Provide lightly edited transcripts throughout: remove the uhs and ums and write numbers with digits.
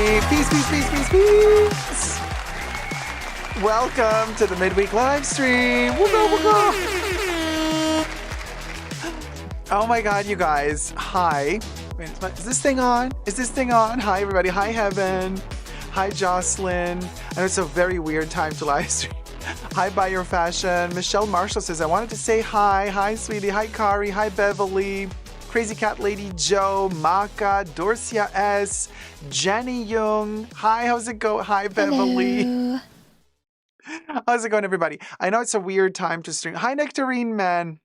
Peace, peace, peace, peace, peace. Welcome to the midweek live stream. Wooga, wooga. Oh my God, you guys. Hi. Wait, is this thing on? Is this thing on? Hi, everybody. Hi, Heaven. Hi, Jocelyn. I know it's a very weird time to live stream. Hi, Buy Your Fashion. Michelle Marshall says, I wanted to say hi. Hi, sweetie. Hi, Kari. Hi, Beverly. Crazy Cat Lady Joe. Maka. Dorcia S. Jenny Young. Hi, how's it going? Hi, Beverly. Hello. How's it going, everybody? I know it's a weird time to stream. Hi, Nectarine Man.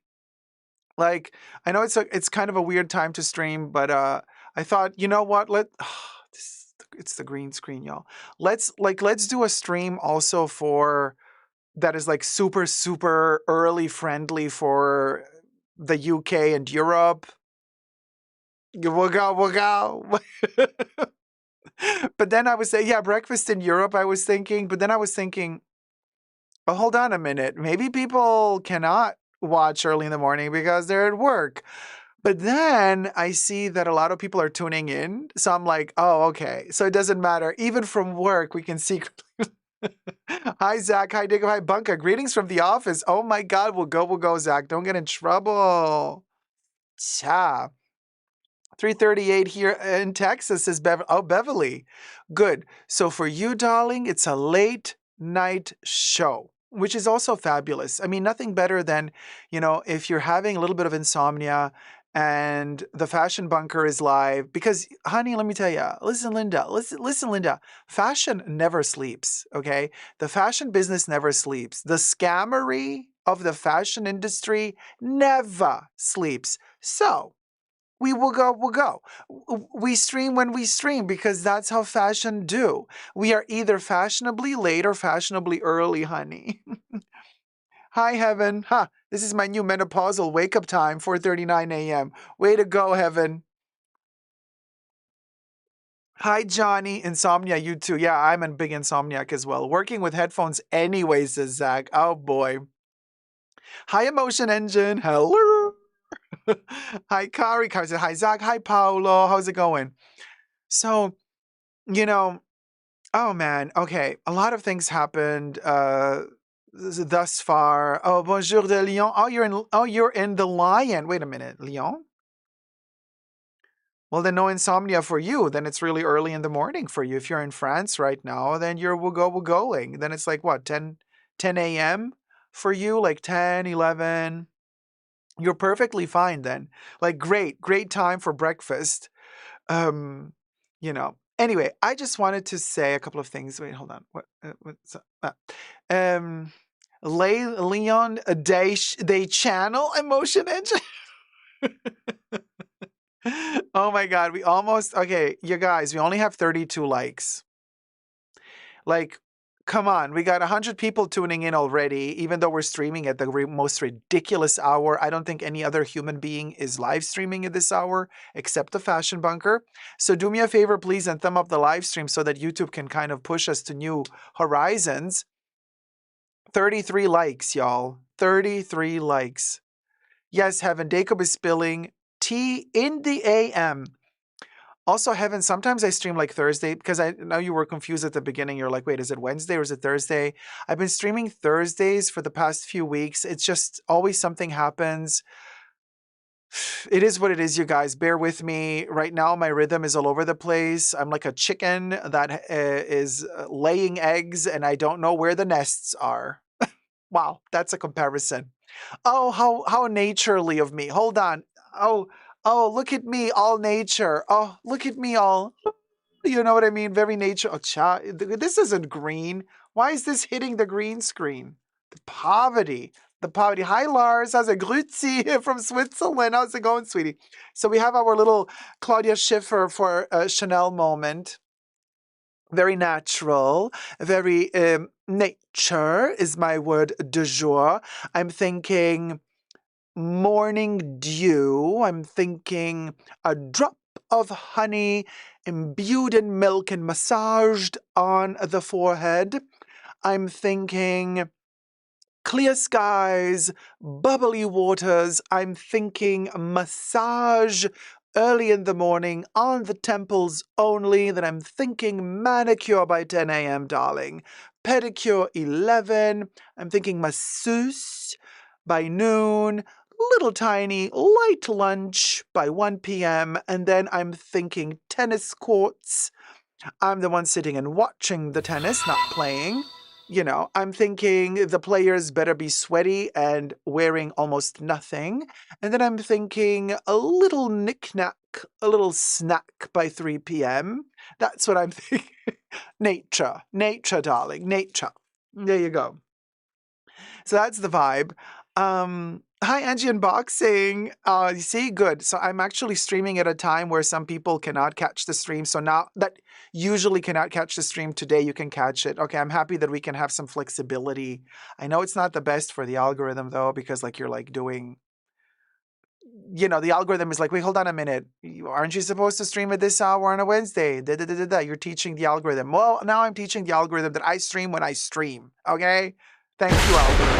Like, I know it's kind of a weird time to stream, but I thought, you know what? It's the green screen, y'all. Let's do a stream also for that is like super, super early friendly for the UK and Europe. We'll go. But then I was saying, yeah, breakfast in Europe, I was thinking. But then I was thinking, oh, hold on a minute. Maybe people cannot watch early in the morning because they're at work. But then I see that a lot of people are tuning in. So I'm like, oh, okay. So it doesn't matter. Even from work, we can see. Hi, Zach. Hi, Dacob. Hi, Bunka. Greetings from the office. Oh, my God. We'll go, Zach. Don't get in trouble. Cha. 3:38 here in Texas is Beverly. Good. So for you, darling, it's a late night show, which is also fabulous. I mean, nothing better than, if you're having a little bit of insomnia and the Fashion Bunker is live. Because, honey, let me tell you, listen, Linda, fashion never sleeps, okay? The fashion business never sleeps. The scammery of the fashion industry never sleeps. So, we'll go. We stream when we stream because that's how fashion do. We are either fashionably late or fashionably early, honey. Hi, Heaven. This is my new menopausal wake-up time, 4:39 a.m. Way to go, Heaven. Hi, Johnny. Insomnia, you too. Yeah, I'm a big insomniac as well. Working with headphones anyway, says Zach. Oh, boy. Hi, Emotion Engine. Hello. Hi, Kari. Kari said, hi, Zach. Hi, Paolo. How's it going? So, oh, man. Okay. A lot of things happened thus far. Oh, bonjour de Lyon. You're in the Lion. Wait a minute. Lyon? Well, then no insomnia for you. Then it's really early in the morning for you. If you're in France right now, then we're going. Then it's like what, 10 a.m. for you? Like 10, 11. You're perfectly fine then. Like great time for breakfast. Anyway, I just wanted to say a couple of things. Wait, hold on. What's Leon, they channel Emotion Engine. Oh my God, okay, you guys, we only have 32 likes. Like, come on, we got 100 people tuning in already, even though we're streaming at the most ridiculous hour. I don't think any other human being is live streaming at this hour except the Fashion Bunker. So do me a favor, please, and thumb up the live stream so that YouTube can kind of push us to new horizons. 33 likes, y'all. 33 likes. Yes, Heaven, Dacob is spilling tea in the AM. Also, Heaven, sometimes I stream like Thursday because I know you were confused at the beginning. You're like, wait, is it Wednesday or is it Thursday? I've been streaming Thursdays for the past few weeks. It's just always something happens. It is what it is, you guys. Bear with me. Right now, my rhythm is all over the place. I'm like a chicken that is laying eggs and I don't know where the nests are. Wow, that's a comparison. Oh, how naturally of me. Hold on. Oh, look at me, all nature. Oh, look at me, all. You know what I mean? Very nature. Oh, this isn't green. Why is this hitting the green screen? The poverty. Hi, Lars. How's it? Grüezi from Switzerland. How's it going, sweetie? So we have our little Claudia Schiffer for a Chanel moment. Very natural, very nature is my word du jour. I'm thinking morning dew. I'm thinking a drop of honey imbued in milk and massaged on the forehead. I'm thinking clear skies, bubbly waters. I'm thinking massage early in the morning on the temples only. Then I'm thinking manicure by 10 a.m., darling. Pedicure 11. I'm thinking masseuse by noon. Little tiny light lunch by 1 p.m. And then I'm thinking tennis courts. I'm the one sitting and watching the tennis, not playing. You know, I'm thinking the players better be sweaty and wearing almost nothing. And then I'm thinking a little knick-knack, a little snack by 3 p.m. That's what I'm thinking. Nature, darling, nature. There you go. So that's the vibe. Hi, Angie Unboxing. You see, good. So I'm actually streaming at a time where some people cannot catch the stream. So now that usually cannot catch the stream, today you can catch it. Okay, I'm happy that we can have some flexibility. I know it's not the best for the algorithm though, because like you're like doing, you know, the algorithm is like, wait, hold on a minute. Aren't you supposed to stream at this hour on a Wednesday? You're teaching the algorithm. Well, now I'm teaching the algorithm that I stream when I stream. Okay? Thank you, algorithm.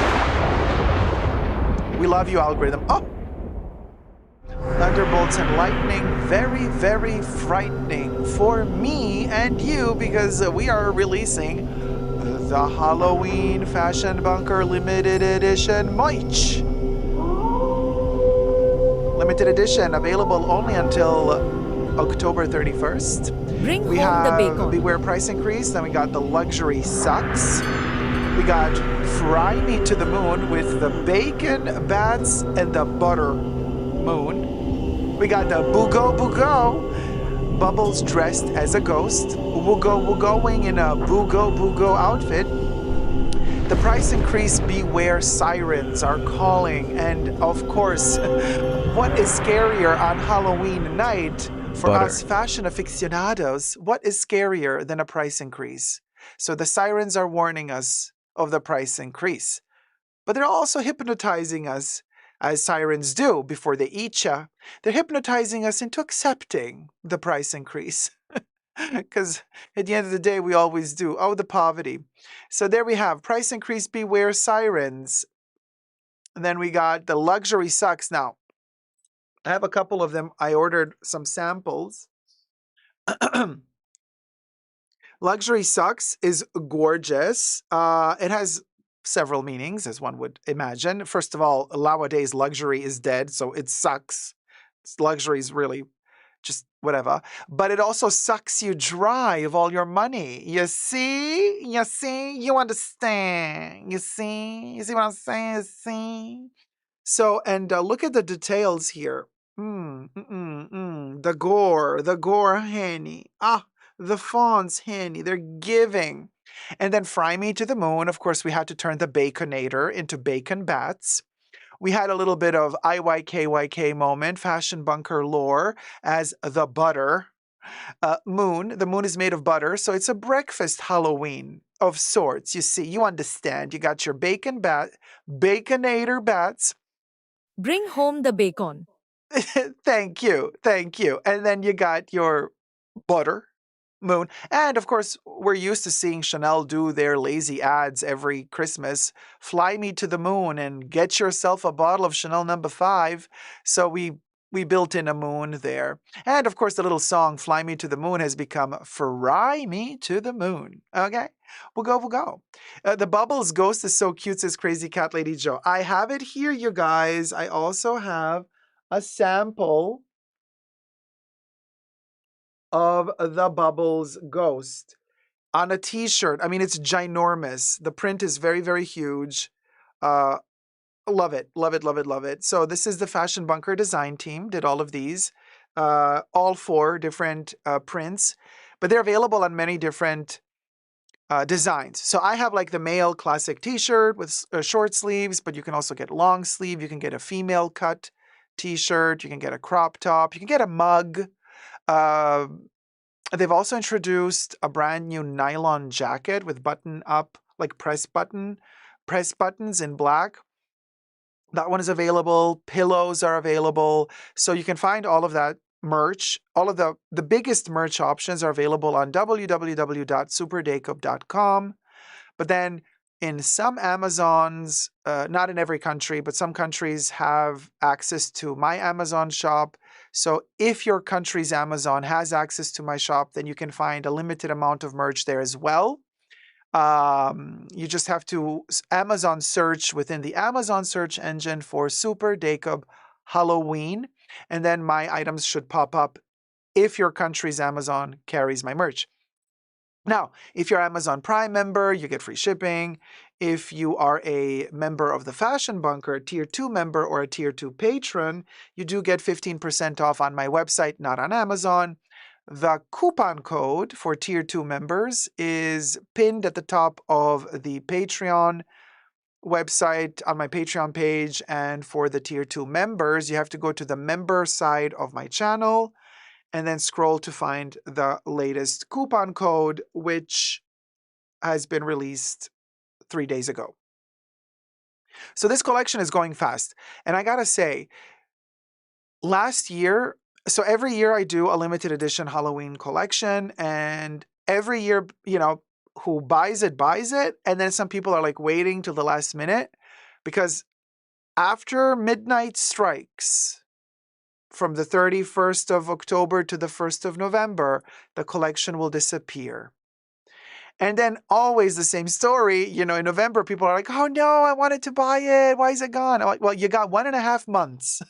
We love you, algorithm. Oh! Thunderbolts and lightning, very, very frightening for me and you because we are releasing the Halloween Fashion Bunker Limited Edition merch. Limited edition, available only until October 31st. Bring we home have the bacon. Beware price increase, then we got the luxury socks. We got Fry Me to the Moon with the bacon bats and the butter moon. We got the Boogo Boogo, Bubbles dressed as a ghost, Woogo Woogoing in a Boogo Boogo outfit. The price increase, beware sirens are calling. And of course, what is scarier on Halloween night for us fashion aficionados? What is scarier than a price increase? So the sirens are warning us of the price increase. But they're also hypnotizing us, as sirens do before they eat ya. They're hypnotizing us into accepting the price increase. Because at the end of the day, we always do. Oh, the poverty. So there we have price increase, beware sirens. And then we got the luxury socks. Now, I have a couple of them. I ordered some samples. Luxury socks is gorgeous. It has several meanings, as one would imagine. First of all, nowadays luxury is dead, so it sucks. Luxury is really just whatever. But it also sucks you dry of all your money. You see? You see? You understand? You see? You see what I'm saying? You see? So, and look at the details here. The gore, honey. Ah, the fawns, honey. They're giving. And then Fry Me to the Moon. Of course, we had to turn the Baconator into bacon bats. We had a little bit of IYKYK moment, fashion bunker lore, as the butter moon. The moon is made of butter, so it's a breakfast Halloween of sorts. You see, you understand. You got your Baconator bats. Bring home the bacon. Thank you. And then you got your butter moon. And of course, we're used to seeing Chanel do their lazy ads every Christmas. Fly me to the moon and get yourself a bottle of Chanel No. 5. So we built in a moon there. And of course, the little song Fly Me to the Moon has become Fry Me to the Moon. Okay? We'll go. The Bubbles Ghost is so cute, says Crazy Cat Lady Joe. I have it here, you guys. I also have a sample of the Bubbles Ghost on a t-shirt. I mean, it's ginormous. The print is very, very huge. Love it. So this is the Fashion Bunker design team, did all of these. All 4 different prints, but they're available on many different designs. So I have like the male classic t-shirt with short sleeves, but you can also get long sleeve. You can get a female cut t-shirt. You can get a crop top. You can get a mug. They've also introduced a brand new nylon jacket with button up, like press buttons in black. That one is available. Pillows are available. So you can find all of that merch. All of the biggest merch options are available on www.superdacob.com. But then in some Amazons, not in every country, but some countries have access to my Amazon shop. So if your country's Amazon has access to my shop, then you can find a limited amount of merch there as well. You just have to Amazon search within the Amazon search engine for Super Dacob Halloween, and then my items should pop up if your country's Amazon carries my merch. Now, if you're Amazon Prime member, you get free shipping. If you are a member of the Fashion Bunker, a Tier 2 member or a Tier 2 patron, you do get 15% off on my website, not on Amazon. The coupon code for Tier 2 members is pinned at the top of the Patreon website on my Patreon page. And for the Tier 2 members, you have to go to the member side of my channel and then scroll to find the latest coupon code, which has been released 3 days ago. So this collection is going fast. And I gotta say, last year, so every year I do a limited edition Halloween collection, and every year, who buys it, buys it. And then some people are like waiting till the last minute because after midnight strikes, from the 31st of October to the 1st of November, the collection will disappear. And then always the same story, in November, people are like, oh no, I wanted to buy it. Why is it gone? I'm like, well, you got 1.5 months.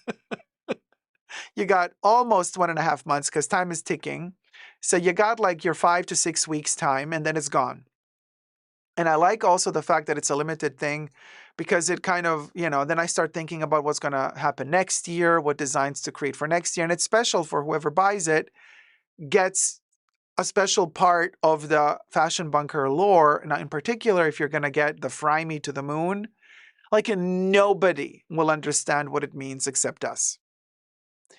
You got almost 1.5 months because time is ticking. So you got like your 5 to 6 weeks time and then it's gone. And I like also the fact that it's a limited thing because it kind of, then I start thinking about what's going to happen next year, what designs to create for next year. And it's special for whoever buys it, gets a special part of the Fashion Bunker lore. Now, in particular, if you're going to get the Fry Me to the Moon, like nobody will understand what it means except us.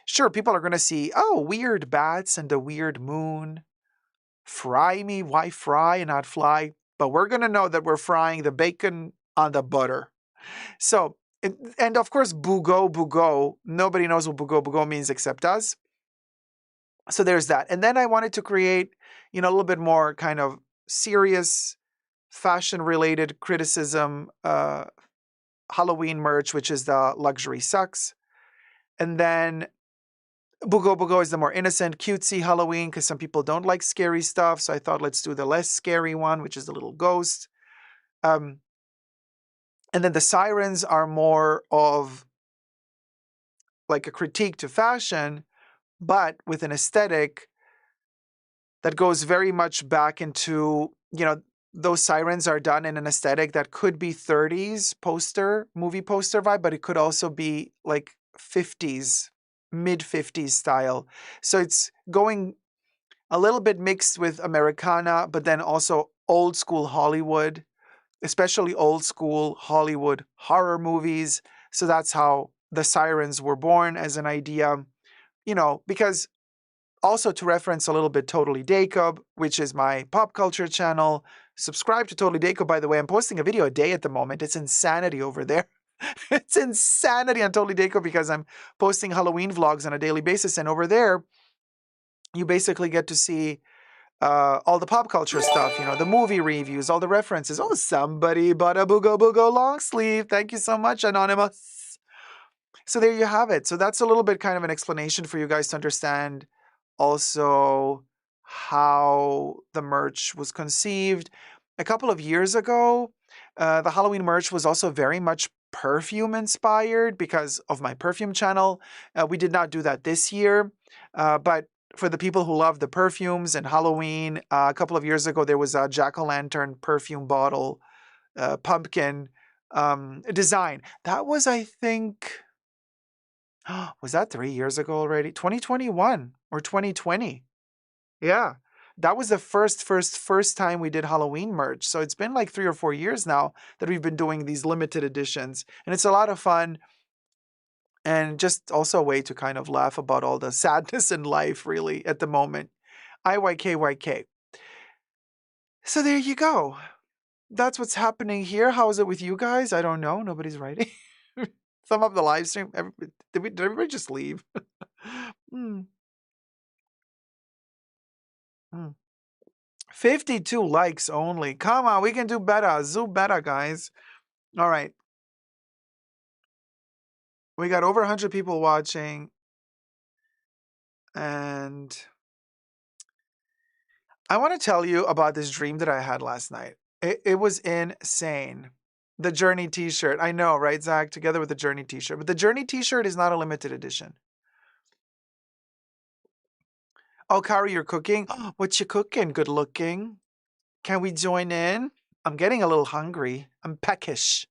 Sure, people are going to see, oh, weird bats and a weird moon. Fry me, why fry and not fly? But we're going to know that we're frying the bacon on the butter. So, and of course, bugo. Nobody knows what bugo means except us. So there's that. And then I wanted to create, a little bit more kind of serious fashion-related criticism, Halloween merch, which is the luxury sucks. And then bugo is the more innocent, cutesy Halloween because some people don't like scary stuff. So I thought let's do the less scary one, which is the little ghost. And then the sirens are more of like a critique to fashion, but with an aesthetic that goes very much back into, those sirens are done in an aesthetic that could be 30s movie poster vibe, but it could also be like 50s, mid 50s style. So it's going a little bit mixed with Americana, but then also old school Hollywood, especially old school Hollywood horror movies. So that's how the sirens were born as an idea, because also to reference a little bit Totally Dacob, which is my pop culture channel. Subscribe to Totally Dacob, by the way. I'm posting a video a day at the moment. It's insanity over there. It's insanity on Totally Dacob because I'm posting Halloween vlogs on a daily basis. And over there, you basically get to see all the pop culture stuff, the movie reviews, all the references. Oh, somebody bought a bugo long sleeve. Thank you so much, Anonymous. So there you have it. So that's a little bit kind of an explanation for you guys to understand also how the merch was conceived. A couple of years ago, the Halloween merch was also very much perfume inspired because of my perfume channel. We did not do that this year, but for the people who love the perfumes and Halloween, a couple of years ago, there was a jack-o'-lantern perfume bottle, pumpkin design. That was, I think, was that 3 years ago already? 2021 or 2020. Yeah. That was the first time we did Halloween merch. So it's been like 3 or 4 years now that we've been doing these limited editions. And it's a lot of fun. And just also a way to kind of laugh about all the sadness in life, really, at the moment. IYKYK. So there you go. That's what's happening here. How is it with you guys? I don't know. Nobody's writing. Sum up the live stream. Did everybody just leave? mm. 52 likes only. Come on, we can do better. Do better, guys. All right. We got over 100 people watching. And I want to tell you about this dream that I had last night. It was insane. The Journey t-shirt. I know, right, Zach? Together with the Journey t-shirt. But the Journey t-shirt is not a limited edition. Oh, Kari, you're cooking? What you cooking? Good looking. Can we join in? I'm getting a little hungry. I'm peckish.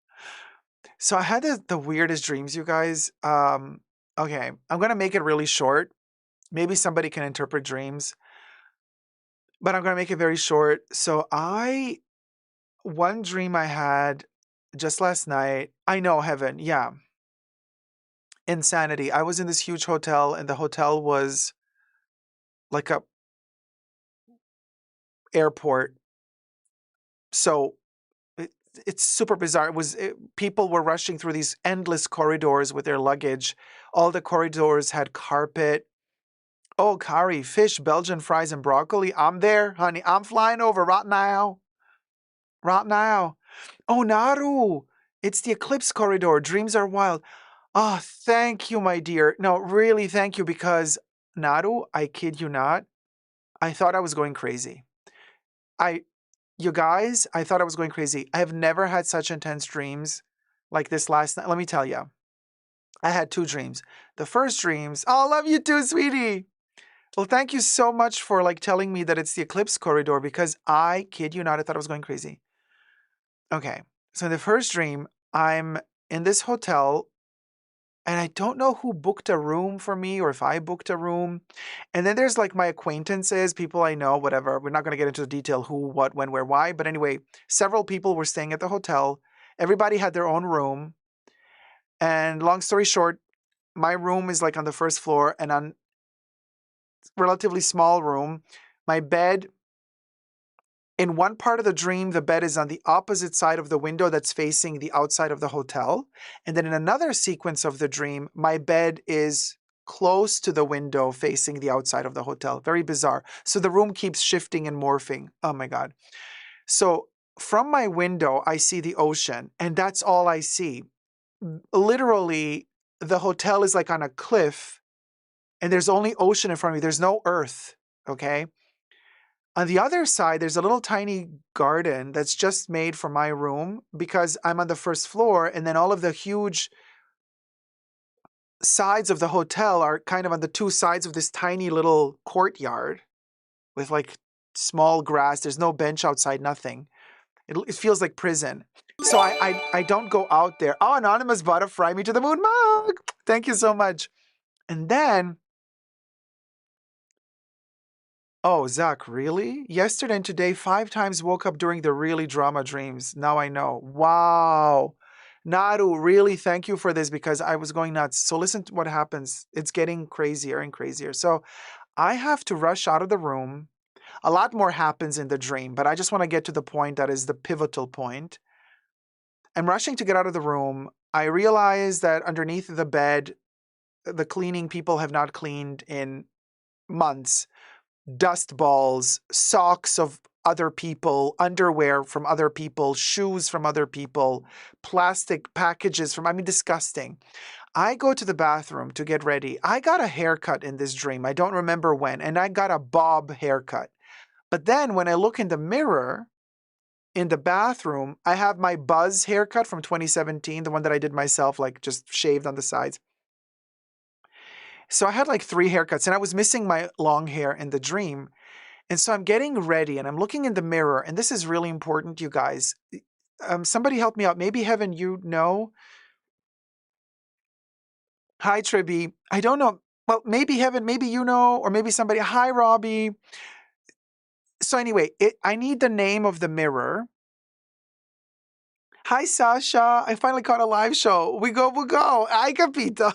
So I had the weirdest dreams, you guys. Okay, I'm gonna make it really short. Maybe somebody can interpret dreams, but I'm gonna make it very short. So one dream I had just last night. I know, heaven, yeah, insanity. I was in this huge hotel, and the hotel was like a airport. So it's super bizarre. People were rushing through these endless corridors with their luggage. All the corridors had carpet. Oh, curry, fish, Belgian fries, and broccoli. I'm there, honey. I'm flying over right now. Right now. Oh, Naru. It's the eclipse corridor. Dreams are wild. Oh, thank you, my dear. No, really, thank you, because Naru, I kid you not, I thought I was going crazy. You guys, I thought I was going crazy. I have never had such intense dreams like this last night. Let me tell you, I had two dreams. The first dreams, oh, I love you too, sweetie. Well, thank you so much for telling me that it's the eclipse corridor, because I kid you not, I thought I was going crazy. Okay, so in the first dream, I'm in this hotel, and I don't know who booked a room for me or if I booked a room. And then there's my acquaintances, people I know, whatever. We're not going to get into the detail who, what, when, where, why. But anyway, several people were staying at the hotel. Everybody had their own room. And long story short, my room is on the first floor, and on relatively small room. My bed, in one part of the dream, the bed is on the opposite side of the window that's facing the outside of the hotel. And then in another sequence of the dream, my bed is close to the window facing the outside of the hotel. Very bizarre. So the room keeps shifting and morphing. Oh my God. So from my window, I see the ocean, and that's all I see. Literally, the hotel is on a cliff, and there's only ocean in front of me. There's no earth, okay? On the other side, there's a little tiny garden that's just made for my room, because I'm on the first floor, and then all of the huge sides of the hotel are kind of on the two sides of this tiny little courtyard with small grass. There's no bench outside, nothing. It feels like prison. So I don't go out there. Oh, Anonymous bought a Fry Me to the Moon mug. Thank you so much. And then, oh, Zach, really? Yesterday and today, 5 times woke up during the really drama dreams. Now I know. Wow. Naru, really, thank you for this, because I was going nuts. So listen to what happens. It's getting crazier and crazier. So I have to rush out of the room. A lot more happens in the dream, but I just want to get to the point that is the pivotal point. I'm rushing to get out of the room. I realize that underneath the bed, the cleaning people have not cleaned in months. Dust balls, socks of other people, underwear from other people, shoes from other people, plastic packages disgusting. I go to the bathroom to get ready. I got a haircut in this dream. I don't remember when, and I got a bob haircut. But then when I look in the mirror in the bathroom, I have my buzz haircut from 2017, the one that I did myself, just shaved on the sides. So I had 3 haircuts, and I was missing my long hair in the dream. And so I'm getting ready, and I'm looking in the mirror, and this is really important, you guys. Somebody help me out. Maybe Heaven, you know. Hi, Tribby. I don't know. Well, maybe Heaven, maybe you know, or maybe somebody. Hi, Robbie. So anyway, I need the name of the mirror. Hi, Sasha. I finally caught a live show. We'll go. Hi, Capito.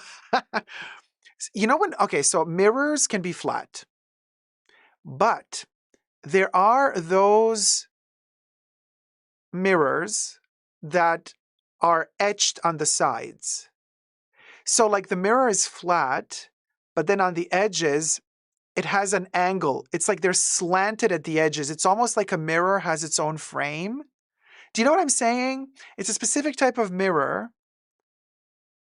You know when? Okay, so mirrors can be flat, but there are those mirrors that are etched on the sides. So the mirror is flat, but then on the edges, it has an angle. It's they're slanted at the edges. It's almost like a mirror has its own frame. Do you know what I'm saying? It's a specific type of mirror.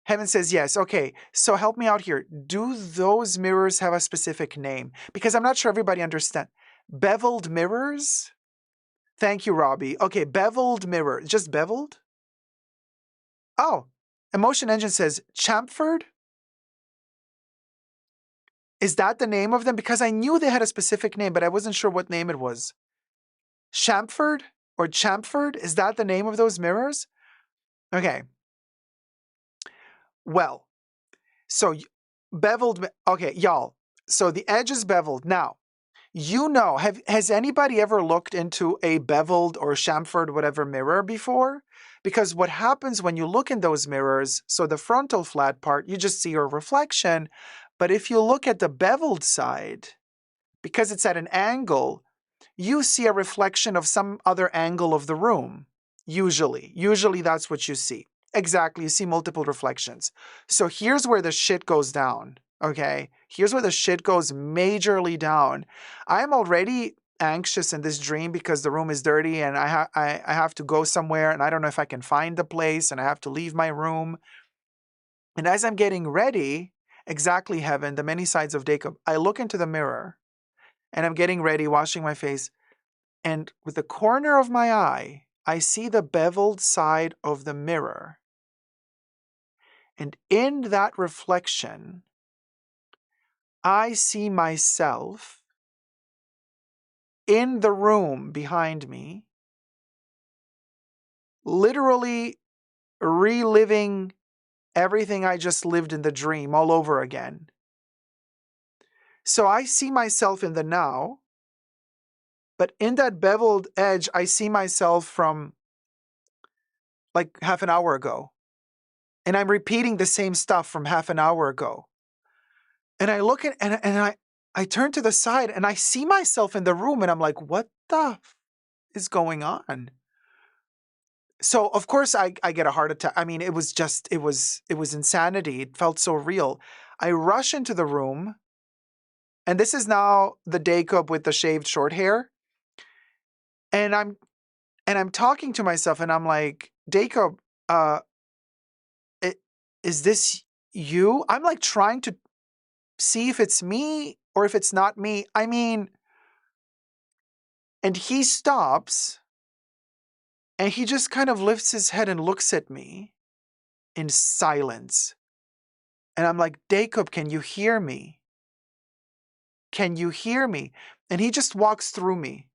Heaven says yes. Okay, so help me out here. Do those mirrors have a specific name? Because I'm not sure everybody understands. Beveled mirrors? Thank you, Robbie. Okay, beveled mirror. Just beveled? Oh, Emotion Engine says chamfered? Is that the name of them? Because I knew they had a specific name, but I wasn't sure what name it was. Chamfered or chamfered? Is that the name of those mirrors? Okay. Well, so beveled. Okay, y'all. So the edge is beveled. Now, you know, has anybody ever looked into a beveled or chamfered whatever mirror before? Because what happens when you look in those mirrors, so the frontal flat part, you just see your reflection. But if you look at the beveled side, because it's at an angle, you see a reflection of some other angle of the room. Usually that's what you see. Exactly, you see multiple reflections. So here's where the shit goes down, okay? Here's where the shit goes majorly down. I'm already anxious in this dream because the room is dirty and I have to go somewhere and I don't know if I can find the place and I have to leave my room. And as I'm getting ready, exactly, Heaven, the many sides of Dacob, I look into the mirror and I'm getting ready, washing my face. And with the corner of my eye, I see the beveled side of the mirror. And in that reflection, I see myself in the room behind me, literally reliving everything I just lived in the dream all over again. So I see myself in the now, but in that beveled edge, I see myself from like half an hour ago. And I'm repeating the same stuff from half an hour ago. And I look at and I turn to the side and I see myself in the room and I'm like, what the is going on? So of course I get a heart attack. I mean, it was insanity. It felt so real. I rush into the room, and this is now the Dacob with the shaved short hair. And I'm talking to myself and I'm like, Dacob, is this you? I'm like trying to see if it's me or if it's not me. I mean, and he stops and he just kind of lifts his head and looks at me in silence. And I'm like, Dacob, can you hear me? Can you hear me? And he just walks through me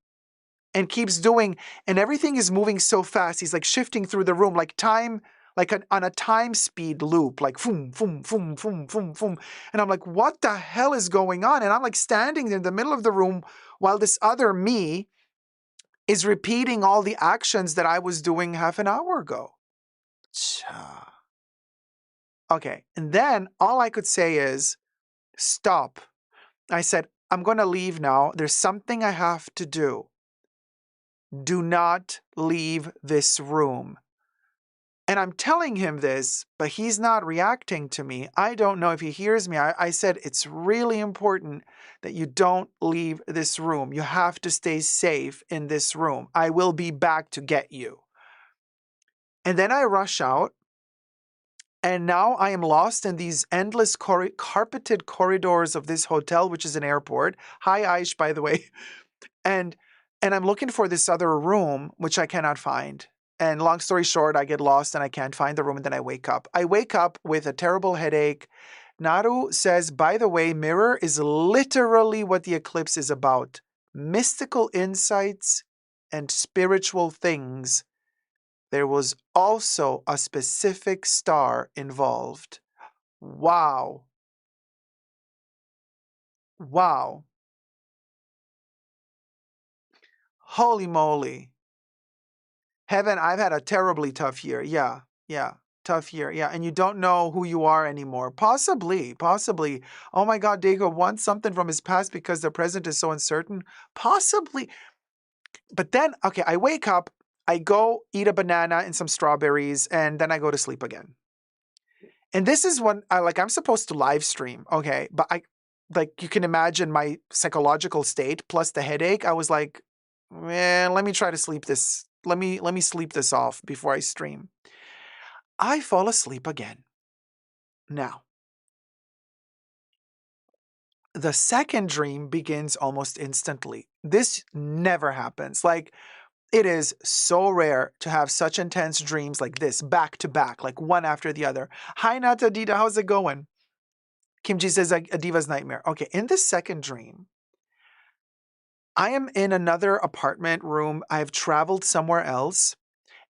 and keeps doing, and everything is moving so fast. He's like shifting through the room, like time, like on a time speed loop, like boom, boom, boom, boom, boom, boom. And I'm like, what the hell is going on? And I'm like standing in the middle of the room while this other me is repeating all the actions that I was doing half an hour ago. Okay, and then all I could say is, stop. I said, I'm going to leave now. There's something I have to do. Do not leave this room. And I'm telling him this, but he's not reacting to me. I don't know if he hears me. I said, it's really important that you don't leave this room. You have to stay safe in this room. I will be back to get you. And then I rush out. And now I am lost in these endless carpeted corridors of this hotel, which is an airport. Hi, Aish, by the way. And I'm looking for this other room, which I cannot find. And long story short, I get lost and I can't find the room, and then I wake up. I wake up with a terrible headache. Naru says, by the way, mirror is literally what the eclipse is about. Mystical insights and spiritual things. There was also a specific star involved. Wow. Wow. Holy moly. Heaven, I've had a terribly tough year. Yeah. Tough year. Yeah. And you don't know who you are anymore. Possibly. Oh my God, Dago wants something from his past because the present is so uncertain. Possibly. But then, okay, I wake up, I go eat a banana and some strawberries, and then I go to sleep again. And this is when I'm supposed to live stream, okay? But you can imagine my psychological state plus the headache. I was like, man, let me try to sleep this. Let me sleep this off before I stream. I fall asleep again. Now, the second dream begins almost instantly. This never happens. Like, it is so rare to have such intense dreams like this, back to back, like one after the other. Hi, Nata Dita, how's it going? Kimchi says, a diva's nightmare. Okay, in this second dream, I am in another apartment room. I've traveled somewhere else.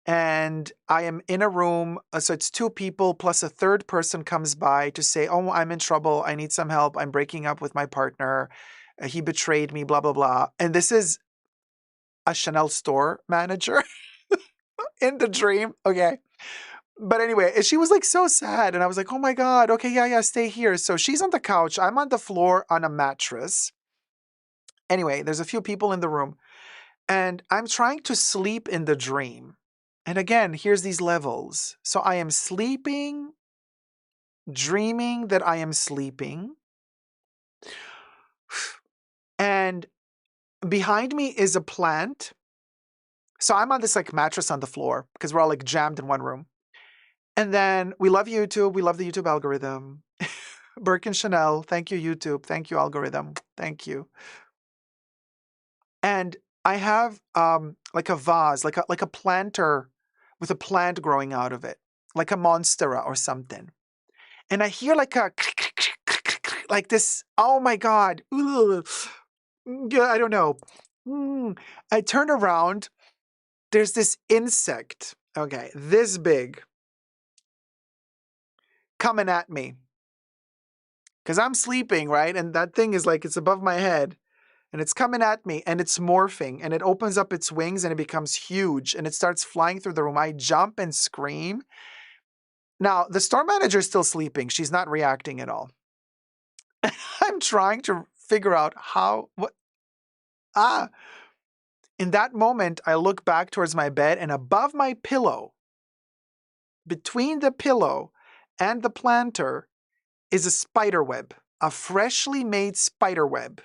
And I am in a room, so it's two people plus a third person comes by to say, oh, I'm in trouble. I need some help. I'm breaking up with my partner. He betrayed me, blah, blah, blah. And this is a Chanel store manager in the dream. Okay. But anyway, she was like so sad. And I was like, oh my God. Okay. Yeah. Stay here. So she's on the couch. I'm on the floor on a mattress. Anyway, there's a few people in the room. And I'm trying to sleep in the dream. And again, here's these levels. So I am sleeping, dreaming that I am sleeping. And behind me is a plant. So I'm on this like mattress on the floor because we're all like jammed in one room. And then we love YouTube. We love the YouTube algorithm. Birkin Chanel. Thank you, YouTube. Thank you, algorithm. Thank you. And I have like a vase, like a planter with a plant growing out of it, like a monstera or something. And I hear like a like this. Oh my God. Ugh. Yeah, I don't know. I turn around. There's this insect. Okay, this big coming at me. Because I'm sleeping, right? And that thing is like, it's above my head. And it's coming at me and it's morphing and it opens up its wings and it becomes huge and it starts flying through the room. I jump and scream. Now, the store manager is still sleeping. She's not reacting at all. I'm trying to figure out in that moment, I look back towards my bed and above my pillow, between the pillow and the planter, is a spider web, a freshly made spider web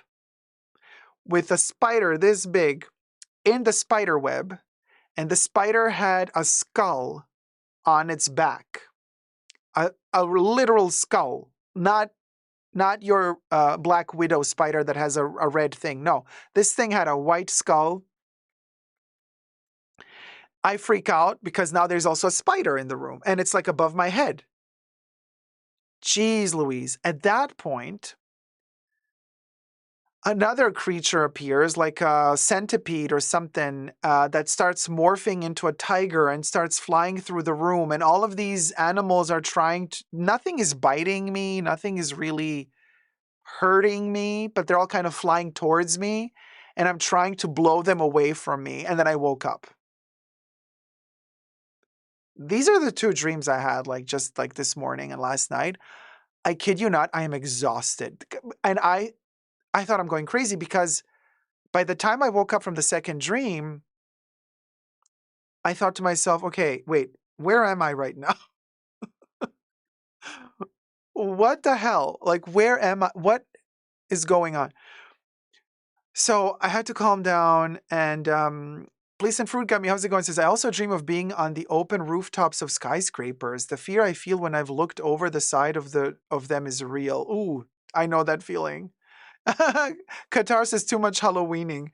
with a spider this big in the spider web. And the spider had a skull on its back, a literal skull, not your Black Widow spider that has a red thing. No, this thing had a white skull. I freak out because now there's also a spider in the room and it's like above my head. Jeez Louise. At that point, another creature appears, like a centipede or something, that starts morphing into a tiger and starts flying through the room. And all of these animals are nothing is biting me, nothing is really hurting me, but they're all kind of flying towards me. And I'm trying to blow them away from me. And then I woke up. These are the two dreams I had, like just like this morning and last night. I kid you not, I am exhausted. And I thought I'm going crazy because by the time I woke up from the second dream, I thought to myself, okay, wait, where am I right now? What the hell? Like, where am I? What is going on? So I had to calm down and Police and Fruit got me. How's it going? Says, I also dream of being on the open rooftops of skyscrapers. The fear I feel when I've looked over the side of them is real. Ooh, I know that feeling. Qatar says too much Halloweening.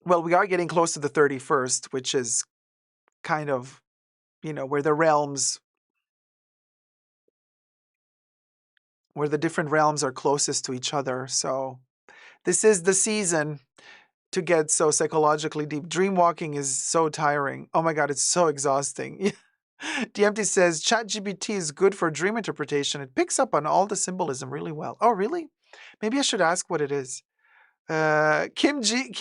Well, we are getting close to the 31st, which is kind of, where the different realms are closest to each other. So this is the season to get so psychologically deep. Dream walking is so tiring. Oh my God, it's so exhausting. DMT says, ChatGPT is good for dream interpretation. It picks up on all the symbolism really well. Oh, really? Maybe I should ask what it is. Kim G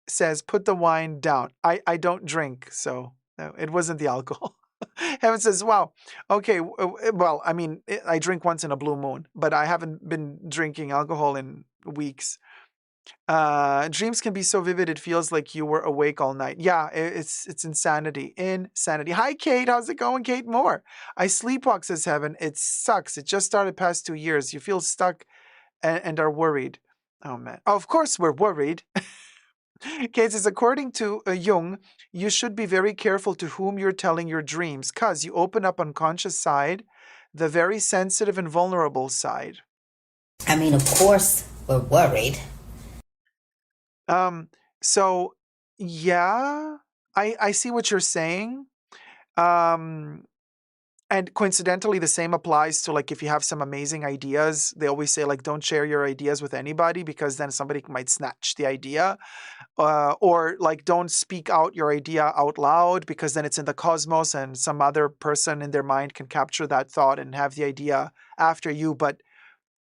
says, put the wine down. I don't drink, so no, it wasn't the alcohol. Heaven says, wow, okay, well, I mean, I drink once in a blue moon, but I haven't been drinking alcohol in weeks. Dreams can be so vivid, it feels like you were awake all night. Yeah, it's insanity. Insanity. Hi, Kate. How's it going, Kate Moore? I sleepwalk, says Heaven. It sucks. It just started past 2 years. You feel stuck and are worried. Oh, man. Oh, of course we're worried. Kate says, according to Jung, you should be very careful to whom you're telling your dreams, because you open up unconscious side, the very sensitive and vulnerable side. I mean, of course, we're worried. Um, so yeah, I see what you're saying. Um, and coincidentally, the same applies to like if you have some amazing ideas, they always say like don't share your ideas with anybody because then somebody might snatch the idea. Or like don't speak out your idea out loud because then it's in the cosmos and some other person in their mind can capture that thought and have the idea after you, but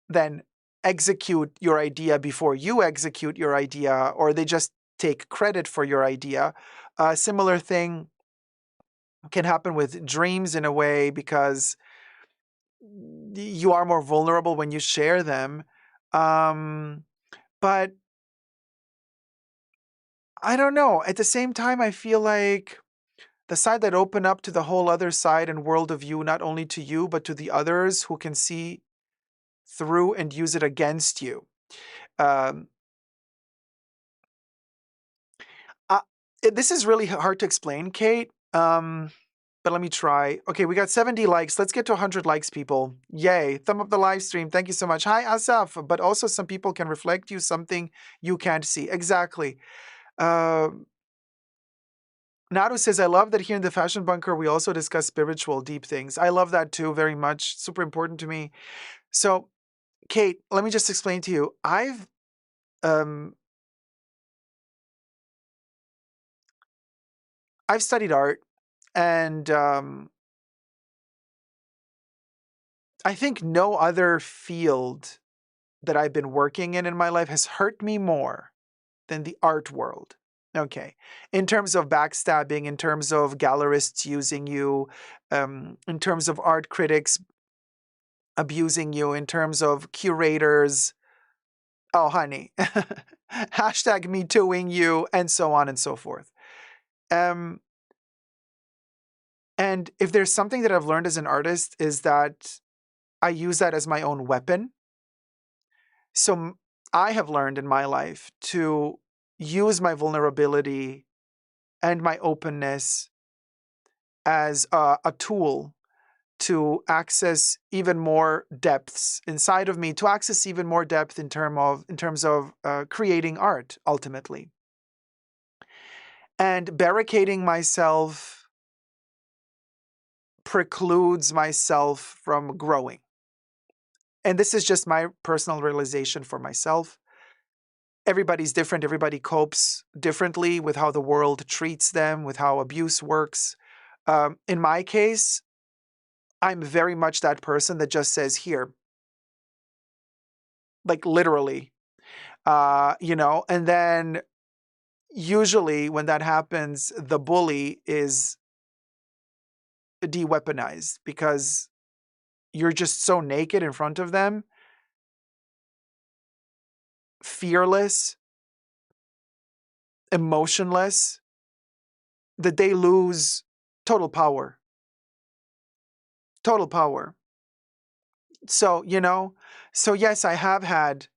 then execute your idea before you execute your idea, or they just take credit for your idea. A similar thing can happen with dreams in a way because you are more vulnerable when you share them. But I don't know. At the same time, I feel like the side that open up to the whole other side and world of you, not only to you, but to the others who can see through and use it against you. Um, uh, this is really hard to explain, Kate. But let me try. Okay, we got 70 likes. Let's get to 100 likes, people. Yay. Thumb up the live stream. Thank you so much. Hi, Asaf. But also some people can reflect you something you can't see. Exactly. Uh, Naru says, I love that here in the Fashion Bunker, we also discuss spiritual, deep things. I love that too very much. Super important to me. So, Kate, let me just explain to you. Um, I've studied art, and I think no other field that I've been working in my life has hurt me more than the art world. Okay. In terms of backstabbing, in terms of gallerists using you, in terms of art critics abusing you, in terms of curators, oh, honey, hashtag me tooing you, and so on and so forth. Um, and if there's something that I've learned as an artist is that I use that as my own weapon. So I have learned in my life to use my vulnerability and my openness as a tool to access even more depths inside of me, to access even more depth in terms of creating art ultimately, and barricading myself precludes myself from growing. And this is just my personal realization for myself. Everybody's different. Everybody copes differently with how the world treats them, with how abuse works. In my case, I'm very much that person that just says, here, like literally, and then usually when that happens, the bully is de-weaponized because you're just so naked in front of them, fearless, emotionless, that they lose total power. Total power. So, so yes, I have had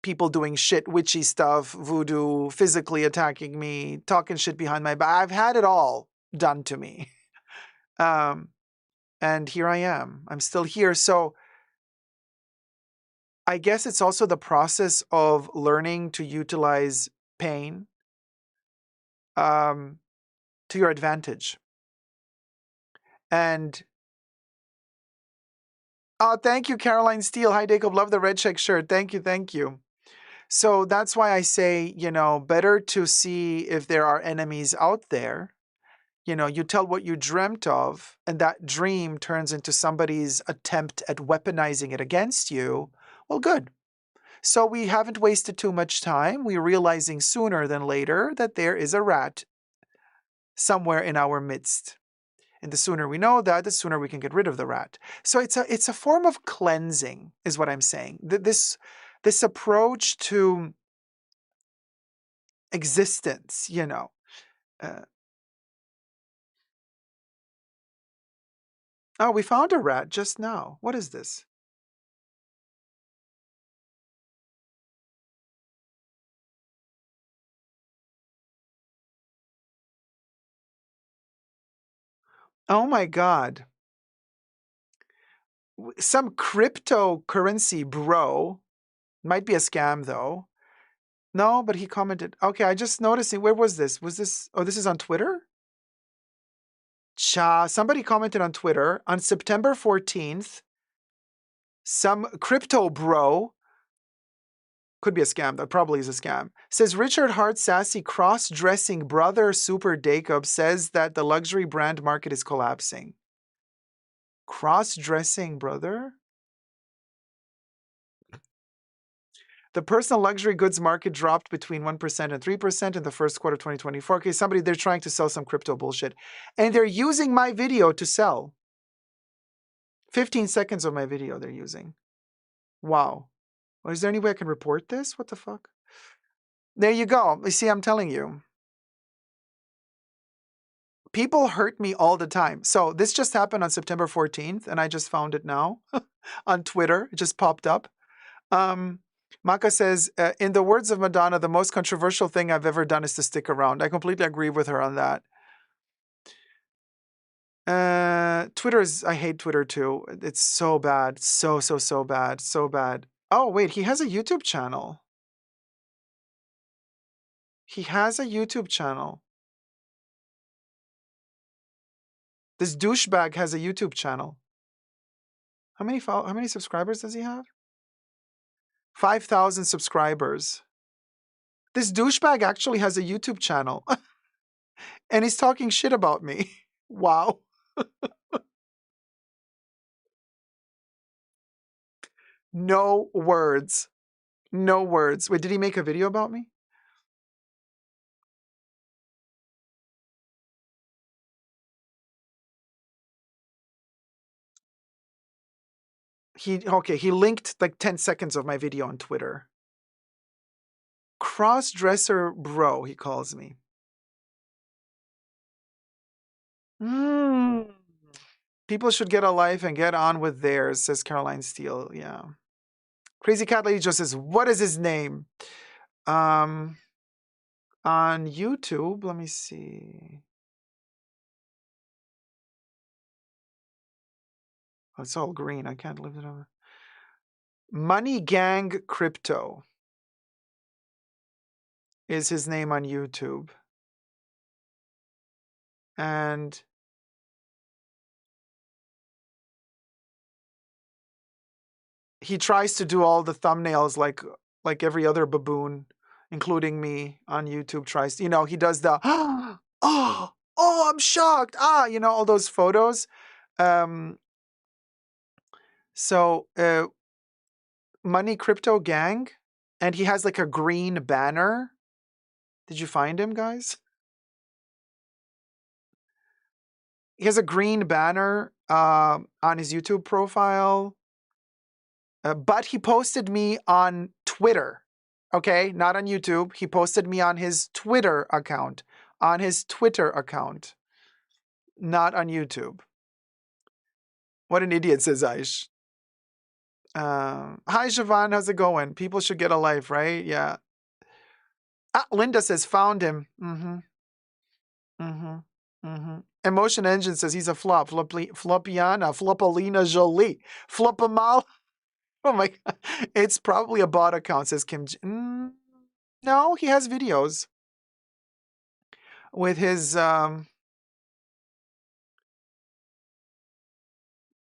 people doing shit, witchy stuff, voodoo, physically attacking me, talking shit behind my back. I've had it all done to me. And here I am. I'm still here. So I guess it's also the process of learning to utilize pain to your advantage. And oh, thank you, Caroline Steele. Hi, Dacob. Love the red check shirt. Thank you. Thank you. So that's why I say, better to see if there are enemies out there. You tell what you dreamt of, and that dream turns into somebody's attempt at weaponizing it against you. Well, good. So we haven't wasted too much time. We're realizing sooner than later that there is a rat somewhere in our midst. And the sooner we know that, the sooner we can get rid of the rat. So it's a form of cleansing, is what I'm saying. This approach to existence, oh, we found a rat just now. What is this? Oh my God. Some cryptocurrency bro. Might be a scam though. No, but he commented. Okay, I just noticing. Where was this? Was this? Oh, this is on Twitter? Cha. Somebody commented on Twitter on September 14th. Some crypto bro, could be a scam, that probably is a scam, says Richard Hart sassy cross-dressing brother Super Dacob says that the luxury brand market is collapsing. Cross-dressing brother? The personal luxury goods market dropped between 1% and 3% in the first quarter of 2024. Okay, they're trying to sell some crypto bullshit. And they're using my video to sell. 15 seconds of my video they're using. Wow. Well, is there any way I can report this? What the fuck? There you go. You see, I'm telling you. People hurt me all the time. So this just happened on September 14th, and I just found it now on Twitter. It just popped up. Maka says, in the words of Madonna, the most controversial thing I've ever done is to stick around. I completely agree with her on that. Twitter is, I hate Twitter too. It's so bad. So bad. So bad. Oh, wait, he has a YouTube channel. He has a YouTube channel. This douchebag has a YouTube channel. How many subscribers does he have? 5,000 subscribers. This douchebag actually has a YouTube channel. And he's talking shit about me. Wow. No words. No words. Wait, did he make a video about me? He linked like 10 seconds of my video on Twitter. Cross-dresser bro, he calls me. People should get a life and get on with theirs, says Caroline Steele. Yeah. Crazy Cat Lady just says, what is his name? On YouTube, let me see. Oh, it's all green. I can't lift it over. Money Gang Crypto is his name on YouTube. And he tries to do all the thumbnails like every other baboon, including me on YouTube tries to, he does the, oh, I'm shocked. All those photos. Money Crypto Gang, and he has like a green banner. Did you find him, guys? He has a green banner on his YouTube profile. But he posted me on Twitter, okay? Not on YouTube. He posted me on his Twitter account. Not on YouTube. What an idiot, says Aish. Hi, Siobhan. How's it going? People should get a life, right? Yeah. Linda says, found him. Emotion Engine says he's a flop. Flopiana, Flopalina Jolie. Flopamal. Oh my God. It's probably a bot account, says Kim. No, he has videos with his,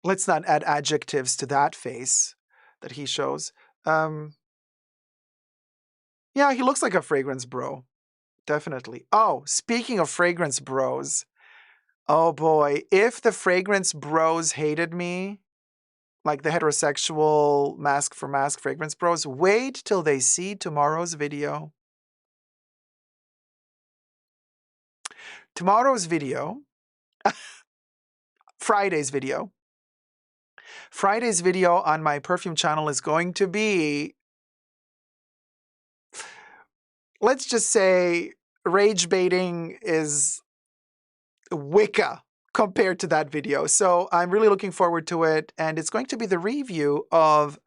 let's not add adjectives to that face that he shows. Yeah, he looks like a fragrance bro. Definitely. Oh, speaking of fragrance bros. Oh boy, if the fragrance bros hated me, like the heterosexual mask for mask fragrance bros, wait till they see tomorrow's video. Tomorrow's video, Friday's video on my perfume channel is going to be, let's just say, rage baiting is Wicca compared to that video. So I'm really looking forward to it. And it's going to be the review of,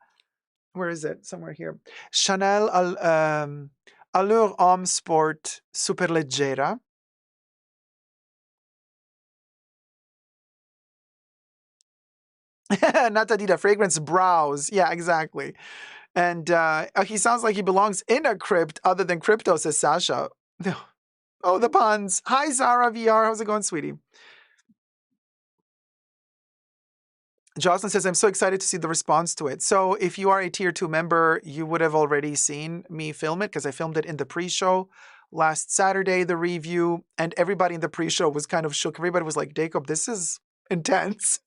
where is it? Somewhere here. Chanel Allure Homme Sport Superleggera. Not Adidas, fragrance brows. Yeah, exactly. And he sounds like he belongs in a crypt other than crypto, says Sasha. Oh, the puns. Hi, Zara VR. How's it going, sweetie? Jocelyn says, I'm so excited to see the response to it. So if you are a tier 2 member, you would have already seen me film it because I filmed it in the pre-show last Saturday, the review, and everybody in the pre-show was kind of shook. Everybody was like, Dacob, this is intense.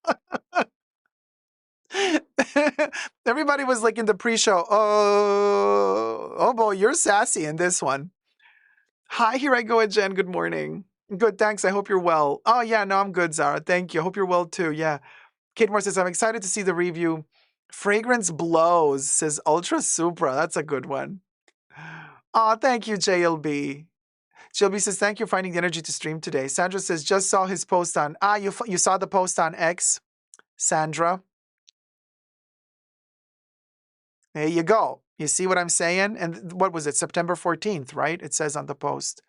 Everybody was like in the pre-show, oh boy, you're sassy in this one. Hi, here I go, Jen. Good morning. Good, thanks. I hope you're well. Oh yeah, no, I'm good, Zara. Thank you. I hope you're well too. Yeah. Kate Moore says, I'm excited to see the review. Fragrance blows, says Ultra Supra. That's a good one. Oh, thank you, JLB. JLB says, thank you for finding the energy to stream today. Sandra says, just saw his post on, you saw the post on X, Sandra. There you go. You see what I'm saying? And what was it? September 14th, right? It says on the post.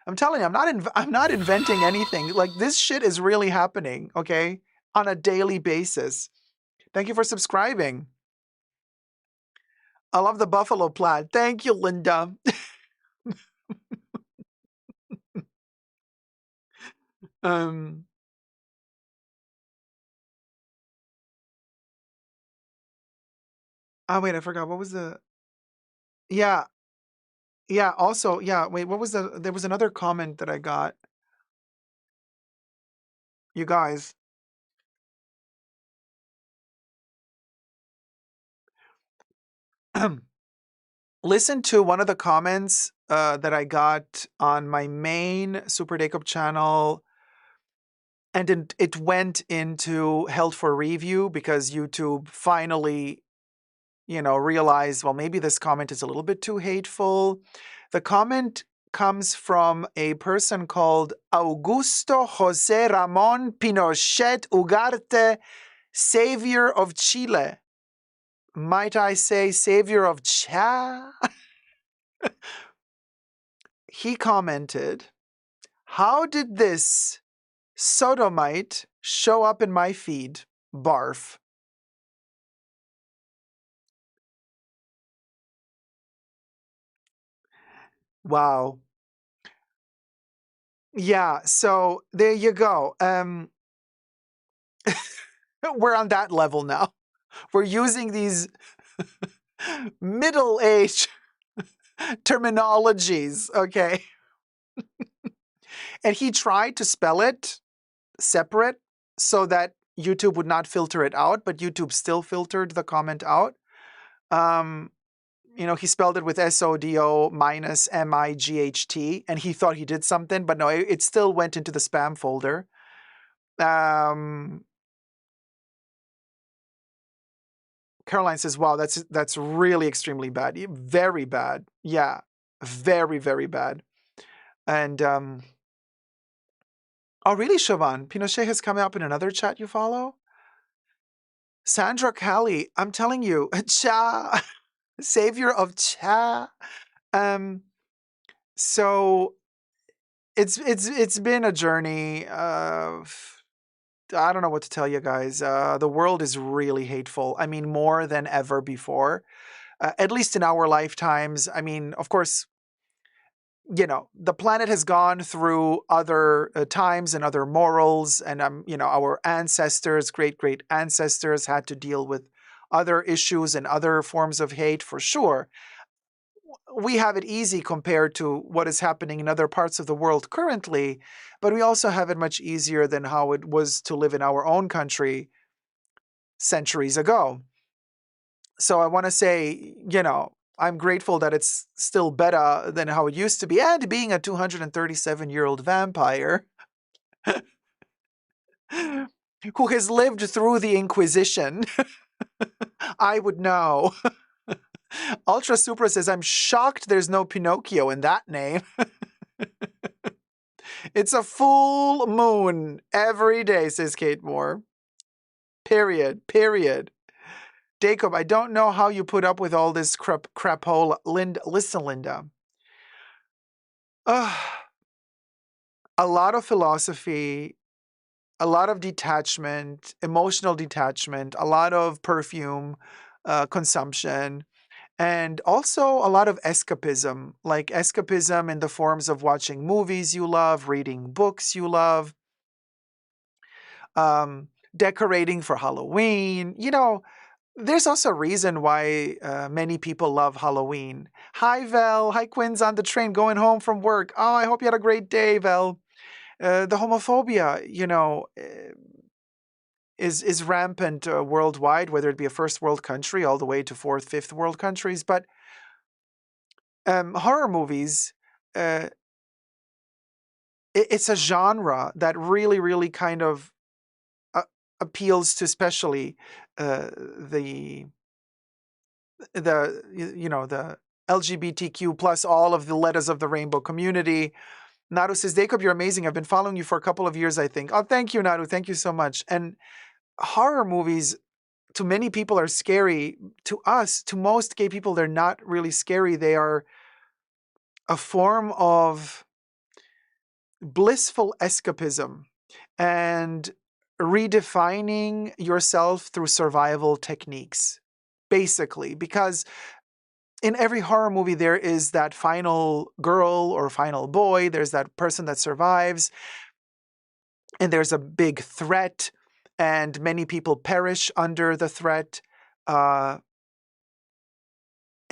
I'm telling you, I'm not inventing anything. Like this shit is really happening, okay? On a daily basis. Thank you for subscribing. I love the buffalo plaid. Thank you, Linda. Oh wait, I forgot. What was the Yeah. Yeah, also, yeah, wait, what was there was another comment that I got. You guys. Listen to one of the comments that I got on my main Super Dacob channel, and it went into held for review because YouTube finally, realized, well, maybe this comment is a little bit too hateful. The comment comes from a person called Augusto Jose Ramon Pinochet Ugarte, savior of Chile. Might I say savior of Cha? He commented, how did this sodomite show up in my feed? Barf. Wow. Yeah, so there you go. We're on that level now. We're using these middle-age terminologies, okay? And he tried to spell it separate so that YouTube would not filter it out, but YouTube still filtered the comment out. He spelled it with SODO minus MIGHT, and he thought he did something, but no, it still went into the spam folder. Caroline says, wow, that's really extremely bad. Very bad. Yeah, very, very bad. And, oh, really, Siobhan? Pinochet has come up in another chat you follow? Sandra Callie, I'm telling you, Cha, savior of Cha. So it's been a journey. I don't know what to tell you guys. The world is really hateful. I mean, more than ever before. At least in our lifetimes. I mean, of course, the planet has gone through other times and other morals, and our ancestors, great ancestors, had to deal with other issues and other forms of hate for sure. We have it easy compared to what is happening in other parts of the world currently, but we also have it much easier than how it was to live in our own country centuries ago. So I want to say, I'm grateful that it's still better than how it used to be. And being a 237-year-old vampire who has lived through the Inquisition, I would know. Ultra Supra says, I'm shocked there's no Pinocchio in that name. It's a full moon every day, says Kate Moore. Period. Dacob, I don't know how you put up with all this crapola. Listen, Linda. A lot of philosophy, a lot of detachment, emotional detachment, a lot of perfume consumption, and also a lot of escapism, like escapism in the forms of watching movies you love, reading books you love, decorating for Halloween. There's also a reason why many people love Halloween. Hi, Vel. Hi, Quinn's on the train going home from work. Oh, I hope you had a great day, Vel. The homophobia, is rampant worldwide, whether it be a first world country all the way to fourth, fifth world countries. But horror movies, uh, it's a genre that really, really kind of uh, appeals to especially the the LGBTQ plus all of the letters of the rainbow community. Naru says, Dacob, you're amazing. I've been following you for a couple of years, I think. Oh, thank you, Naru. Thank you so much. And horror movies to many people are scary. To us, to most gay people, they're not really scary. They are a form of blissful escapism and redefining yourself through survival techniques, basically. Because in every horror movie, there is that final girl or final boy, there's that person that survives, and there's a big threat, and many people perish under the threat. And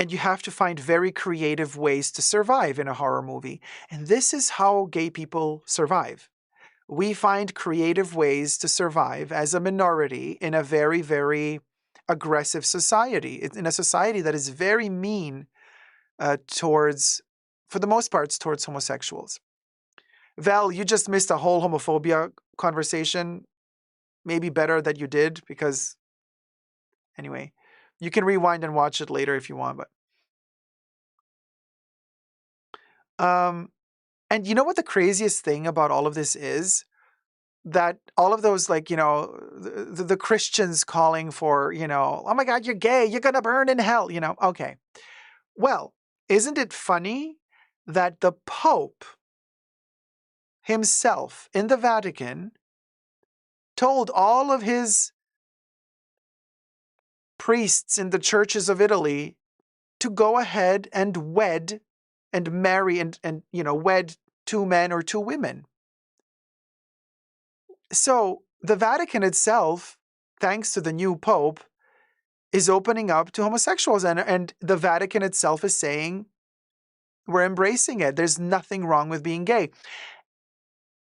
you have to find very creative ways to survive in a horror movie. And this is how gay people survive. We find creative ways to survive as a minority in a very, very aggressive society, in a society that is very mean towards, for the most part, towards homosexuals. Val, you just missed a whole homophobia conversation. Maybe better that you did, because anyway, you can rewind and watch it later if you want. But and you know what the craziest thing about all of this is? That all of those, like, the Christians calling for, oh my God, you're gay, you're gonna burn in hell, okay. Well, isn't it funny that the Pope himself in the Vatican told all of his priests in the churches of Italy to go ahead and wed and marry and wed two men or two women? So the Vatican itself, thanks to the new Pope, is opening up to homosexuals, and the Vatican itself is saying, we're embracing it. There's nothing wrong with being gay.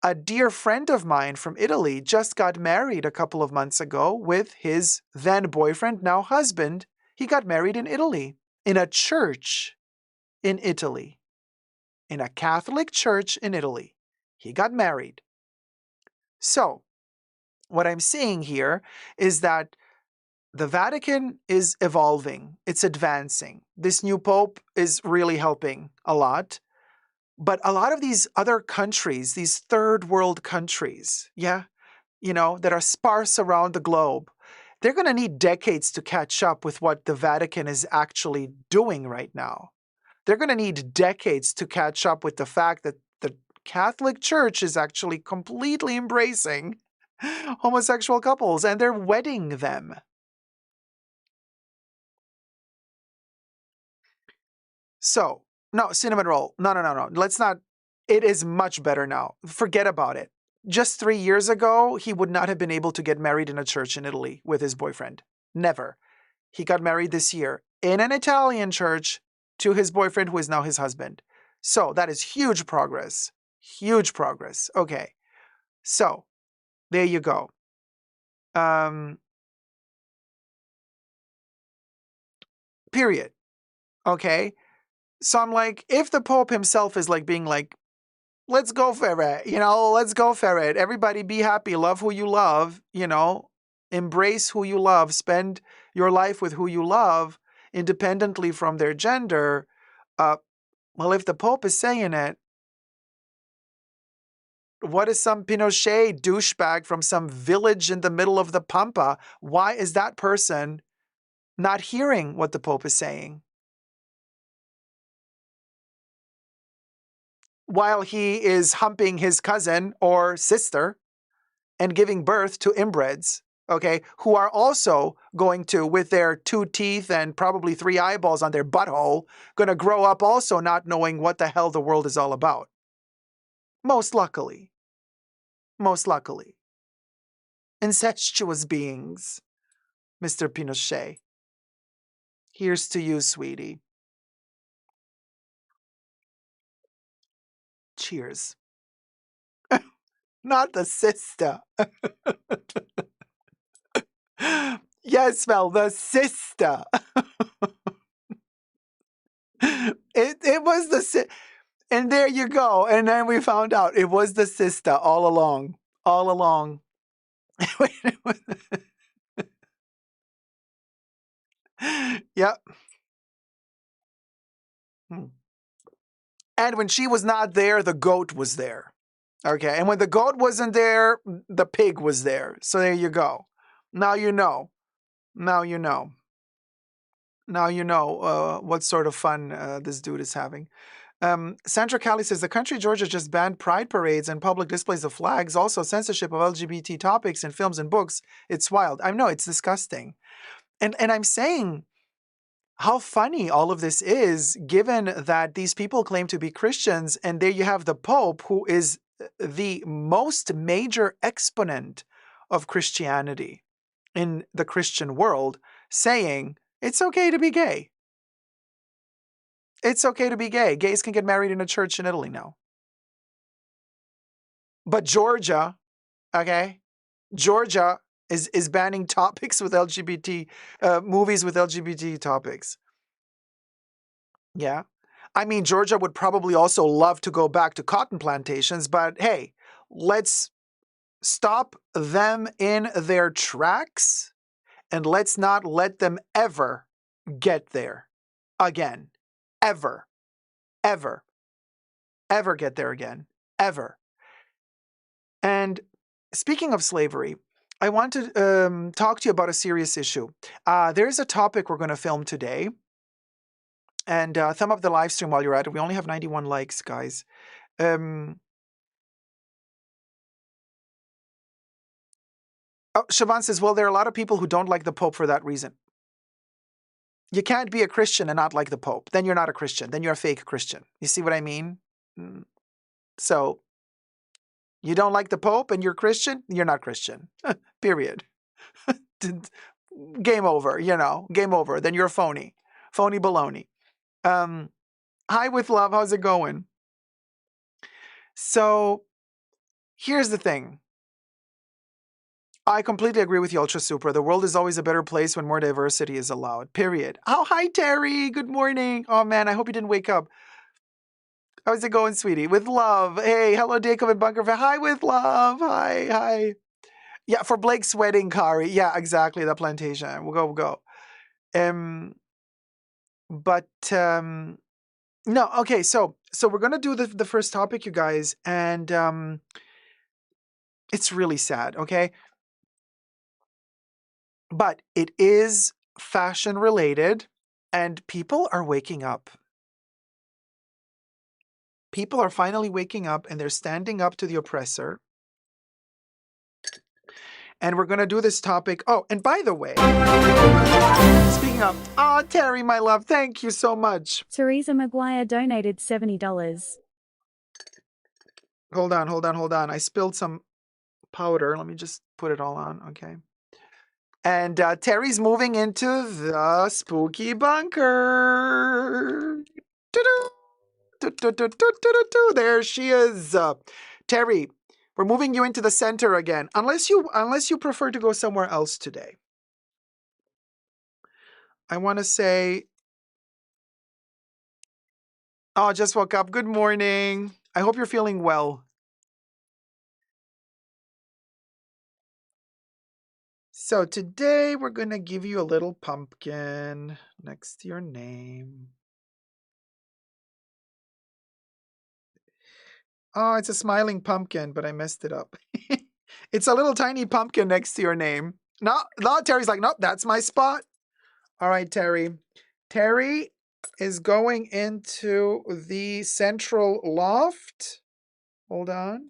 A dear friend of mine from Italy just got married a couple of months ago with his then boyfriend, now husband. He got married in Italy, in a church in Italy, in a Catholic church in Italy. He got married. So, what I'm seeing here is that the Vatican is evolving. It's advancing. This new Pope is really helping a lot. But a lot of these other countries, these third world countries, that are sparse around the globe, they're going to need decades to catch up with what the Vatican is actually doing right now. They're going to need decades to catch up with the fact that the Catholic Church is actually completely embracing homosexual couples and they're wedding them. So, no, cinnamon roll. No. Let's not. It is much better now. Forget about it. Just 3 years ago, he would not have been able to get married in a church in Italy with his boyfriend. Never. He got married this year in an Italian church to his boyfriend, who is now his husband. So that is huge progress. Huge progress. Okay. So there you go. Period. Okay. So I'm like, if the Pope himself is like being like, let's go for it, let's go for it. Everybody be happy, love who you love, embrace who you love, spend your life with who you love, independently from their gender. Well, if the Pope is saying it, what is some Pinochet douchebag from some village in the middle of the Pampa? Why is that person not hearing what the Pope is saying? While he is humping his cousin or sister, and giving birth to inbreds, okay, who are also going to, with their 2 teeth and probably 3 eyeballs on their butthole, going to grow up also not knowing what the hell the world is all about. Most luckily. Most luckily. Incestuous beings, Mr. Pinochet. Here's to you, sweetie. Cheers. Not the sister. Yes, Mel, the sister. It was the and there you go. And then we found out it was the sister all along. All along. Yep. And when she was not there, the goat was there. Okay. And when the goat wasn't there, the pig was there. So there you go. Now you know. Now you know. Now you know what sort of fun this dude is having. Sandra Callie says, the country Georgia just banned pride parades and public displays of flags, also censorship of LGBT topics in films and books. It's wild. I know, it's disgusting. And I'm saying how funny all of this is, given that these people claim to be Christians, and there you have the Pope, who is the most major exponent of Christianity in the Christian world, saying it's okay to be gay. It's okay to be gay. Gays can get married in a church in Italy now. But Georgia, okay, Georgia is banning topics with LGBT, movies with LGBT topics. Yeah. I mean, Georgia would probably also love to go back to cotton plantations, but hey, let's stop them in their tracks and let's not let them ever get there again. Ever. Ever. Ever get there again. Ever. And speaking of slavery, I want to talk to you about a serious issue. There's a topic we're going to film today. And thumb up the live stream while you're at it. We only have 91 likes, guys. Oh, Siobhan says, well, there are a lot of people who don't like the Pope for that reason. You can't be a Christian and not like the Pope. Then you're not a Christian. Then you're a fake Christian. You see what I mean? So, you don't like the Pope and you're Christian? You're not Christian. Period. Game over, game over. Then you're a phony. Phony baloney. Hi with love. How's it going? So, here's the thing. I completely agree with you, Ultra Super. The world is always a better place when more diversity is allowed. Period. Oh, hi, Terry. Good morning. Oh, man, I hope you didn't wake up. How's it going, sweetie? With love. Hey, hello, Dacob and Bunker. Hi, with love. Hi. Yeah, for Blake's wedding, Kari. Yeah, exactly. The plantation. We'll go. No, okay. So we're gonna do the first topic, you guys, and it's really sad. Okay. But it is fashion related, and people are waking up. People are finally waking up, and they're standing up to the oppressor. And we're going to do this topic. Oh, and by the way, speaking of, Terry, my love, thank you so much. Teresa McGuire donated $70. Hold on. I spilled some powder. Let me just put it all on. Okay. And Terry's moving into the spooky bunker. There she is. Terry, we're moving you into the center again. Unless you prefer to go somewhere else today. I want to say, just woke up. Good morning. I hope you're feeling well. So today we're going to give you a little pumpkin next to your name. Oh, it's a smiling pumpkin, but I messed it up. It's a little tiny pumpkin next to your name. No, Terry's like, nope, that's my spot. All right, Terry. Terry is going into the central loft. Hold on.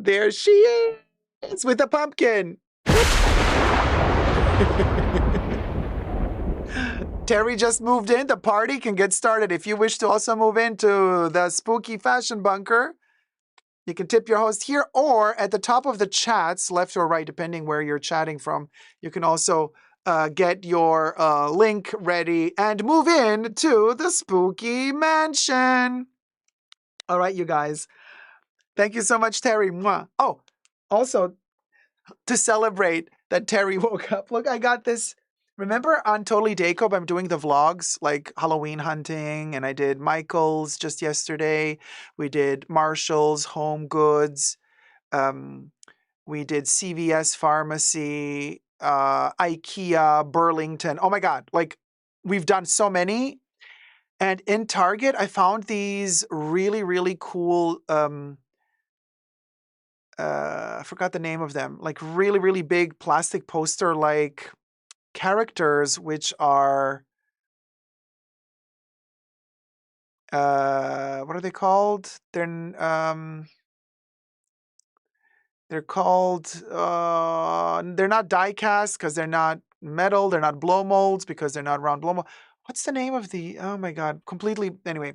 There she is with the pumpkin. Terry just moved in. The party can get started. If you wish to also move into the spooky fashion bunker, you can tip your host here or at the top of the chats, left or right, depending where you're chatting from. You can also get your link ready and move in to the spooky mansion. All right, you guys. Thank you so much, Terry. Mwah. Oh, also, to celebrate that Terry woke up, look, I got this. Remember on Totally Dacob, I'm doing the vlogs like Halloween hunting, and I did Michael's just yesterday. We did Marshall's, Home Goods. We did CVS Pharmacy, IKEA, Burlington. Oh my God, like we've done so many. And in Target, I found these really, really cool, I forgot the name of them, like really, really big plastic poster like characters, which are, what are they called? They're called, they're not die cast because they're not metal. They're not blow molds because they're not round blow mold. What's the name of the, oh my God, completely, anyway.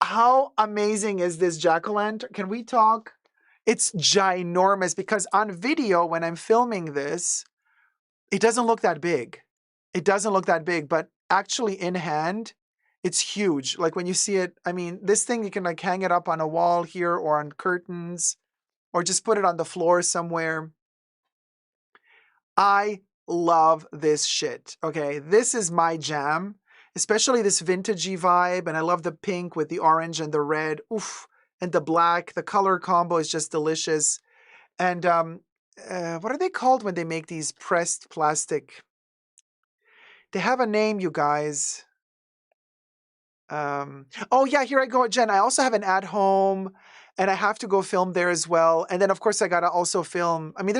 How amazing is this jack-o'-lantern? Can we talk? It's ginormous because on video, when I'm filming this, it doesn't look that big. It doesn't look that big, but actually in hand, it's huge. Like when you see it, I mean, this thing, you can like hang it up on a wall here or on curtains or just put it on the floor somewhere. I love this shit. Okay, this is my jam, especially this vintagey vibe. And I love the pink with the orange and the red. Oof. And the black. The color combo is just delicious. And what are they called when they make these pressed plastic? They have a name, you guys. Oh yeah, here I go, Jen. I also have an at home, and I have to go film there as well. And then of course I gotta also film. I mean,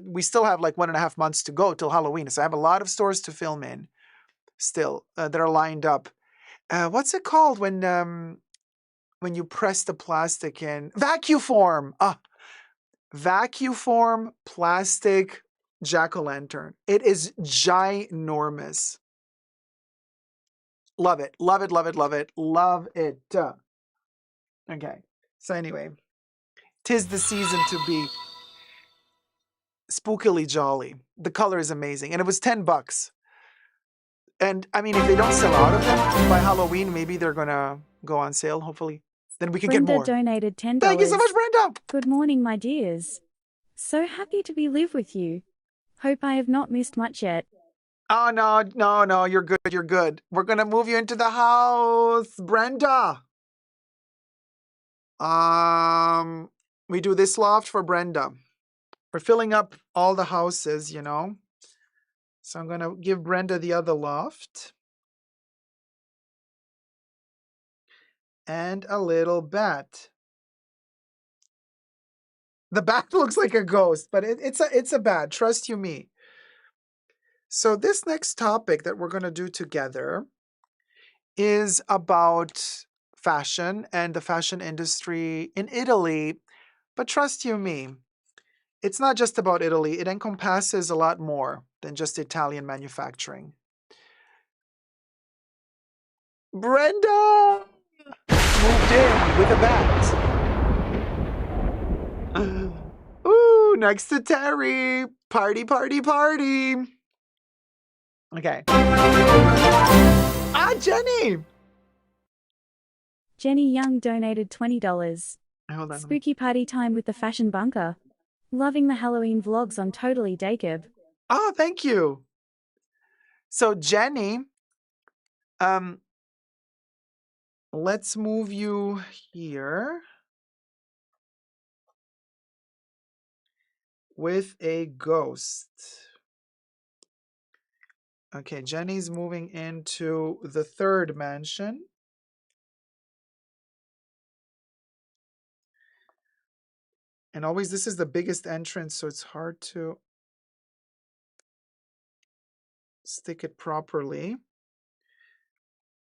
we still have like 1.5 months to go till Halloween, so I have a lot of stores to film in still that are lined up. What's it called when you press the plastic in? Vacuform. Vacuform plastic jack-o'-lantern. It is ginormous. Love it. Love it. Love it. Love it. Love it. Okay. So anyway, 'tis the season to be spookily jolly. The color is amazing. And it was $10. And I mean, if they don't sell out of them by Halloween, maybe they're gonna go on sale, hopefully. Then we can get Brenda more. donated $10. Thank you so much, Brenda. Good morning, my dears. So happy to be live with you. Hope I have not missed much yet. Oh no, you're good, you're good. We're gonna move you into the house, Brenda. We do this loft for Brenda. We're filling up all the houses, you know. So I'm gonna give Brenda the other loft. And a little bat. The bat looks like a ghost, but it's a bat, trust you me. So this next topic that we're gonna do together is about fashion and the fashion industry in Italy. But trust you me, it's not just about Italy. It encompasses a lot more than just Italian manufacturing. Brenda moved in with a bat. Ooh, next to Terry. Party, party, party. Okay. Jenny. Jenny Young donated $20. Hold on. Spooky party time with the fashion bunker. Loving the Halloween vlogs on Totally Dacob. Oh, thank you. So Jenny, let's move you here with a ghost. Okay, Jenny's moving into the third mansion. And always, this is the biggest entrance, so it's hard to stick it properly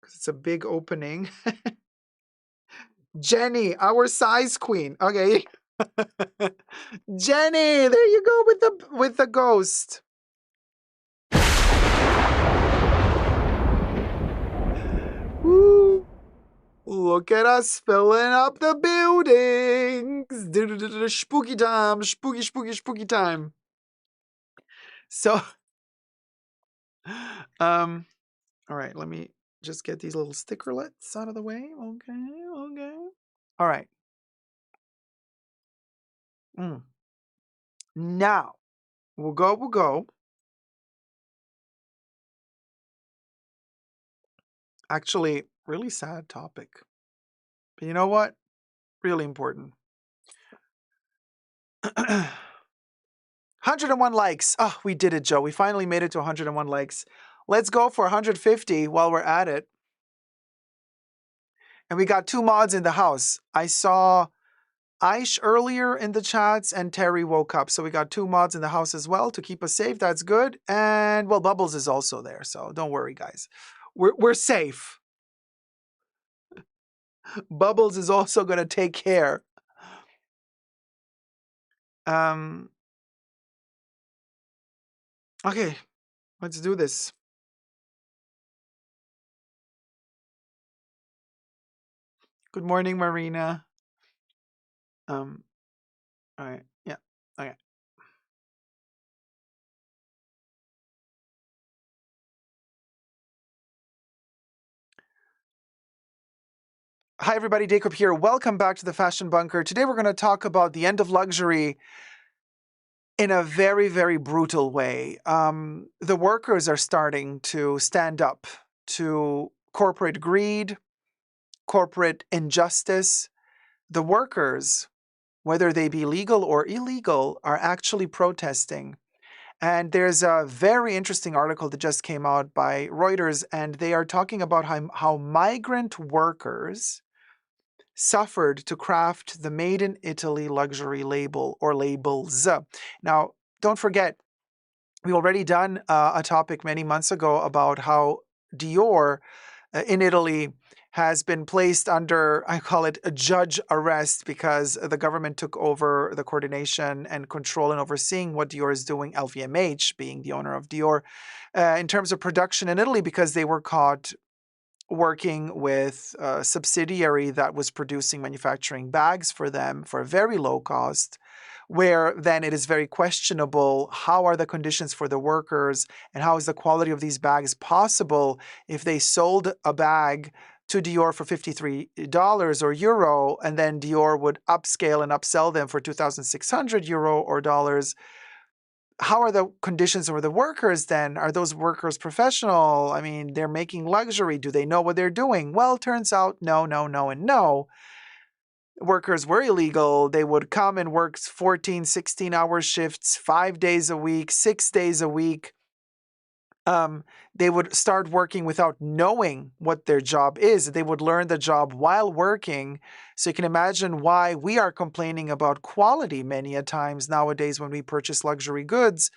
because it's a big opening. Jenny, our size queen. Okay. Jenny, there you go with the ghost. Woo. Look at us filling up the buildings. Spooky time, spooky time. So, all right, let me just get these little stickerlets out of the way. Okay. All right. Now, we'll go. Actually, really sad topic. But you know what? Really important. 101 likes. Oh, we did it, Joe. We finally made it to 101 likes. Let's go for 150 while we're at it. And we got 2 mods in the house. I saw Aish earlier in the chats and Terry woke up. So we got 2 mods in the house as well to keep us safe. That's good. And well, Bubbles is also there. So don't worry, guys. We're safe. Bubbles is also going to take care. Okay, let's do this. Good morning, Marina. All right, yeah, okay. Hi, everybody. Dacob here. Welcome back to the Fashion Bunker. Today, we're going to talk about the end of luxury in a very, very brutal way. The workers are starting to stand up to corporate greed, corporate injustice. The workers, whether they be legal or illegal, are actually protesting. And there's a very interesting article that just came out by Reuters, and they are talking about how migrant workers suffered to craft the Made in Italy luxury label or labels. Now, don't forget, we already done a topic many months ago about how Dior in Italy has been placed under, I call it a judge arrest, because the government took over the coordination and control and overseeing what Dior is doing, LVMH being the owner of Dior, in terms of production in Italy, because they were caught working with a subsidiary that was producing manufacturing bags for them for a very low cost, where then it is very questionable how are the conditions for the workers and how is the quality of these bags possible if they sold a bag to Dior for $53 or euro, and then Dior would upscale and upsell them for 2,600 euro or dollars. How are the conditions for the workers then? Are those workers professional? I mean, they're making luxury. Do they know what they're doing? Well, it turns out no, and no. Workers were illegal. They would come and work 14, 16-hour shifts, 5 days a week, 6 days a week. They would start working without knowing what their job is. They would learn the job while working. So you can imagine why we are complaining about quality many a times nowadays when we purchase luxury goods.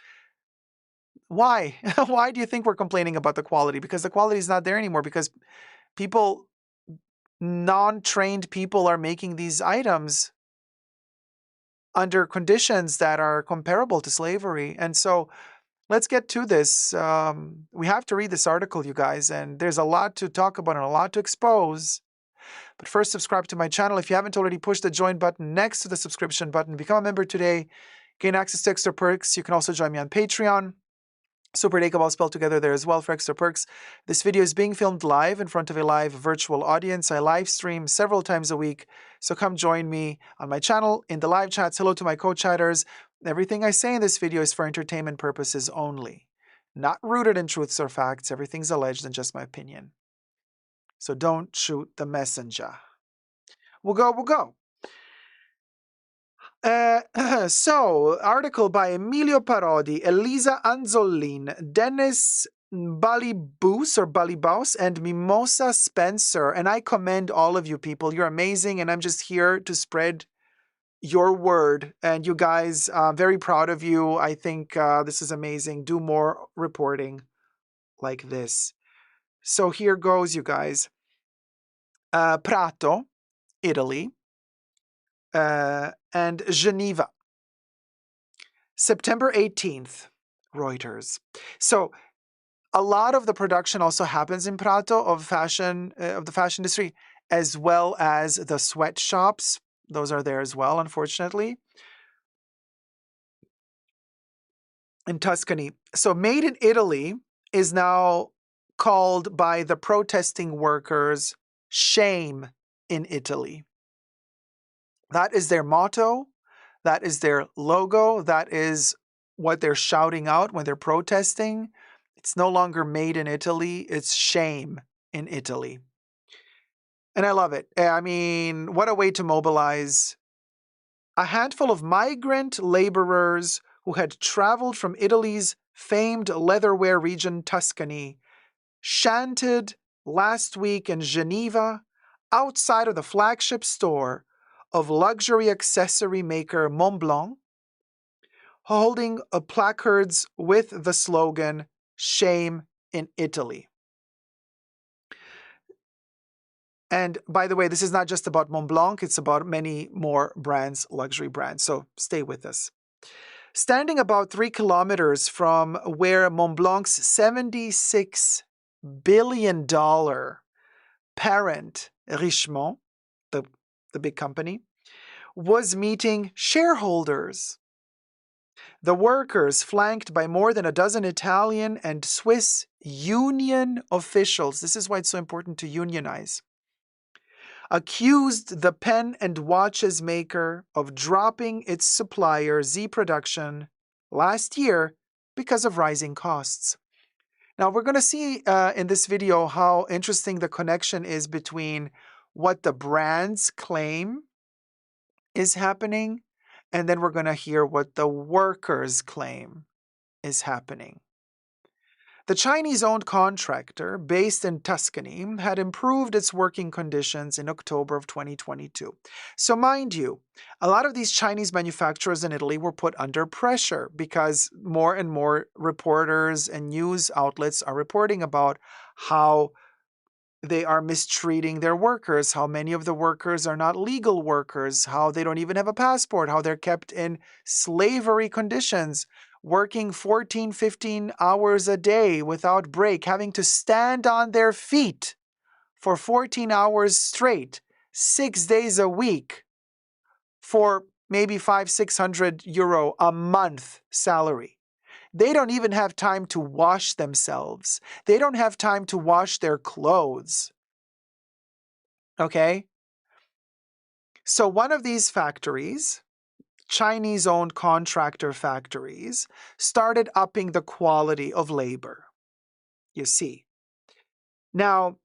Why? Why do you think we're complaining about the quality? Because the quality is not there anymore, because people, non-trained people, are making these items under conditions that are comparable to slavery. And so let's get to this. We have to read this article, you guys, and there's a lot to talk about and a lot to expose. But first, subscribe to my channel. If you haven't already, push the join button next to the subscription button. Become a member today. Gain access to extra perks. You can also join me on Patreon. Super Dacob all spelled together there as well for extra perks. This video is being filmed live in front of a live virtual audience. I live stream several times a week, so come join me on my channel in the live chats. Hello to my co-chatters. Everything I say in this video is for entertainment purposes only, not rooted in truths or facts. Everything's alleged and just my opinion. So don't shoot the messenger. We'll go. So, article by Emilio Parodi, Elisa Anzolin, Dennis Balibus and Mimosa Spencer. And I commend all of you people. You're amazing, and I'm just here to spread your word. And you guys, very proud of you. I think this is amazing. Do more reporting like this. So here goes, you guys. Prato, Italy, and Geneva. September 18th, Reuters. So a lot of the production also happens in Prato of fashion, of the fashion industry, as well as the sweatshops. Those are there as well, unfortunately. In Tuscany. So made in Italy is now called by the protesting workers shame in Italy. That is their motto. That is their logo. That is what they're shouting out when they're protesting. It's no longer made in Italy. It's shame in Italy. And I love it. I mean, what a way to mobilize. A handful of migrant laborers who had traveled from Italy's famed leatherware region, Tuscany, chanted last week in Geneva outside of the flagship store of luxury accessory maker Montblanc, holding placards with the slogan, "Shame in Italy." And by the way, this is not just about Montblanc, it's about many more brands, luxury brands. So stay with us. Standing about 3 kilometers from where Montblanc's $76 billion parent, Richemont, the big company, was meeting shareholders. The workers, flanked by more than a dozen Italian and Swiss union officials, this is why it's so important to unionize, accused the pen and watches maker of dropping its supplier Z Production last year because of rising costs. Now, we're going to see in this video how interesting the connection is between what the brands claim is happening, and then we're going to hear what the workers claim is happening. The Chinese-owned contractor, based in Tuscany, had improved its working conditions in October of 2022. So mind you, a lot of these Chinese manufacturers in Italy were put under pressure because more and more reporters and news outlets are reporting about how they are mistreating their workers, how many of the workers are not legal workers, how they don't even have a passport, how they're kept in slavery conditions, working 14, 15 hours a day without break, having to stand on their feet for 14 hours straight, 6 days a week, for maybe 500-600 euro a month salary. They don't even have time to wash themselves. They don't have time to wash their clothes. Okay? So one of these factories, Chinese-owned contractor factories, started upping the quality of labor. You see. Now,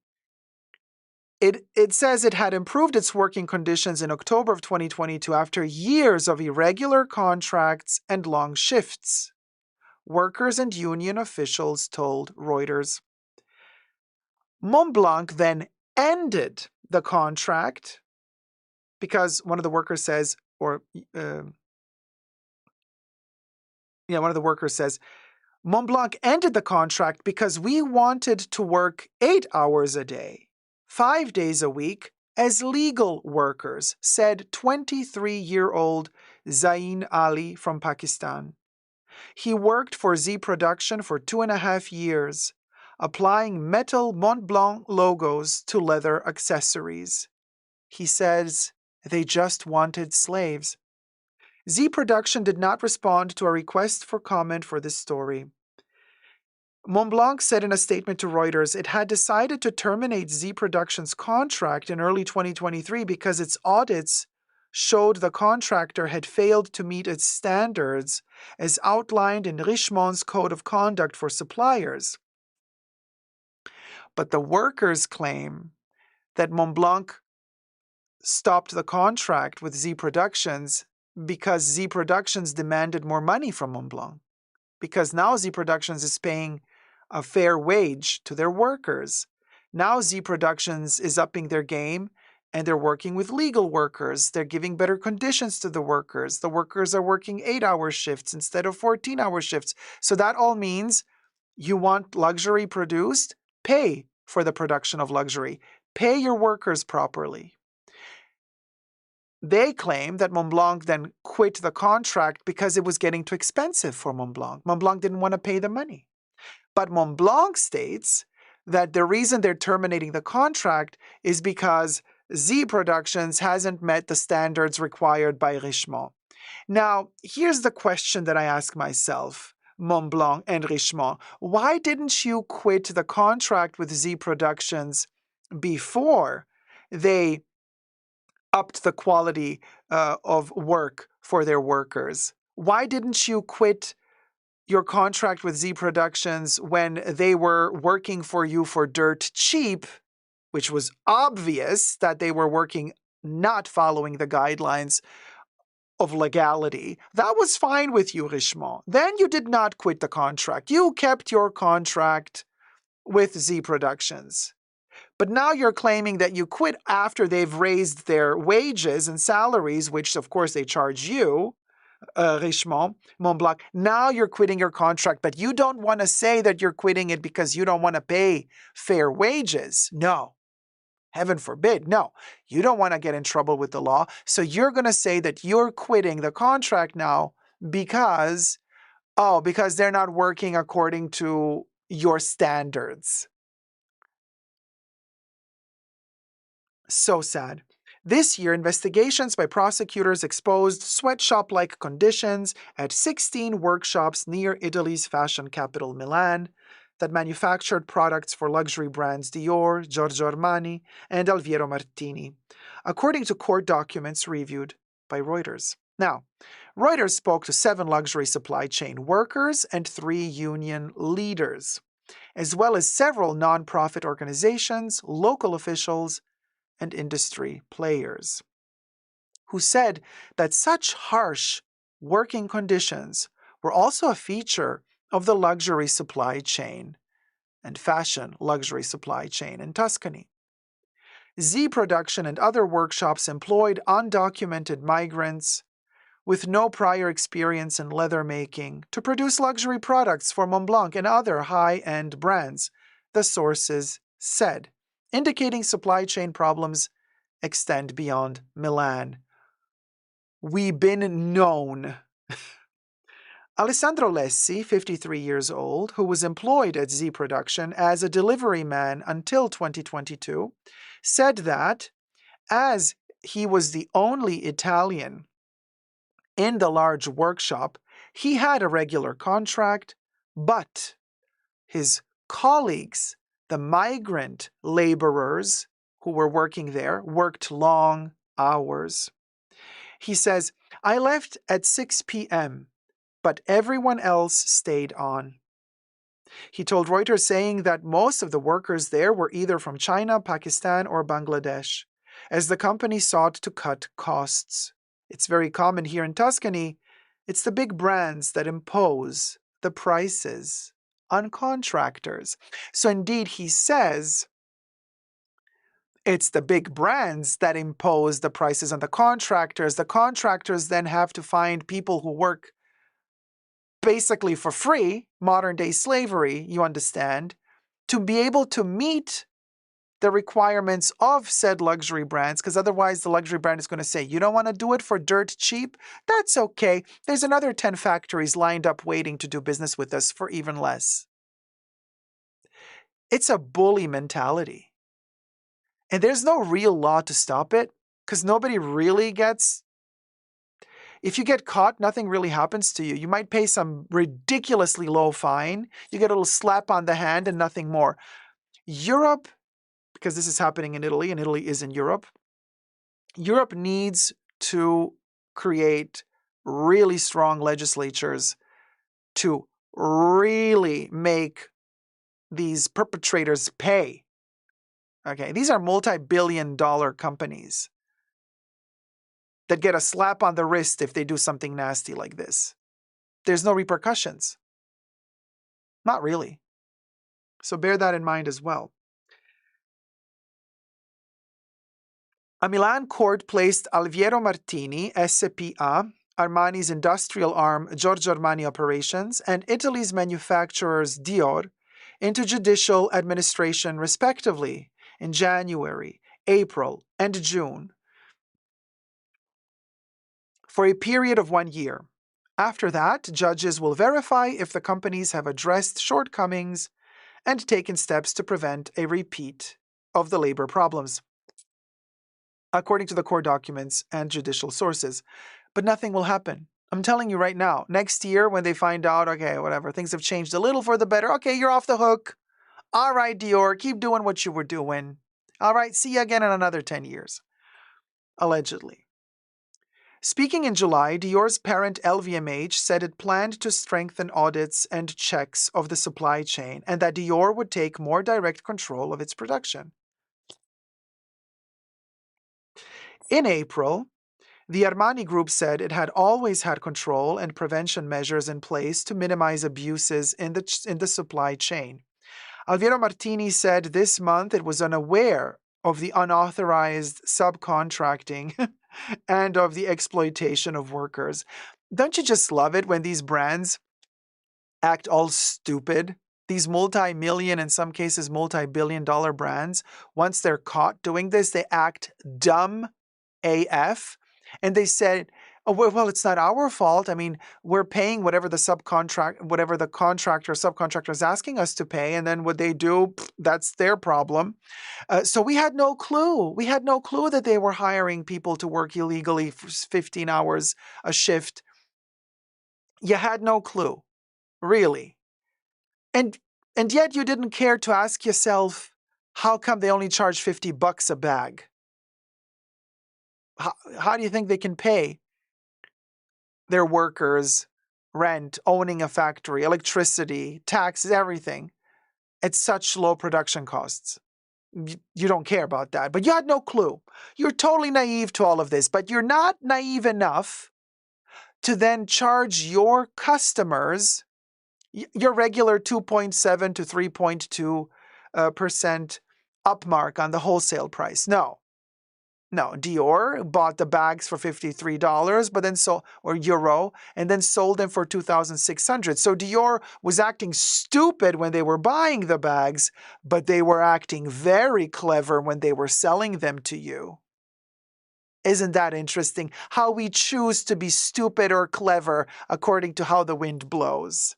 it says it had improved its working conditions in October of 2022 after years of irregular contracts and long shifts. Workers and union officials told Reuters. Montblanc then ended the contract because one of the workers says, one of the workers says, Montblanc ended the contract because we wanted to work 8 hours a day, 5 days a week as legal workers, said 23-year-old Zain Ali from Pakistan. He worked for Z Production for 2.5 years, applying metal Montblanc logos to leather accessories. He says they just wanted slaves. Z Production did not respond to a request for comment for this story. Montblanc said in a statement to Reuters it had decided to terminate Z Production's contract in early 2023 because its audits showed the contractor had failed to meet its standards as outlined in Richemont's Code of Conduct for Suppliers. But the workers claim that Montblanc stopped the contract with Z Productions because Z Productions demanded more money from Montblanc. Because now Z Productions is paying a fair wage to their workers. Now Z Productions is upping their game and they're working with legal workers. They're giving better conditions to the workers. The workers are working 8-hour shifts instead of 14-hour shifts. So that all means you want luxury produced? Pay for the production of luxury. Pay your workers properly. They claim that Montblanc then quit the contract because it was getting too expensive for Montblanc. Montblanc didn't want to pay the money. But Montblanc states that the reason they're terminating the contract is because Z Productions hasn't met the standards required by Richemont. Now, here's the question that I ask myself, Montblanc and Richemont. Why didn't you quit the contract with Z Productions before they upped the quality of work for their workers? Why didn't you quit your contract with Z Productions when they were working for you for dirt cheap, which was obvious that they were working not following the guidelines of legality? That was fine with you, Richemont. Then you did not quit the contract. You kept your contract with Z Productions. But now you're claiming that you quit after they've raised their wages and salaries, which of course they charge you, Richemont, Montblanc. Now you're quitting your contract, but you don't want to say that you're quitting it because you don't want to pay fair wages. No. Heaven forbid. No. You don't want to get in trouble with the law. So you're going to say that you're quitting the contract now because they're not working according to your standards. So sad. This year, investigations by prosecutors exposed sweatshop-like conditions at 16 workshops near Italy's fashion capital Milan that manufactured products for luxury brands Dior, Giorgio Armani, and Alviero Martini, according to court documents reviewed by Reuters. Now, Reuters spoke to 7 luxury supply chain workers and 3 union leaders, as well as several nonprofit organizations, local officials, and industry players, who said that such harsh working conditions were also a feature of the luxury supply chain and fashion luxury supply chain in Tuscany. Z Production and other workshops employed undocumented migrants with no prior experience in leather making to produce luxury products for Montblanc and other high-end brands, the sources said, indicating supply chain problems extend beyond Milan. We've been known. Alessandro Lessi, 53 years old, who was employed at Z Production as a delivery man until 2022, said that as he was the only Italian in the large workshop, he had a regular contract, but his colleagues, the migrant laborers who were working there, worked long hours. He says, I left at 6 p.m., but everyone else stayed on. He told Reuters, saying that most of the workers there were either from China, Pakistan, or Bangladesh, as the company sought to cut costs. It's very common here in Tuscany. It's the big brands that impose the prices on contractors. So indeed, he says, it's the big brands that impose the prices on the contractors. The contractors then have to find people who work basically for free, modern-day slavery, you understand, to be able to meet the requirements of said luxury brands, because otherwise the luxury brand is going to say, you don't want to do it for dirt cheap? That's okay. There's another 10 factories lined up waiting to do business with us for even less. It's a bully mentality. And there's no real law to stop it, because nobody really gets... If you get caught, nothing really happens to you. You might pay some ridiculously low fine. You get a little slap on the hand and nothing more. Europe, because this is happening in Italy, and Italy is in Europe, Europe needs to create really strong legislatures to really make these perpetrators pay. Okay, these are multi-billion-dollar companies that get a slap on the wrist if they do something nasty like this. There's no repercussions. Not really. So bear that in mind as well. A Milan court placed Alviero Martini, SPA, Armani's industrial arm Giorgio Armani Operations, and Italy's manufacturers Dior into judicial administration respectively in January, April, and June, for a period of 1 year. After that, judges will verify if the companies have addressed shortcomings and taken steps to prevent a repeat of the labor problems, according to the court documents and judicial sources. But nothing will happen. I'm telling you right now, next year when they find out, okay, whatever, things have changed a little for the better, okay, you're off the hook. All right, Dior, keep doing what you were doing. All right, see you again in another 10 years. Allegedly. Speaking in July, Dior's parent LVMH said it planned to strengthen audits and checks of the supply chain and that Dior would take more direct control of its production. In April, the Armani Group said it had always had control and prevention measures in place to minimize abuses in the supply chain. Alviero Martini said this month it was unaware of the unauthorized subcontracting and of the exploitation of workers. Don't you just love it when these brands act all stupid? These multi-million, in some cases multi-billion-dollar brands, once they're caught doing this, they act dumb AF. And they said, oh, well, it's not our fault. I mean, we're paying whatever the contractor or subcontractor is asking us to pay. And then what they do, that's their problem. So we had no clue. We had no clue that they were hiring people to work illegally for 15 hours a shift. You had no clue, really. And yet you didn't care to ask yourself, how come they only charge $50 a bag? How do you think they can pay their workers rent, owning a factory, electricity, taxes, everything at such low production costs? You don't care about that, but you had no clue. You're totally naive to all of this, but you're not naive enough to then charge your customers your regular 2.7 to 3.2% upmark on the wholesale price. No, Dior bought the bags for $53, but then or euro, and then sold them for $2,600. So Dior was acting stupid when they were buying the bags, but they were acting very clever when they were selling them to you. Isn't that interesting? How we choose to be stupid or clever according to how the wind blows.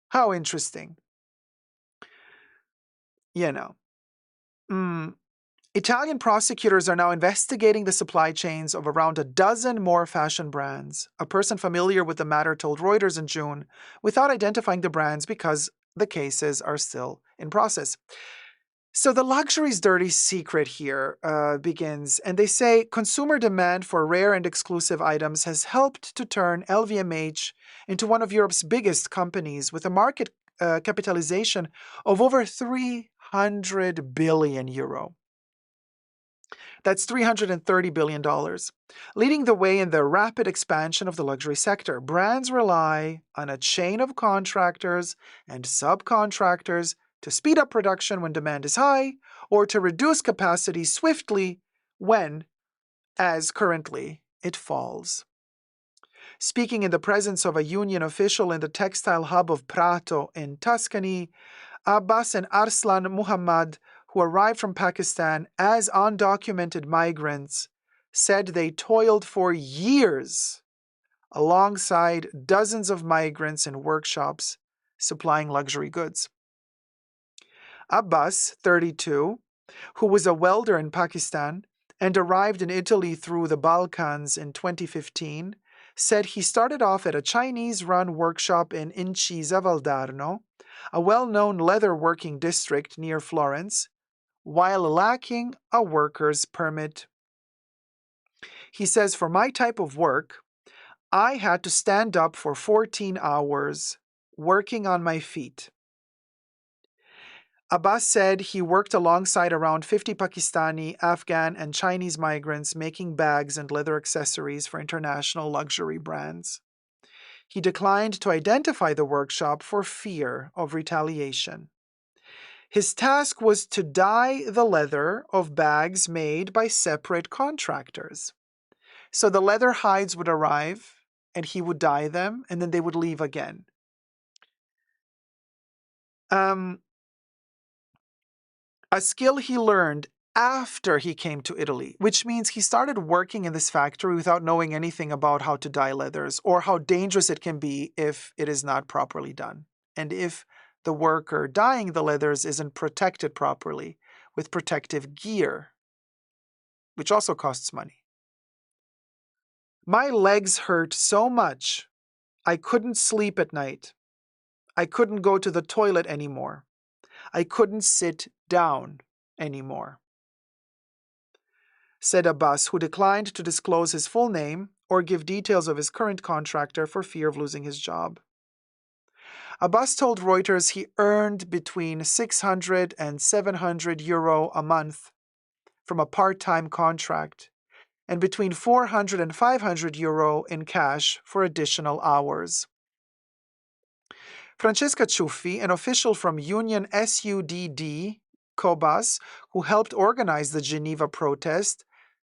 How interesting. You know. Italian prosecutors are now investigating the supply chains of around a dozen more fashion brands. A person familiar with the matter told Reuters in June, without identifying the brands because the cases are still in process. So the luxury's dirty secret here begins, and they say consumer demand for rare and exclusive items has helped to turn LVMH into one of Europe's biggest companies with a market capitalization of over 300 billion euro. That's $330 billion, leading the way in the rapid expansion of the luxury sector. Brands rely on a chain of contractors and subcontractors to speed up production when demand is high, or to reduce capacity swiftly when, as currently, it falls. Speaking in the presence of a union official in the textile hub of Prato in Tuscany, Abbas and Arslan Muhammad, who arrived from Pakistan as undocumented migrants, said they toiled for years alongside dozens of migrants in workshops supplying luxury goods. Abbas, 32, who was a welder in Pakistan and arrived in Italy through the Balkans in 2015, said he started off at a Chinese-run workshop in Incisa Valdarno, a well-known leather working district near Florence, while lacking a worker's permit. He says, for my type of work, I had to stand up for 14 hours, working on my feet. Abbas said he worked alongside around 50 Pakistani, Afghan, and Chinese migrants making bags and leather accessories for international luxury brands. He declined to identify the workshop for fear of retaliation. His task was to dye the leather of bags made by separate contractors. So the leather hides would arrive, and he would dye them, and then they would leave again. A skill he learned after he came to Italy, which means he started working in this factory without knowing anything about how to dye leathers or how dangerous it can be if it is not properly done, and if the worker dyeing the leathers isn't protected properly with protective gear, which also costs money. My legs hurt so much, I couldn't sleep at night. I couldn't go to the toilet anymore. I couldn't sit down anymore, said Abbas, who declined to disclose his full name or give details of his current contractor for fear of losing his job. Abbas told Reuters he earned between 600 and 700 euro a month from a part-time contract and between 400 and 500 euro in cash for additional hours. Francesca Ciuffi, an official from Union SUDD, Cobas, who helped organize the Geneva protest,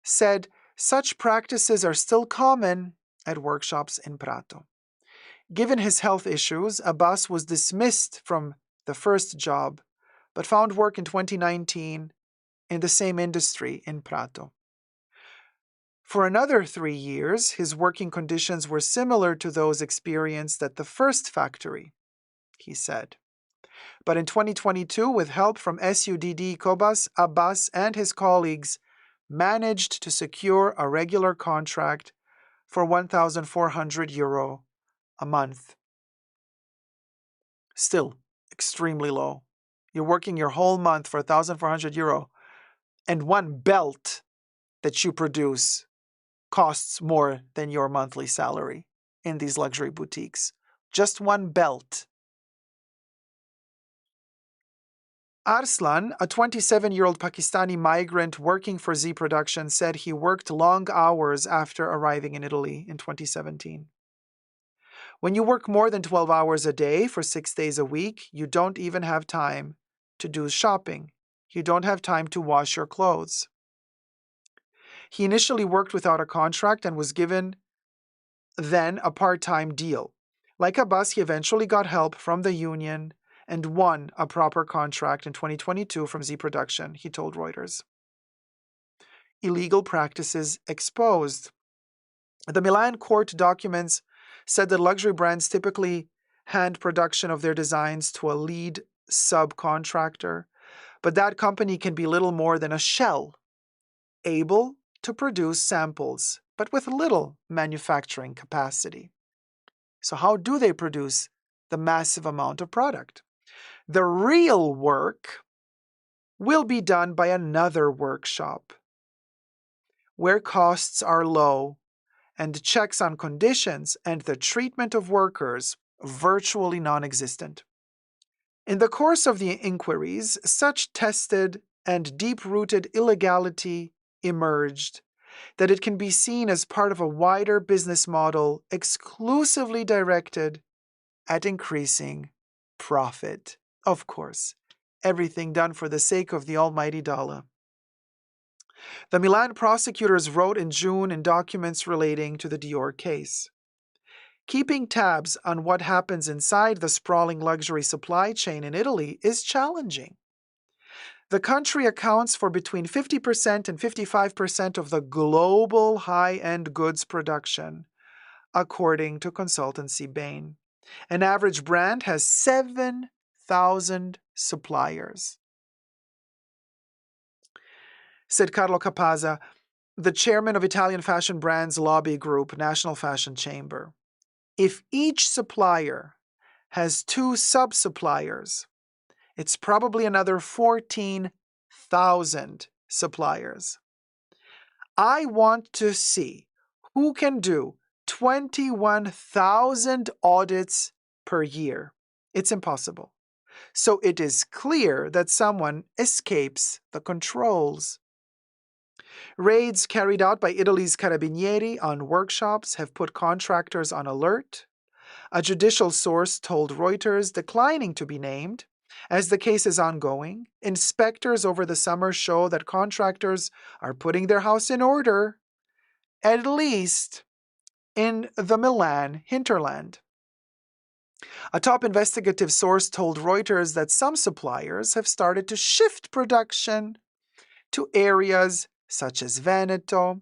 said such practices are still common at workshops in Prato. Given his health issues, Abbas was dismissed from the first job, but found work in 2019 in the same industry in Prato. For another 3 years, his working conditions were similar to those experienced at the first factory, he said. But in 2022, with help from SUDD Cobas, Abbas and his colleagues managed to secure a regular contract for 1,400 euro a month. Still extremely low. You're working your whole month for 1,400 euro, and one belt that you produce costs more than your monthly salary in these luxury boutiques. Just one belt. Arslan, a 27-year-old Pakistani migrant working for Z Production, said he worked long hours after arriving in Italy in 2017. When you work more than 12 hours a day for 6 days a week, you don't even have time to do shopping. You don't have time to wash your clothes. He initially worked without a contract and was given then a part-time deal. Like Abbas, he eventually got help from the union and won a proper contract in 2022 from Z Production, he told Reuters. Illegal practices exposed. The Milan court documents said that luxury brands typically hand production of their designs to a lead subcontractor, but that company can be little more than a shell, able to produce samples, but with little manufacturing capacity. So how do they produce the massive amount of product? The real work will be done by another workshop, where costs are low and checks on conditions and the treatment of workers virtually non-existent. In the course of the inquiries, such tested and deep-rooted illegality emerged that it can be seen as part of a wider business model exclusively directed at increasing profit. Of course, everything done for the sake of the almighty dollar. The Milan prosecutors wrote in June in documents relating to the Dior case. Keeping tabs on what happens inside the sprawling luxury supply chain in Italy is challenging. The country accounts for between 50% and 55% of the global high-end goods production, according to consultancy Bain. An average brand has 7,000 suppliers, said Carlo Capazza, the chairman of Italian fashion brands lobby group, National Fashion Chamber. If each supplier has 2 sub-suppliers, it's probably another 14,000 suppliers. I want to see who can do 21,000 audits per year. It's impossible. So it is clear that someone escapes the controls. Raids carried out by Italy's Carabinieri on workshops have put contractors on alert. A judicial source told Reuters, declining to be named, as the case is ongoing, inspectors over the summer show that contractors are putting their house in order, at least in the Milan hinterland. A top investigative source told Reuters that some suppliers have started to shift production to areas such as Veneto,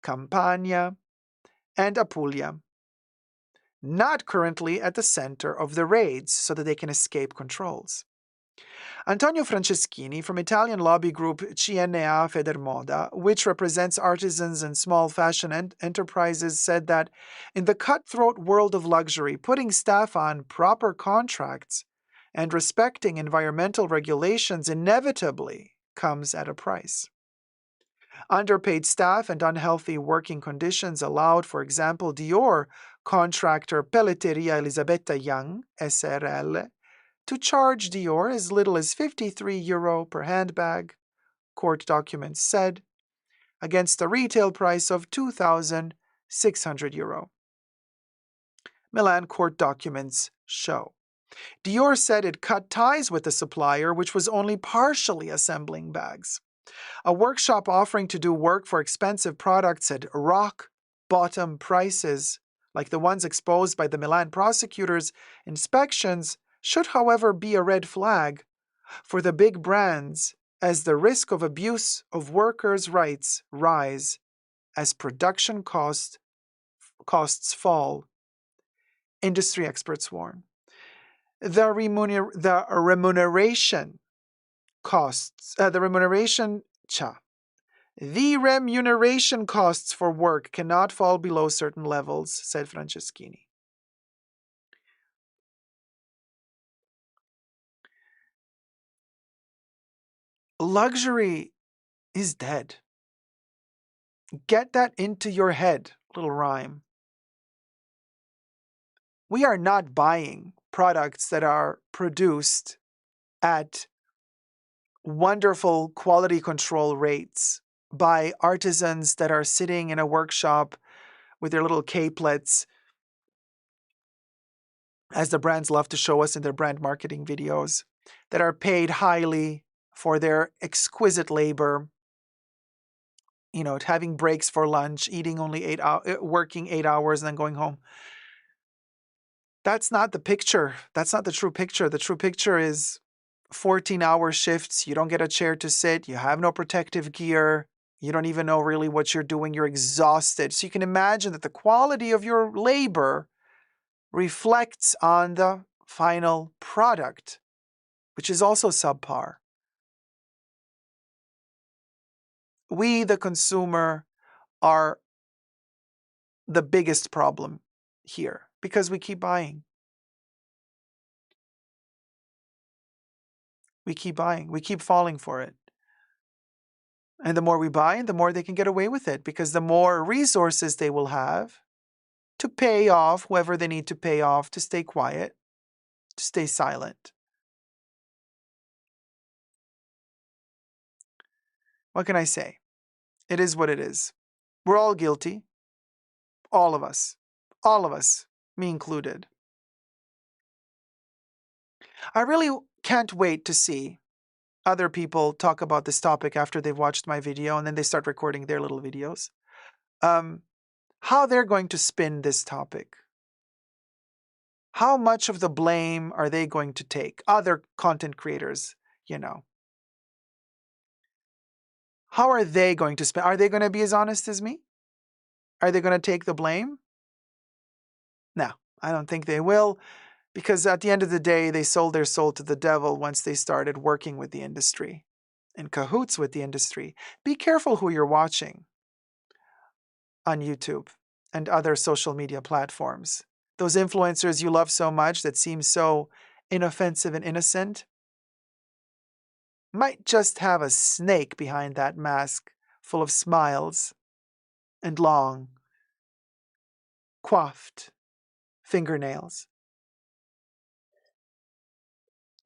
Campania, and Apulia, not currently at the center of the raids so that they can escape controls. Antonio Franceschini from Italian lobby group CNA Federmoda, which represents artisans and small fashion enterprises, said that in the cutthroat world of luxury, putting staff on proper contracts and respecting environmental regulations inevitably comes at a price. Underpaid staff and unhealthy working conditions allowed, for example, Dior contractor Pelletteria Elisabetta Young, SRL, to charge Dior as little as €53 per handbag, court documents said, against a retail price of €2,600. Milan court documents show. Dior said it cut ties with the supplier, which was only partially assembling bags. A workshop offering to do work for expensive products at rock-bottom prices, like the ones exposed by the Milan prosecutors' inspections, should, however, be a red flag for the big brands as the risk of abuse of workers' rights rise as production costs fall, industry experts warn. The remuneration costs for work cannot fall below certain levels, said Franceschini. Luxury is dead. Get that into your head, little rhyme. We are not buying products that are produced at wonderful quality control rates by artisans that are sitting in a workshop with their little capelets, as the brands love to show us in their brand marketing videos, that are paid highly for their exquisite labor, having breaks for lunch, eating only 8 hours, working 8 hours and then going home. That's not the picture. That's not the true picture. The true picture is 14-hour shifts. You don't get a chair to sit. You have no protective gear. You don't even know really what you're doing. You're exhausted. So you can imagine that the quality of your labor reflects on the final product, which is also subpar. We, the consumer, are the biggest problem here because we keep buying. We keep buying. We keep falling for it. And the more we buy, the more they can get away with it, because the more resources they will have to pay off whoever they need to pay off to stay quiet, to stay silent. What can I say? It is what it is. We're all guilty. All of us. All of us, me included. I really can't wait to see other people talk about this topic after they've watched my video and then they start recording their little videos. How they're going to spin this topic. How much of the blame are they going to take? Other content creators, How are they going to spin? Are they going to be as honest as me? Are they going to take the blame? No, I don't think they will, because at the end of the day, they sold their soul to the devil once they started working with the industry, in cahoots with the industry. Be careful who you're watching on YouTube and other social media platforms. Those influencers you love so much that seem so inoffensive and innocent might just have a snake behind that mask full of smiles and long, coiffed fingernails.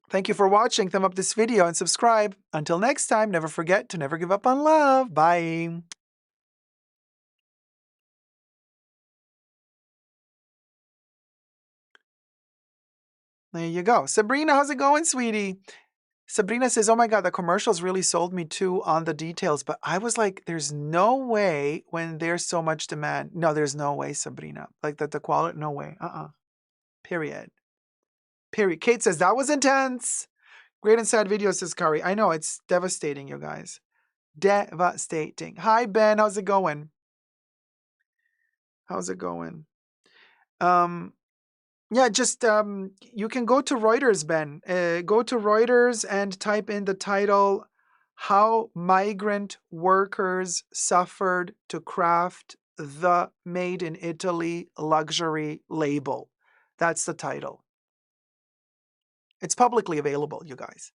Thank you for watching. Thumb up this video and subscribe. Until next time, never forget to never give up on love. Bye. There you go. Sabrina, how's it going, sweetie? Sabrina says, oh my God, the commercials really sold me too on the details. But I was like, there's no way when there's so much demand. No, there's no way, Sabrina. Like that the quality, no way. Period. Period. Kate says, that was intense. Great and sad video, says Kari. I know, it's devastating, you guys. Devastating. Hi, Ben. How's it going? How's it going? Yeah, just you can go to Reuters, Ben. Go to Reuters and type in the title, How Migrant Workers Suffered to Craft the Made in Italy Luxury Label. That's the title. It's publicly available, you guys.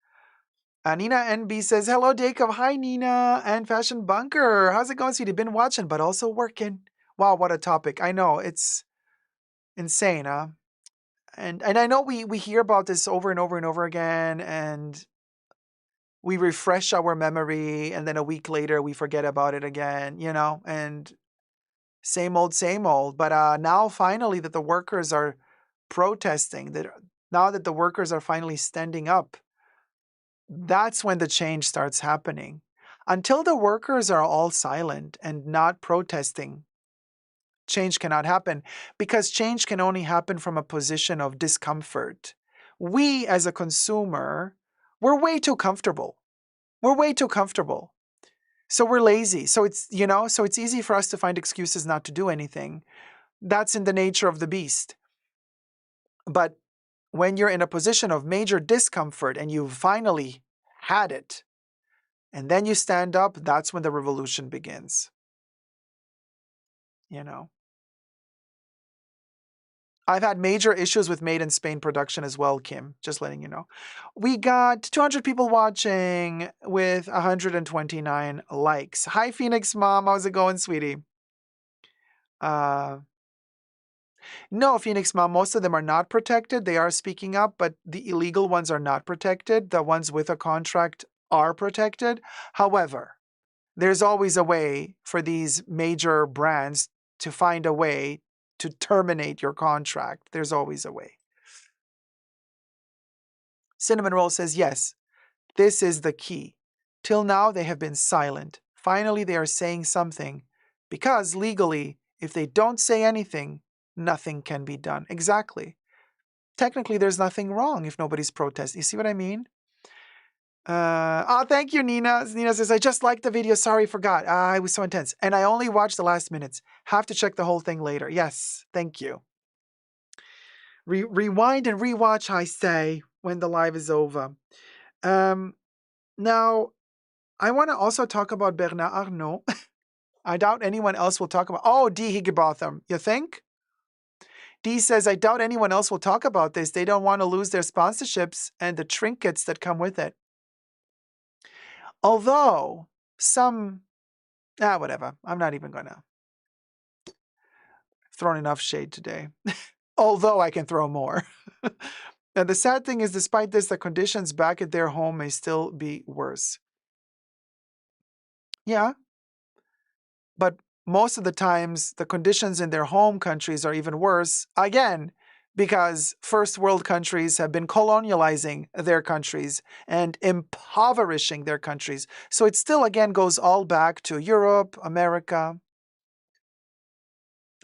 Nina NB says, hello, Dacob. Hi, Nina. And Fashion Bunker. How's it going, sweetie? Been watching, but also working. Wow, what a topic. I know, it's insane, huh? And I know we hear about this over and over and over again, and we refresh our memory, and then a week later we forget about it again, and same old, same old. But now finally that the workers are protesting, now that the workers are finally standing up, that's when the change starts happening. Until the workers are all silent and not protesting, change cannot happen, because change can only happen from a position of discomfort. We, as a consumer, we're way too comfortable. We're way too comfortable. So we're lazy. So it's easy for us to find excuses not to do anything. That's in the nature of the beast. But when you're in a position of major discomfort and you've finally had it, and then you stand up, that's when the revolution begins. I've had major issues with Made in Spain production as well, Kim, just letting you know. We got 200 people watching with 129 likes. Hi, Phoenix Mom. How's it going, sweetie? No, Phoenix Mom, most of them are not protected. They are speaking up, but the illegal ones are not protected. The ones with a contract are protected. However, there's always a way for these major brands to find a way to terminate your contract. There's always a way. Cinnamon Roll says, yes, this is the key. Till now, they have been silent. Finally, they are saying something, because legally, if they don't say anything, nothing can be done. Exactly. Technically, there's nothing wrong if nobody's protesting. You see what I mean? Thank you, Nina. Nina says, I just liked the video. Sorry, forgot. It was so intense. And I only watched the last minutes. Have to check the whole thing later. Yes, thank you. Rewind and rewatch, I say, when the live is over. Now, I want to also talk about Bernard Arnault. I doubt anyone else will talk about... Oh, D. Higginbotham. You think? D says, I doubt anyone else will talk about this. They don't want to lose their sponsorships and the trinkets that come with it. Although, some... whatever. I'm not even going to... Thrown enough shade today. Although I can throw more. And the sad thing is, despite this, the conditions back at their home may still be worse. Yeah. But most of the times, the conditions in their home countries are even worse. Again, because first world countries have been colonializing their countries and impoverishing their countries. So it still, again, goes all back to Europe, America,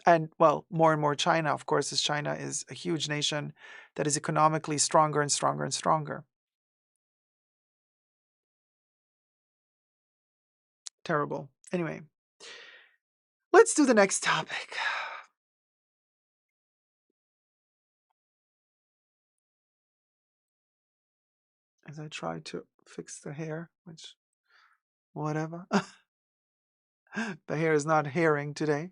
and, well, more and more China, of course, as China is a huge nation that is economically stronger and stronger and stronger. Terrible. Anyway, let's do the next topic. As I try to fix the hair, which, whatever. The hair is not hairing today.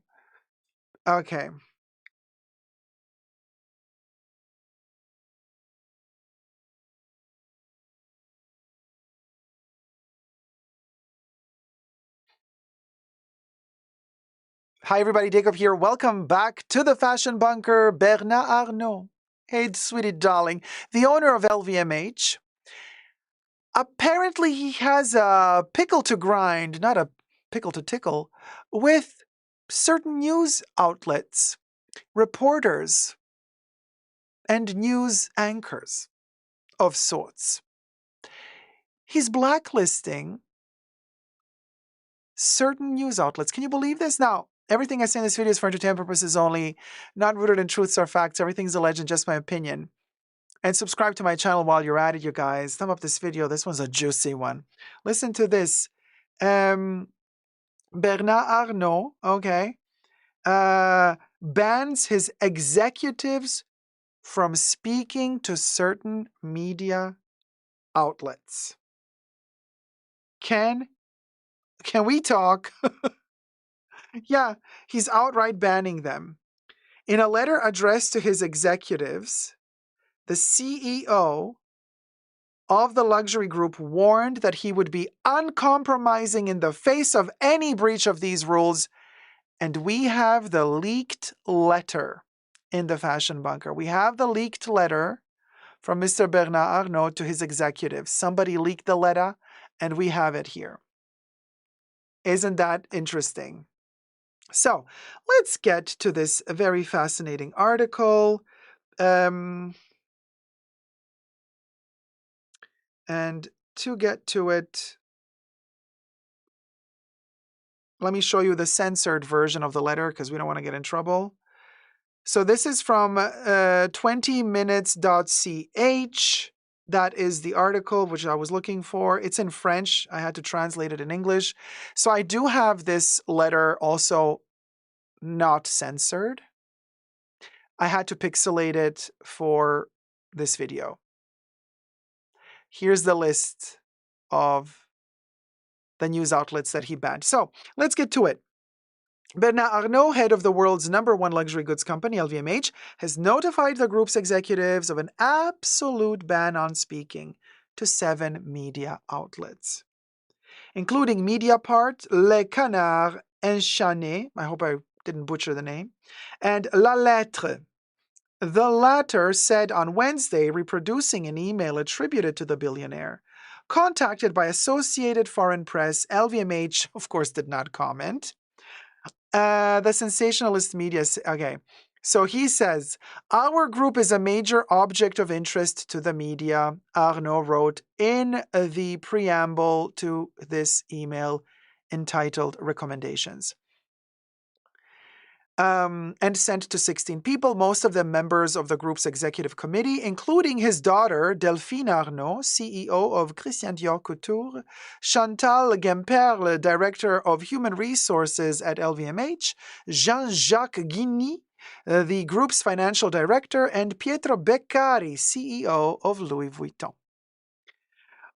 Okay. Hi, everybody. Dacob here. Welcome back to the Fashion Bunker. Bernard Arnault. Hey, sweetie darling. The owner of LVMH. Apparently, he has a pickle to grind, not a pickle to tickle, with certain news outlets, reporters, and news anchors of sorts. He's blacklisting certain news outlets. Can you believe this? Now, everything I say in this video is for entertainment purposes only, not rooted in truths or facts. Everything's a legend, just my opinion. And subscribe to my channel while you're at it, you guys. Thumb up this video. This one's a juicy one. Listen to this. Bernard Arnault, okay, bans his executives from speaking to certain media outlets. Can we talk? Yeah, he's outright banning them. In a letter addressed to his executives, the CEO of the luxury group warned that he would be uncompromising in the face of any breach of these rules. And we have the leaked letter in the Fashion Bunker. We have the leaked letter from Mr. Bernard Arnault to his executives. Somebody leaked the letter, and we have it here. Isn't that interesting? So let's get to this very fascinating article. And to get to it, let me show you the censored version of the letter because we don't want to get in trouble. So this is from 20minutes.ch. That is the article which I was looking for. It's in French. I had to translate it in English. So I do have this letter also not censored. I had to pixelate it for this video. Here's the list of the news outlets that he banned. So let's get to it. Bernard Arnault, head of the world's #1 luxury goods company, LVMH, has notified the group's executives of an absolute ban on speaking to 7 media outlets, including Mediapart, Le Canard Enchaîné, I hope I didn't butcher the name, and La Lettre. The latter said on Wednesday, reproducing an email attributed to the billionaire. Contacted by Associated Foreign Press, LVMH, of course, did not comment. The sensationalist media, okay. So he says, our group is a major object of interest to the media, Arnault wrote in the preamble to this email entitled Recommendations. And sent to 16 people, most of them members of the group's executive committee, including his daughter, Delphine Arnault, CEO of Christian Dior Couture, Chantal Gemperle, director of human resources at LVMH, Jean-Jacques Guigny, the group's financial director, and Pietro Beccari, CEO of Louis Vuitton.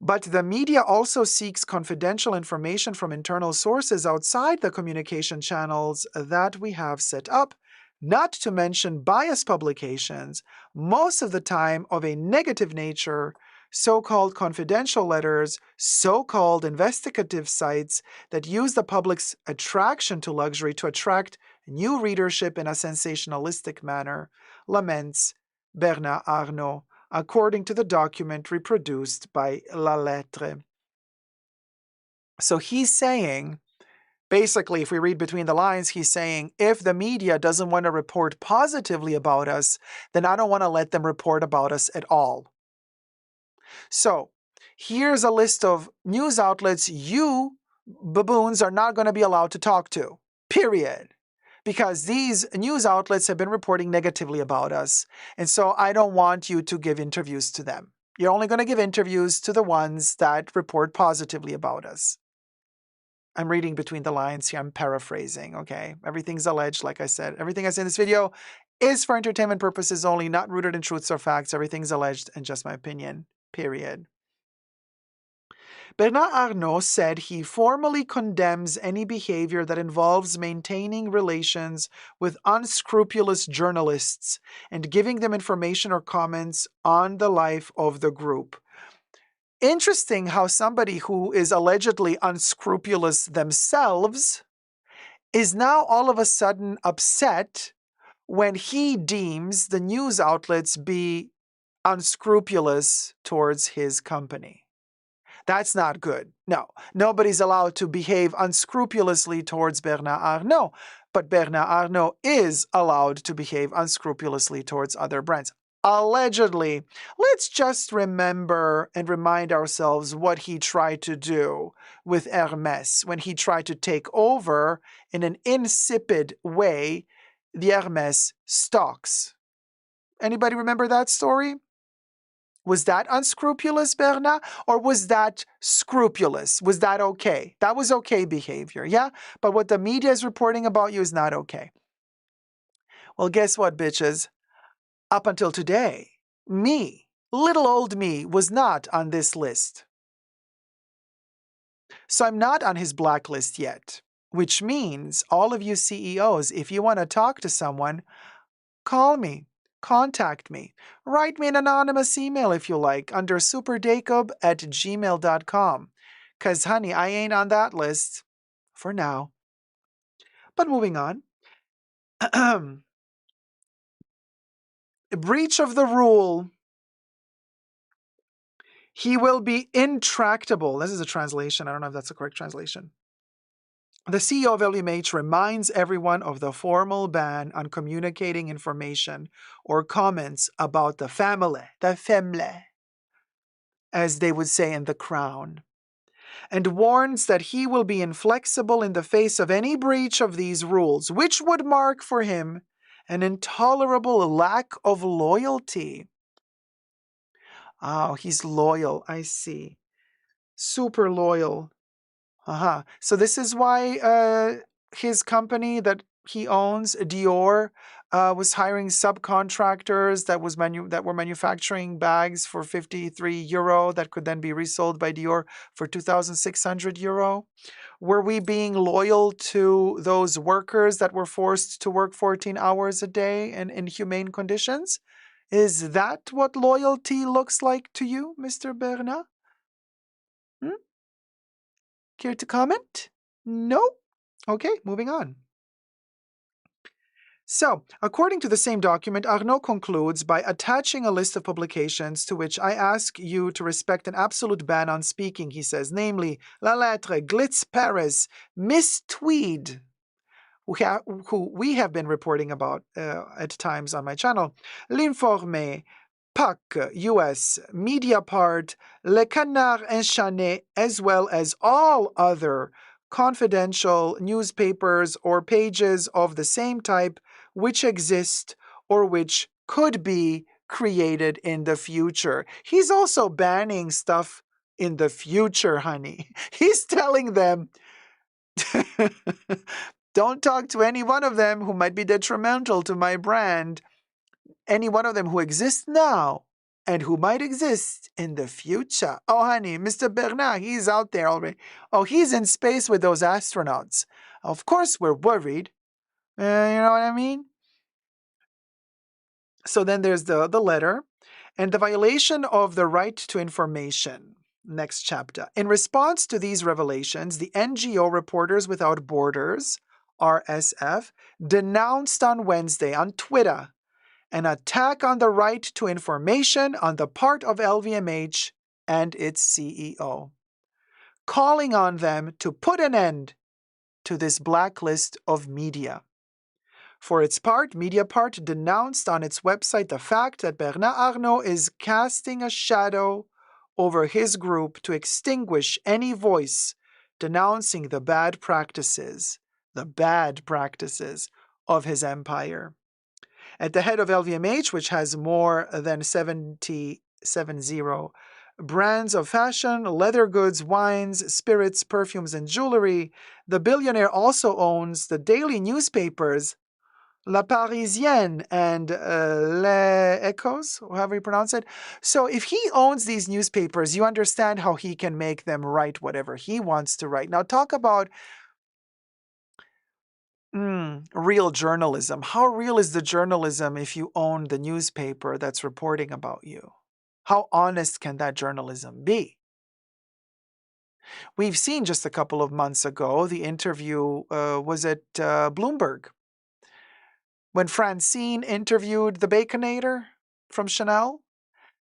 But the media also seeks confidential information from internal sources outside the communication channels that we have set up, not to mention biased publications, most of the time of a negative nature, so-called confidential letters, so-called investigative sites that use the public's attraction to luxury to attract new readership in a sensationalistic manner, laments Bernard Arnault, according to the document reproduced by La Lettre. So he's saying, basically, if we read between the lines, he's saying, if the media doesn't want to report positively about us, then I don't want to let them report about us at all. So here's a list of news outlets you baboons are not going to be allowed to talk to, period. Because these news outlets have been reporting negatively about us. And so I don't want you to give interviews to them. You're only going to give interviews to the ones that report positively about us. I'm reading between the lines here. I'm paraphrasing, okay? Everything's alleged, like I said. Everything I say in this video is for entertainment purposes only, not rooted in truths or facts. Everything's alleged and just my opinion, period. Bernard Arnault said he formally condemns any behavior that involves maintaining relations with unscrupulous journalists and giving them information or comments on the life of the group. Interesting how somebody who is allegedly unscrupulous themselves is now all of a sudden upset when he deems the news outlets be unscrupulous towards his company. That's not good. No, nobody's allowed to behave unscrupulously towards Bernard Arnault, but Bernard Arnault is allowed to behave unscrupulously towards other brands. Allegedly. Let's just remember and remind ourselves what he tried to do with Hermès when he tried to take over in an insipid way the Hermès stocks. Anybody remember that story? Was that unscrupulous, Bernard? Or was that scrupulous? Was that okay? That was okay behavior, yeah? But what the media is reporting about you is not okay. Well, guess what, bitches? Up until today, me, little old me, was not on this list. So I'm not on his blacklist yet, which means all of you CEOs, if you want to talk to someone, call me. Contact me. Write me an anonymous email if you like under superdacob@gmail.com. Because, honey, I ain't on that list for now. But moving on. Breach of the rule. He will be intractable. This is a translation. I don't know if that's the correct translation. The CEO of LVMH reminds everyone of the formal ban on communicating information or comments about the family, as they would say in The Crown, and warns that he will be inflexible in the face of any breach of these rules, which would mark for him an intolerable lack of loyalty. Oh, he's loyal, I see. Super loyal. So this is why his company that he owns, Dior, was hiring subcontractors that were manufacturing bags for 53 euro that could then be resold by Dior for 2,600 euro. Were we being loyal to those workers that were forced to work 14 hours a day in inhumane conditions? Is that what loyalty looks like to you, Mr. Bernard? Care to comment? No? Okay, moving on. So, according to the same document, Arnault concludes by attaching a list of publications to which I ask you to respect an absolute ban on speaking, he says, namely La Lettre, Glitz Paris, Miss Tweed, who we have been reporting about at times on my channel, L'Informé, Puck, US, Mediapart, Le Canard Enchaîné, as well as all other confidential newspapers or pages of the same type which exist or which could be created in the future. He's also banning stuff in the future, honey. He's telling them, don't talk to any one of them who might be detrimental to my brand, any one of them who exists now and who might exist in the future. Oh, honey, Mr. Bernard, he's out there already. Oh, he's in space with those astronauts. Of course, we're worried. You know what I mean? So then there's the letter and the violation of the right to information. Next chapter. In response to these revelations, the NGO Reporters Without Borders, RSF, denounced on Wednesday on Twitter an attack on the right to information on the part of LVMH and its CEO, calling on them to put an end to this blacklist of media. For its part, Mediapart denounced on its website the fact that Bernard Arnault is casting a shadow over his group to extinguish any voice denouncing the bad practices of his empire. At the head of LVMH, which has more than 70 brands of fashion, leather goods, wines, spirits, perfumes, and jewelry, the billionaire also owns the daily newspapers La Parisienne and Les Echos, however you pronounce it. So if he owns these newspapers, you understand how he can make them write whatever he wants to write. Now talk about real journalism. How real is the journalism if you own the newspaper that's reporting about you? How honest can that journalism be? We've seen just a couple of months ago, the interview was at Bloomberg, when Francine interviewed the Baconator from Chanel.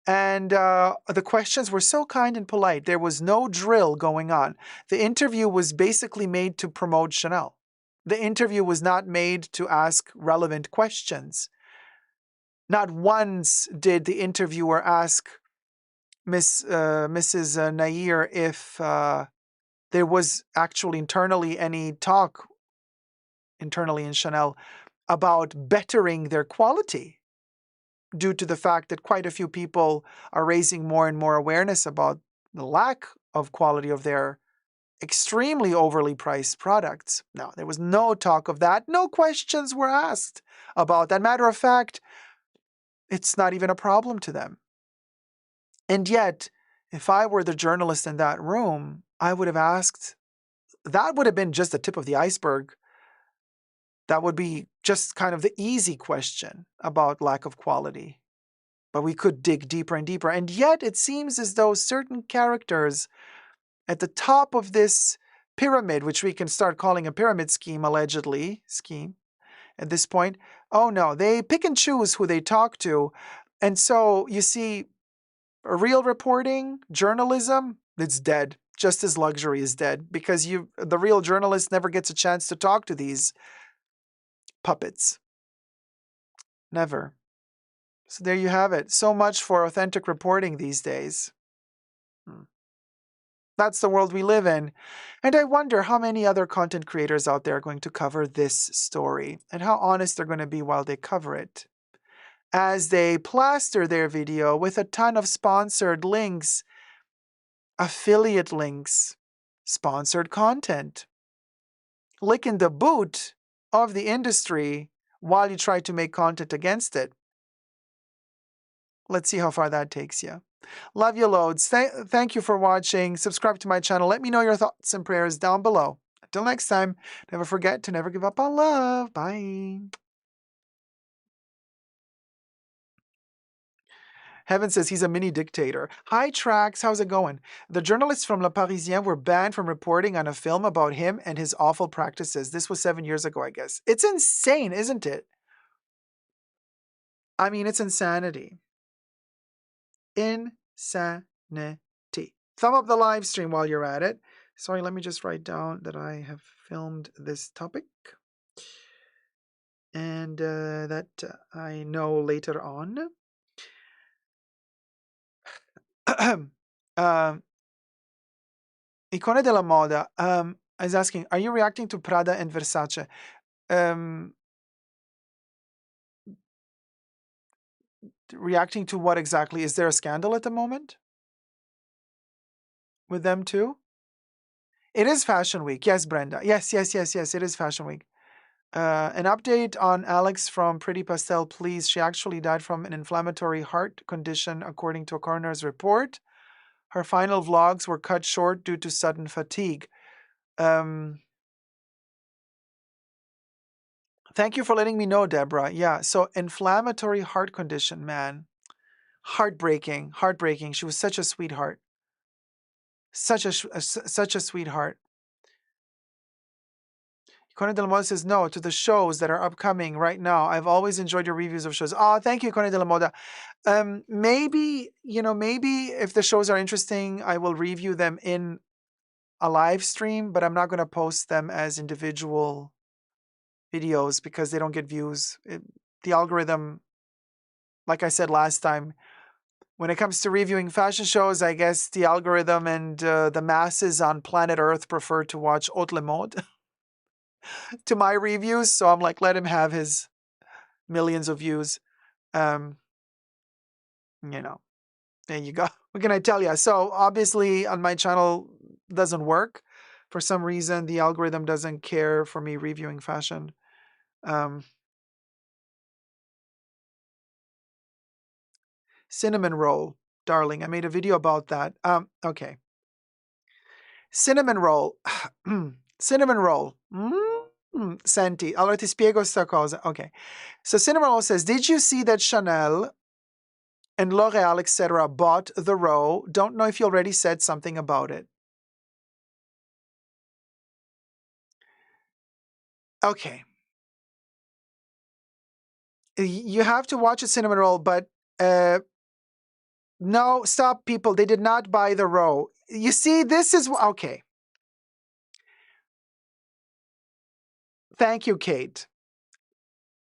And the questions were so kind and polite. There was no drill going on. The interview was basically made to promote Chanel. The interview was not made to ask relevant questions. Not once did the interviewer ask Mrs. Nair if there was actually internally any talk internally in Chanel about bettering their quality. due to the fact that quite a few people are raising more and more awareness about the lack of quality of their extremely overly priced products. No, there was no talk of that. No questions were asked about that. Matter of fact, it's not even a problem to them. And yet, if I were the journalist in that room, I would have asked, that would have been just the tip of the iceberg. That would be just kind of the easy question about lack of quality. But we could dig deeper and deeper. And yet it seems as though certain characters at the top of this pyramid, which we can start calling a pyramid scheme, allegedly, at this point, oh no, they pick and choose who they talk to. And so you see, real reporting, journalism, it's dead. Just as luxury is dead, because the real journalist never gets a chance to talk to these puppets. Never. So there you have it. So much for authentic reporting these days. That's the world we live in. And I wonder how many other content creators out there are going to cover this story and how honest they're going to be while they cover it. As they plaster their video with a ton of sponsored links, affiliate links, sponsored content, licking the boot of the industry while you try to make content against it. Let's see how far that takes you. Love you loads. Thank you for watching. Subscribe to my channel. Let me know your thoughts and prayers down below. Until next time, never forget to never give up on love. Bye. Heaven says he's a mini dictator. Hi, Trax. How's it going? The journalists from Le Parisien were banned from reporting on a film about him and his awful practices. This was 7 years ago, I guess. It's insane, isn't it? I mean, it's insanity. Insanity. Thumb up the live stream while you're at it. Sorry, let me just write down that I have filmed this topic. And that I know later on. Icone della Moda is asking, are you reacting to Prada and Versace? Reacting to what exactly? Is there a scandal at the moment with them too? It is Fashion Week. Yes, Brenda. Yes. It is Fashion Week. An update on Alex from Pretty Pastel, please. She actually died from an inflammatory heart condition, according to a coroner's report. Her final vlogs were cut short due to sudden fatigue. Thank you for letting me know, Deborah. Yeah, so inflammatory heart condition, man. Heartbreaking. She was such a sweetheart. Such a sweetheart. Icone de la Moda says no to the shows that are upcoming right now. I've always enjoyed your reviews of shows. Oh, thank you, Icone de la Moda. Maybe if the shows are interesting, I will review them in a live stream, but I'm not going to post them as individual videos because they don't get views. The algorithm, like I said last time, when it comes to reviewing fashion shows, I guess the algorithm and the masses on planet Earth prefer to watch Haute Le Mode to my reviews. So I'm like, let him have his millions of views. There you go. What can I tell you? So obviously on my channel doesn't work. For some reason, the algorithm doesn't care for me reviewing fashion. Cinnamon roll, darling. I made a video about that. Okay. Cinnamon roll. Cinnamon roll. Senti. Allora ti spiego sta cosa. Okay. So cinnamon roll says, did you see that Chanel and L'Oreal, etc. bought the row? Don't know if you already said something about it. Okay. You have to watch a cinnamon roll, but no, stop, people. They did not buy the row. You see, this is okay. Thank you, Kate.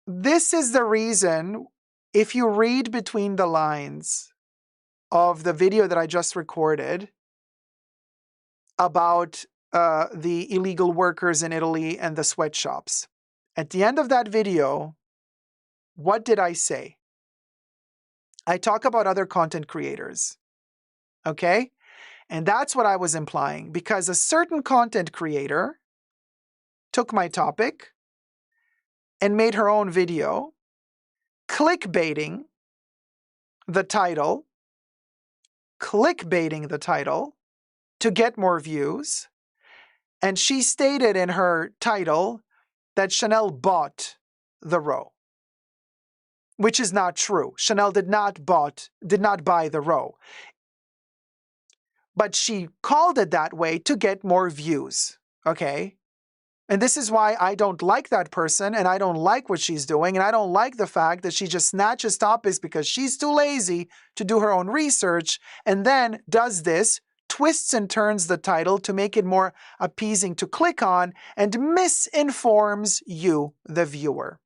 This is the reason, if you read between the lines of the video that I just recorded about the illegal workers in Italy and the sweatshops. At the end of that video, what did I say? I talk about other content creators. Okay? And that's what I was implying, because a certain content creator took my topic and made her own video, clickbaiting the title, to get more views. And she stated in her title that Chanel bought the row, which is not true. Chanel did not buy the row. But she called it that way to get more views. Okay? And this is why I don't like that person, and I don't like what she's doing, and I don't like the fact that she just snatches topics because she's too lazy to do her own research, and then does this, twists and turns the title to make it more appeasing to click on, and misinforms you, the viewer.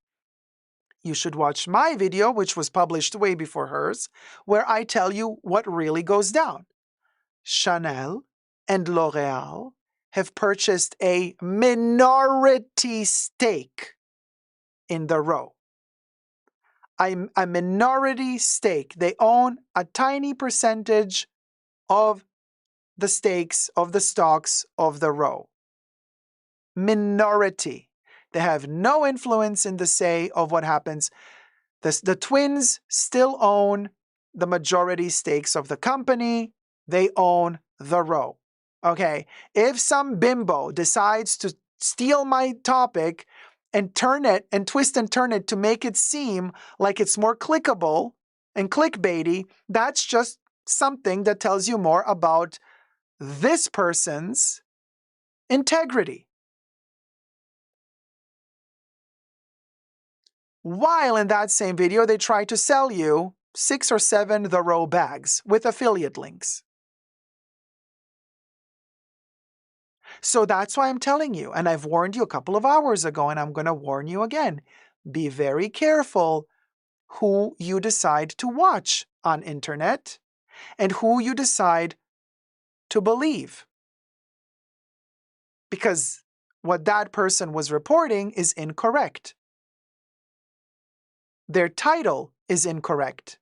You should watch my video, which was published way before hers, where I tell you what really goes down. Chanel and L'Oreal have purchased a minority stake in the row. A minority stake. They own a tiny percentage of the stakes of the stocks of the row. Minority. They have no influence in the say of what happens. The twins still own the majority stakes of the company. They own the row. Okay, if some bimbo decides to steal my topic and turn it and twist and turn it to make it seem like it's more clickable and clickbaity, that's just something that tells you more about this person's integrity. While in that same video, they try to sell you 6 or 7 The Row bags with affiliate links. So that's why I'm telling you, and I've warned you a couple of hours ago, and I'm going to warn you again. Be very careful who you decide to watch on internet and who you decide to believe. Because what that person was reporting is incorrect. Their title is incorrect.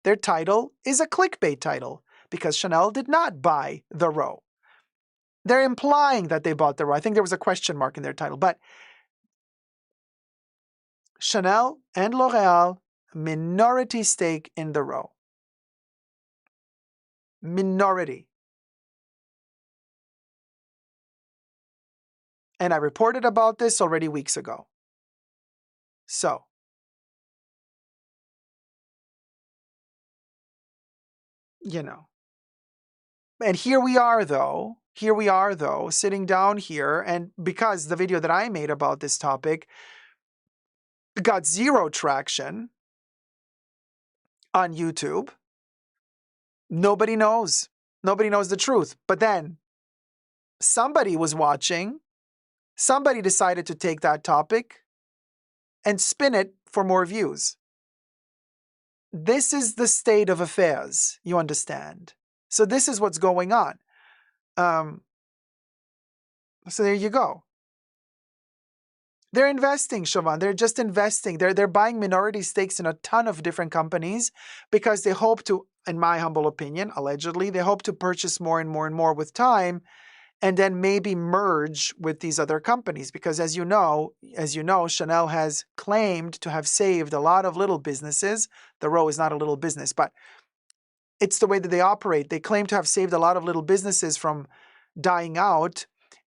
Their title is a clickbait title because Chanel did not buy the row. They're implying that they bought the row. I think there was a question mark in their title. But Chanel and L'Oreal, minority stake in the row. Minority. And I reported about this already weeks ago. So, you know. And here we are, though, sitting down here, and because the video that I made about this topic got 0 traction on YouTube, nobody knows. Nobody knows the truth. But then somebody was watching, somebody decided to take that topic and spin it for more views. This is the state of affairs, you understand? So this is what's going on. So there you go. They're investing, Siobhan. They're just investing. They're buying minority stakes in a ton of different companies because they hope to, in my humble opinion, allegedly, they hope to purchase more and more and more with time, and then maybe merge with these other companies. Because as you know, Chanel has claimed to have saved a lot of little businesses. The row is not a little business, but it's the way that they operate. They claim to have saved a lot of little businesses from dying out,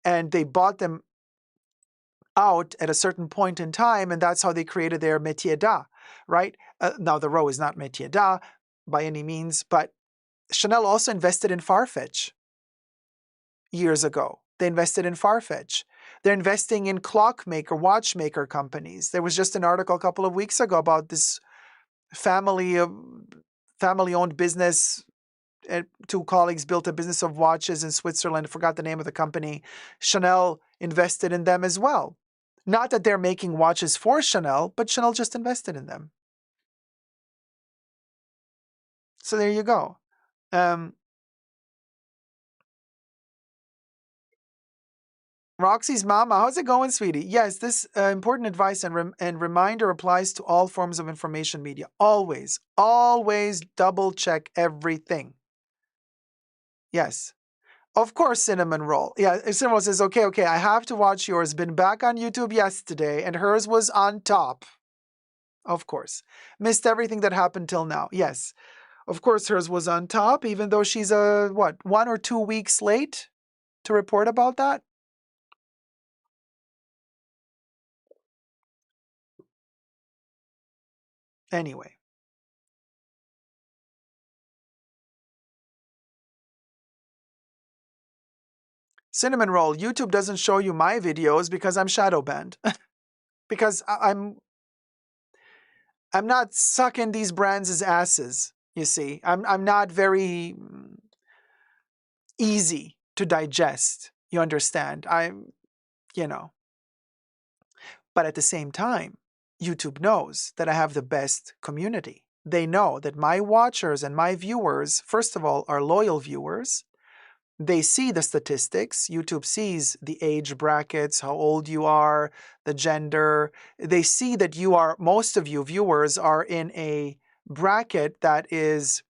and they bought them out at a certain point in time, and that's how they created their métier d'art, right? Now, the row is not métier d'art by any means, but Chanel also invested in Farfetch years ago. They invested in Farfetch. They're investing in clockmaker, watchmaker companies. There was just an article a couple of weeks ago about this family-owned business. 2 colleagues built a business of watches in Switzerland. I forgot the name of the company. Chanel invested in them as well. Not that they're making watches for Chanel, but Chanel just invested in them. So there you go. Roxy's mama, how's it going, sweetie? Yes, this important advice and reminder applies to all forms of information media. Always, always double check everything. Yes. Of course, Cinnamon Roll. Yeah, Cinnamon Roll says, okay, I have to watch yours. Been back on YouTube yesterday, and hers was on top. Of course. Missed everything that happened till now. Yes. Of course, hers was on top, even though she's, 1 or 2 weeks late to report about that? Anyway. Cinnamon Roll, YouTube doesn't show you my videos because I'm shadow banned. Because I'm not sucking these brands' asses, you see. I'm not very easy to digest. You understand? But at the same time, YouTube knows that I have the best community. They know that my watchers and my viewers, first of all, are loyal viewers. They see the statistics. YouTube sees the age brackets, how old you are, the gender. They see that most of you viewers are in a bracket that is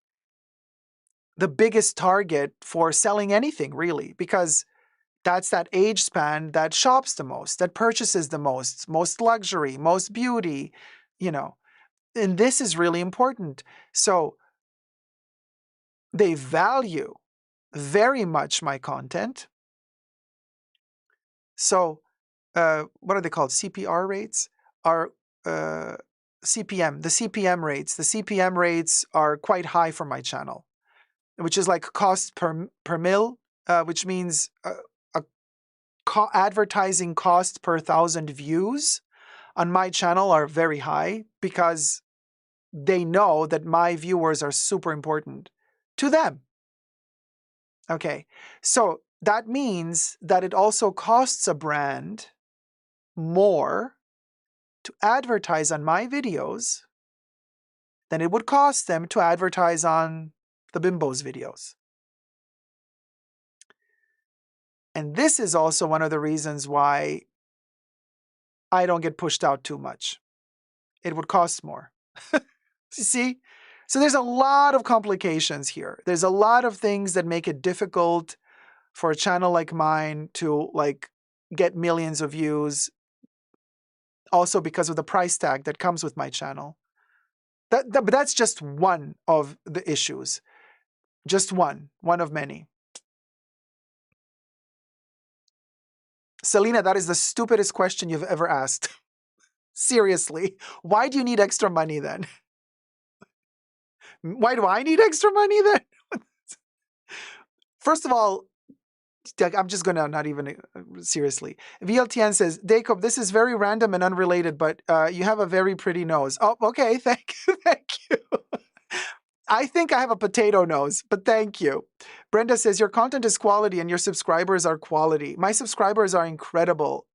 the biggest target for selling anything, really, because that's that age span that shops the most, that purchases the most luxury, most beauty, And this is really important. So they value very much my content. So what are they called? CPR rates are CPM. The CPM rates. The CPM rates are quite high for my channel, which is like cost per mil, which means advertising cost per 1,000 views on my channel are very high because they know that my viewers are super important to them. Okay, so that means that it also costs a brand more to advertise on my videos than it would cost them to advertise on the Bimbo's videos. And this is also one of the reasons why I don't get pushed out too much. It would cost more. You see? So there's a lot of complications here. There's a lot of things that make it difficult for a channel like mine to get millions of views. Also because of the price tag that comes with my channel. But that's just one of the issues. Just one of many. Selena, that is the stupidest question you've ever asked. Seriously, why do you need extra money then? Why do I need extra money then? First of all, I'm just going to not even seriously. VLTN says, Dacob, this is very random and unrelated, but you have a very pretty nose. Oh, okay. Thank you. Thank you. I think I have a potato nose, but thank you. Brenda says, your content is quality and your subscribers are quality. My subscribers are incredible.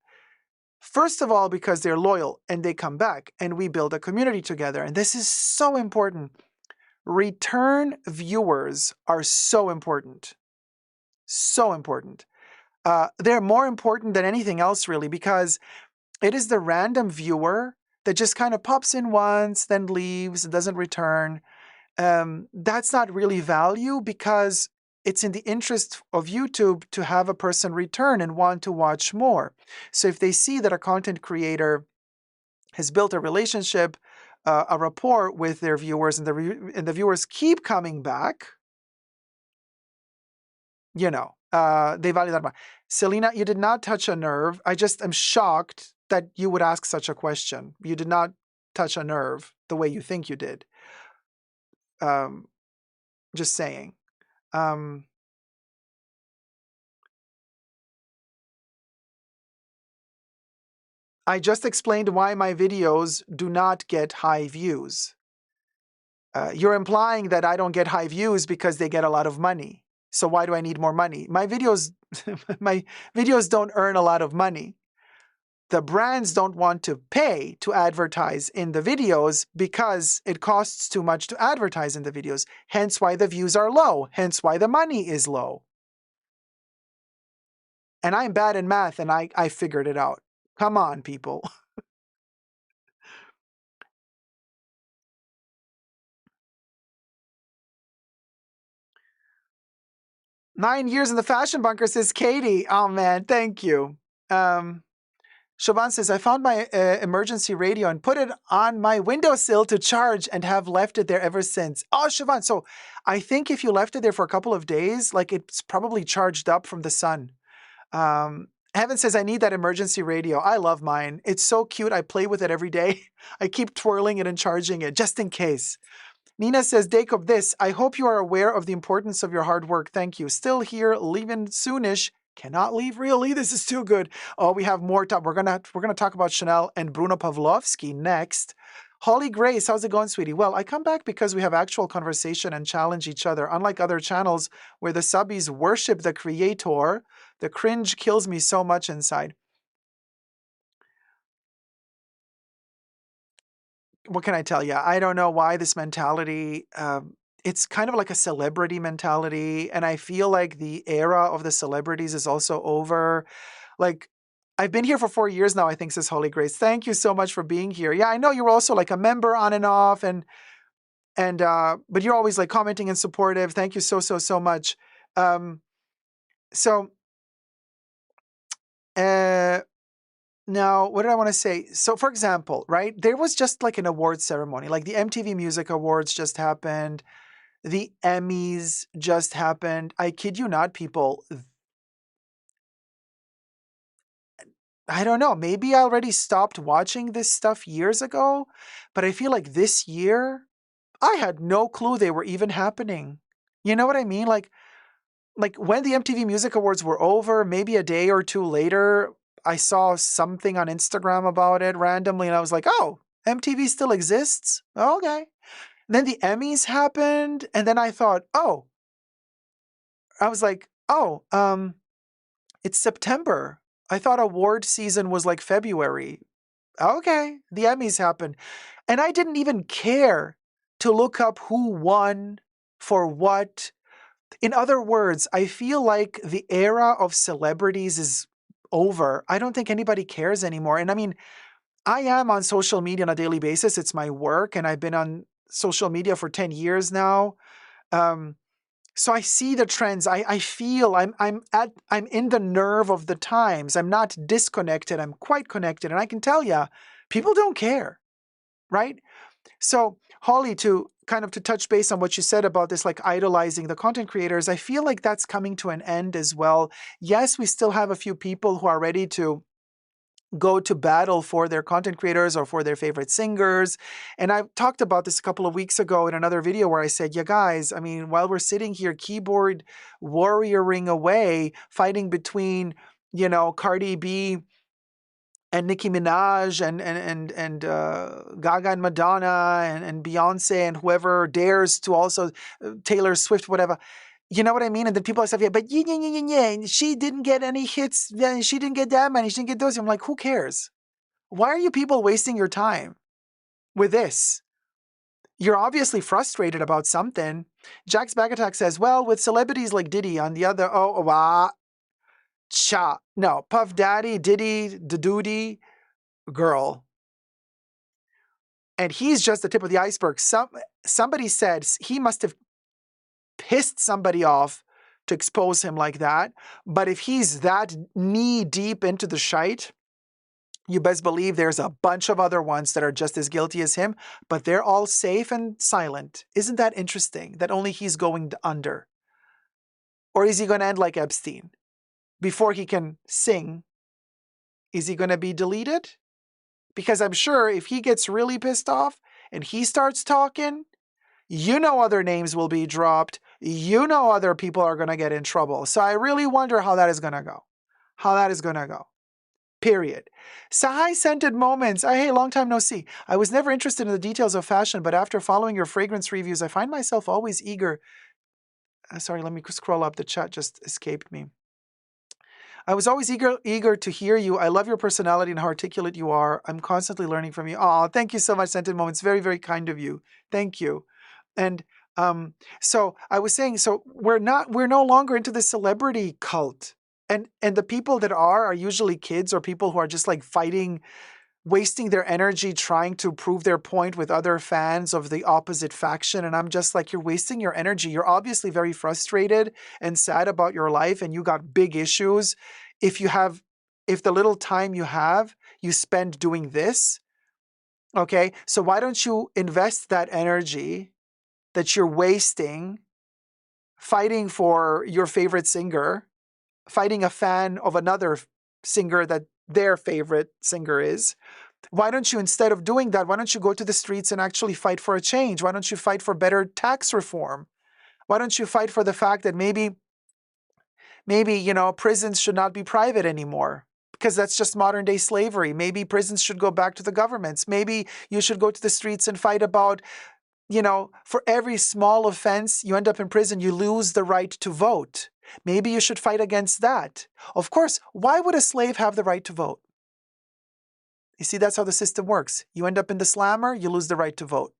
First of all, because they're loyal and they come back and we build a community together. And this is so important. Return viewers are so important. So important. They're more important than anything else, really, because it is the random viewer that just kind of pops in once, then leaves, doesn't return. That's not really value because it's in the interest of YouTube to have a person return and want to watch more. So if they see that a content creator has built a relationship, a rapport with their viewers, and the viewers keep coming back, they value that much. Selena, you did not touch a nerve. I just am shocked that you would ask such a question. You did not touch a nerve the way you think you did. Just saying. I just explained why my videos do not get high views. You're implying that I don't get high views because they get a lot of money. So why do I need more money? My videos don't earn a lot of money. The brands don't want to pay to advertise in the videos because it costs too much to advertise in the videos. Hence why the views are low. Hence why the money is low. And I'm bad in math, and I figured it out. Come on, people. "9 years in the fashion bunker," says Katie. Oh, man, thank you. Siobhan says, "I found my emergency radio and put it on my windowsill to charge and have left it there ever since." Oh, Siobhan, so I think if you left it there for a couple of days, like it's probably charged up from the sun. Heaven says, "I need that emergency radio." I love mine. It's so cute. I play with it every day. I keep twirling it and charging it just in case. Nina says, "Dacob, this. I hope you are aware of the importance of your hard work. Thank you. Still here, leaving soonish. Cannot leave really. This is too good." Oh, we have more time. We're gonna talk about Chanel and Bruno Pavlovsky next. Holly Grace, how's it going, sweetie? Well, I come back because we have actual conversation and challenge each other. Unlike other channels where the subbies worship the creator, the cringe kills me so much inside. What can I tell you? I don't know why this mentality, it's kind of like a celebrity mentality. And I feel like the era of the celebrities is also over. Like, I've been here for 4 years now, I think, says Holy Grace. Thank you so much for being here. Yeah, I know you're also like a member on and off, but you're always like commenting and supportive. Thank you so much. So, now, what did I want to say? So, for example, right, there was just like an award ceremony, like the MTV Music Awards just happened, the Emmys just happened. I kid you not, people. I don't know. Maybe I already stopped watching this stuff years ago, but I feel like this year, I had no clue they were even happening. You know what I mean? Like when the MTV Music Awards were over, maybe a day or two later, I saw something on Instagram about it randomly, and I was like, "Oh, MTV still exists? Okay." And then the Emmys happened, and then I thought, "Oh," I was like, "Oh, it's September. I thought award season was like February." Okay, the Emmys happened, and I didn't even care to look up who won for what. In other words, I feel like the era of celebrities is over. I don't think anybody cares anymore. And I mean, I am on social media on a daily basis. It's my work, and I've been on social media for 10 years now. So I see the trends. I feel I'm in the nerve of the times. I'm not disconnected. I'm quite connected. And I can tell you, people don't care, right? So, Holly, to kind of to touch base on what you said about this, like idolizing the content creators, I feel like that's coming to an end as well. Yes, we still have a few people who are ready to go to battle for their content creators or for their favorite singers. And I talked about this a couple of weeks ago in another video where I said, "Yeah, guys, I mean, while we're sitting here keyboard warrioring away, fighting between, Cardi B and Nicki Minaj and Gaga and Madonna and Beyonce and whoever dares to also Taylor Swift, whatever. You know what I mean?" And then people are saying, "Yeah, but yeah, she didn't get any hits. Yeah, she didn't get that many. She didn't get those." I'm like, who cares? Why are you people wasting your time with this? You're obviously frustrated about something. Jack's Back Attack says, "Well, with celebrities like Diddy on the other, no, Puff Daddy, Diddy, the Doody, girl." And he's just the tip of the iceberg. Somebody said he must have pissed somebody off to expose him like that. But if he's that knee deep into the shite, you best believe there's a bunch of other ones that are just as guilty as him, but they're all safe and silent. Isn't that interesting that only he's going under? Or is he going to end like Epstein? Before he can sing, is he going to be deleted? Because I'm sure if he gets really pissed off and he starts talking, other names will be dropped. Other people are going to get in trouble. So I really wonder how that is going to go. Period. Sahai Scented Moments. Hey, long time no see. "I was never interested in the details of fashion, but after following your fragrance reviews, I find myself always eager." Sorry, let me scroll up. The chat just escaped me. "I was always eager to hear you. I love your personality and how articulate you are. I'm constantly learning from you." Oh, thank you so much, Scented Moments. Very, very kind of you. Thank you. And so I was saying, so we're no longer into the celebrity cult And the people that are usually kids or people who are just like fighting, wasting their energy trying to prove their point with other fans of the opposite faction. And I'm just like, you're wasting your energy. You're obviously very frustrated and sad about your life, and you got big issues. If the little time you have, you spend doing this, okay? So why don't you invest that energy that you're wasting fighting for your favorite singer, fighting a fan of another singer that their favorite singer is? Why don't you, instead of doing that, why don't you go to the streets and actually fight for a change? Why don't you fight for better tax reform? Why don't you fight for the fact that maybe, prisons should not be private anymore? Because that's just modern day slavery. Maybe prisons should go back to the governments. Maybe you should go to the streets and fight about, for every small offense you end up in prison, you lose the right to vote. Maybe you should fight against that. Of course, why would a slave have the right to vote? You see, that's how the system works. You end up in the slammer, you lose the right to vote.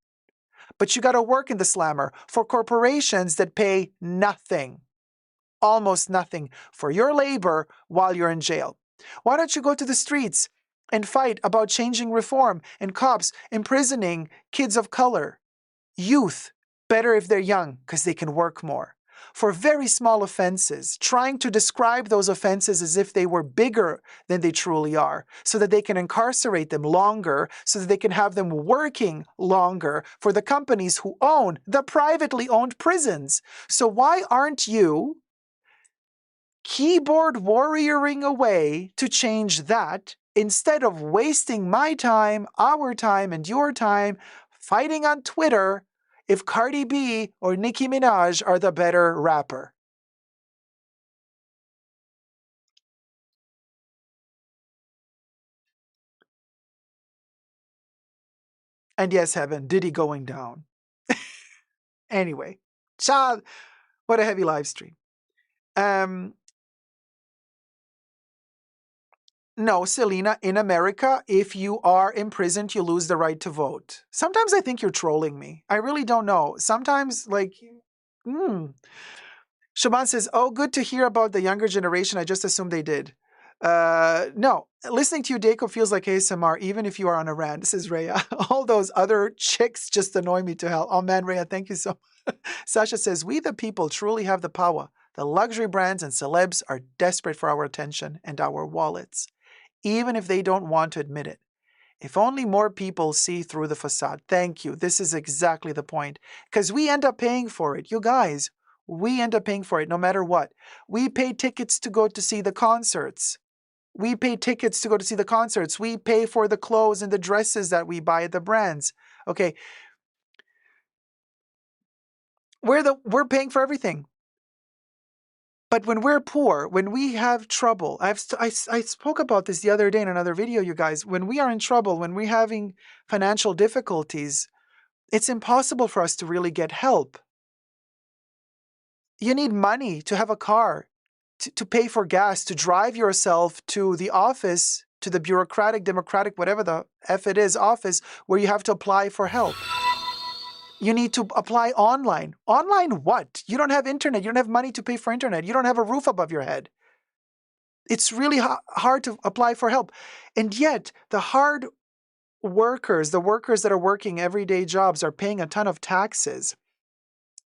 But you got to work in the slammer for corporations that pay nothing, almost nothing, for your labor while you're in jail. Why don't you go to the streets and fight about changing reform and cops imprisoning kids of color, youth, better if they're young because they can work more, for very small offenses, trying to describe those offenses as if they were bigger than they truly are, so that they can incarcerate them longer, so that they can have them working longer for the companies who own the privately owned prisons. So why aren't you keyboard warrioring away to change that, instead of wasting my time, our time, and your time fighting on Twitter if Cardi B or Nicki Minaj are the better rapper? And yes, Heaven, Diddy going down. Anyway, child, what a heavy live stream. No, Selena, in America, if you are imprisoned, you lose the right to vote. Sometimes I think you're trolling me. I really don't know. Sometimes, Shaban says, oh, good to hear about the younger generation. I just assumed they did. No, listening to you, Dacob, feels like ASMR, even if you are on a rant. This is Rhea. All those other chicks just annoy me to hell. Oh man, Rhea, thank you so much. Sasha says, we the people truly have the power. The luxury brands and celebs are desperate for our attention and our wallets, even if they don't want to admit it. If only more people see through the facade. Thank you. This is exactly the point. Because we end up paying for it. You guys, we end up paying for it no matter what. We pay tickets to go to see the concerts. We pay tickets to go to see the concerts. We pay for the clothes and the dresses that we buy at the brands. Okay. We're paying for everything. But when we're poor, when we have trouble, I spoke about this the other day in another video, you guys. When we are in trouble, when we're having financial difficulties, it's impossible for us to really get help. You need money to have a car, to pay for gas, to drive yourself to the office, to the bureaucratic, democratic, whatever the F it is, office, where you have to apply for help. You need to apply online. Online what? You don't have internet. You don't have money to pay for internet. You don't have a roof above your head. It's really hard to apply for help. And yet, the hard workers, the workers that are working everyday jobs, are paying a ton of taxes.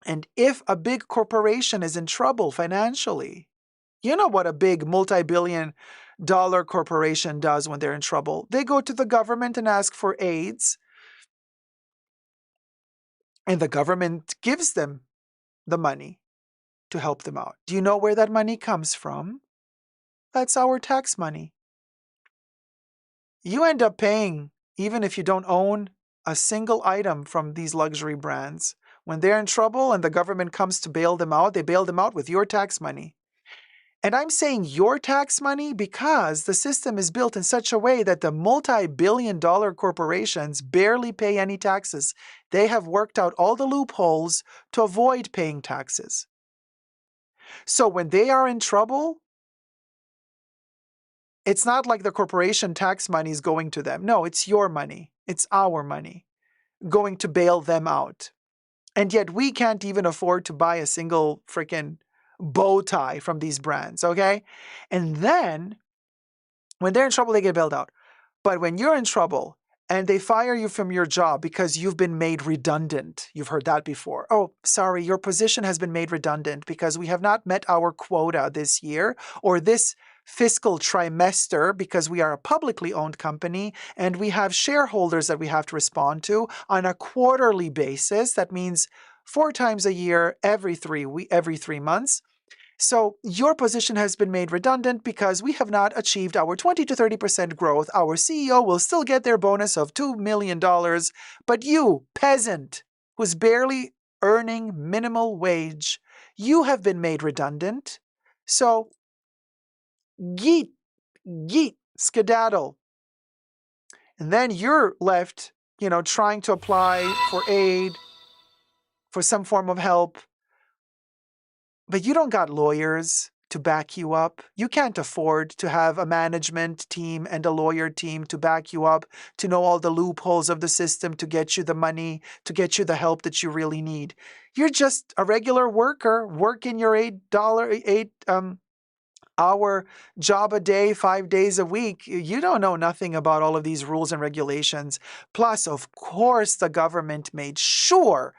And if a big corporation is in trouble financially, you know what a big multi-billion-dollar corporation does when they're in trouble. They go to the government and ask for aids. And the government gives them the money to help them out. Do you know where that money comes from? That's our tax money. You end up paying, even if you don't own a single item from these luxury brands. When they're in trouble and the government comes to bail them out, they bail them out with your tax money. And I'm saying your tax money because the system is built in such a way that the multi-billion-dollar corporations barely pay any taxes. They have worked out all the loopholes to avoid paying taxes. So when they are in trouble, it's not like the corporation tax money is going to them. No, it's your money. It's our money going to bail them out. And yet we can't even afford to buy a single freaking bow tie from these brands, okay? And then when they're in trouble, they get bailed out. But when you're in trouble and they fire you from your job because you've been made redundant, you've heard that before. Oh, sorry, your position has been made redundant because we have not met our quota this year or this fiscal trimester because we are a publicly owned company and we have shareholders that we have to respond to on a quarterly basis. That means 4 times a year, every 3 months. So your position has been made redundant because we have not achieved our 20 to 30% growth. Our CEO will still get their bonus of $2 million, but you, peasant, who's barely earning minimal wage, you have been made redundant. So yeet, skedaddle. And then you're left, trying to apply for aid, for some form of help. But you don't got lawyers to back you up. You can't afford to have a management team and a lawyer team to back you up, to know all the loopholes of the system, to get you the money, to get you the help that you really need. You're just a regular worker working your $8-hour job a day, 5 days a week. You don't know nothing about all of these rules and regulations. Plus, of course, the government made sure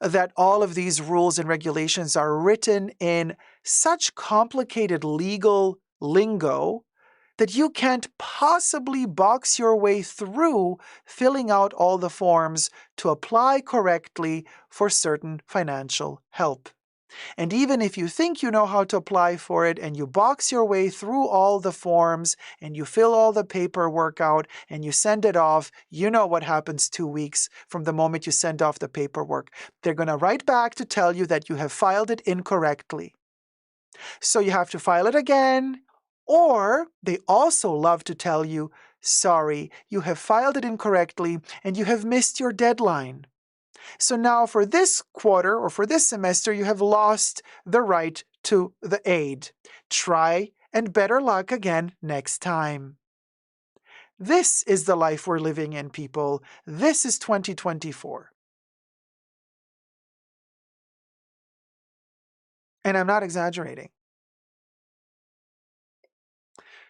that all of these rules and regulations are written in such complicated legal lingo that you can't possibly box your way through filling out all the forms to apply correctly for certain financial help. And even if you think you know how to apply for it and you box your way through all the forms and you fill all the paperwork out and you send it off, you know what happens 2 weeks from the moment you send off the paperwork. They're going to write back to tell you that you have filed it incorrectly. So you have to file it again, or they also love to tell you, sorry, you have filed it incorrectly and you have missed your deadline. So now for this quarter or for this semester, you have lost the right to the aid. Try and better luck again next time. This is the life we're living in, people. This is 2024. And I'm not exaggerating.